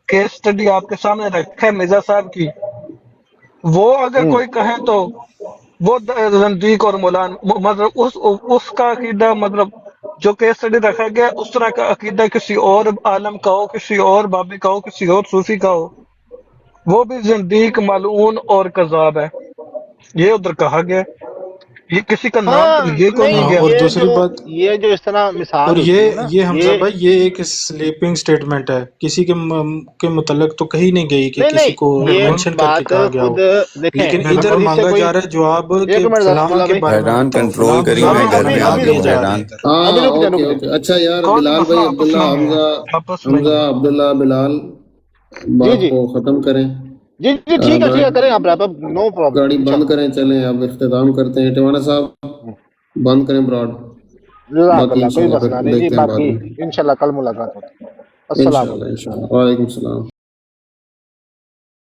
کیس اسٹڈی آپ کے سامنے رکھا ہے مرزا صاحب کی، وہ اگر کوئی کہے تو وہ زندیق اور مولان، مطلب اس کا عقیدہ، مطلب جو کیس اسٹڈی رکھا گیا اس طرح کا عقیدہ کسی اور عالم کا ہو، کسی اور بابے کا ہو، کسی اور صوفی کا ہو، وہ بھی زندیق، ملعون اور کذاب ہے، یہ ادھر کہا گیا۔ یہ کسی کا نام تو ہاں لیے کو نہیں نہیں، گیا۔ اور دوسری بات، یہ جو اس طرح اور مثال ہوتی ہے نا، یہ حمزہ یہ بھائی، یہ ایک سلیپنگ سٹیٹمنٹ ہے، کسی کے متعلق تو کہیں نہیں گئی کہ نہیں کسی کو یہ بالکل مینشن کر کے بات کہا گیا ہو، خود دیکھیں، لیکن ادھر بالکل حدیث سے مانگا کوئی، جا رہا ہے جواب کہ ایک منٹ فلاں عبداللہ کے بھائی، بارے میں حیران بتاؤ، کنٹرول فلاں کری، بزرگ میں کا گھر نام میں آ ابھی نہیں گیا لیا رک ہوں، جائیں، جا رہا حیران۔ ادھر۔ ہاں ابھی رک جائیں، اوکے رک جائیں، اوکے، اچھا یار کون بلال مسئلہ بھائی، آپس عبداللہ میں ہی ہے، حمزہ، آپس میں ہی حمزہ ہے۔ عبداللہ بلال جی بات جی کو ختم کریں، جی جی، ٹھیک ہے ٹھیک ہے، کریں آپ ریپ اپ، نو پرابلم گاڑی بند انشاءاللہ۔ کریں، چلیں اب اختتام کرتے ہیں۔ ٹوانا صاحب بند کریں براڈ، جزاک باقی اللہ، کوئی انشاءاللہ مسئلہ پھر نہیں جی، دیکھتے ہیں بعد باقی میں۔ انشاءاللہ کل ملاقات ہوتی ہے۔ السلام انشاءاللہ علیکم۔ انشاءاللہ، وعلیکم السلام۔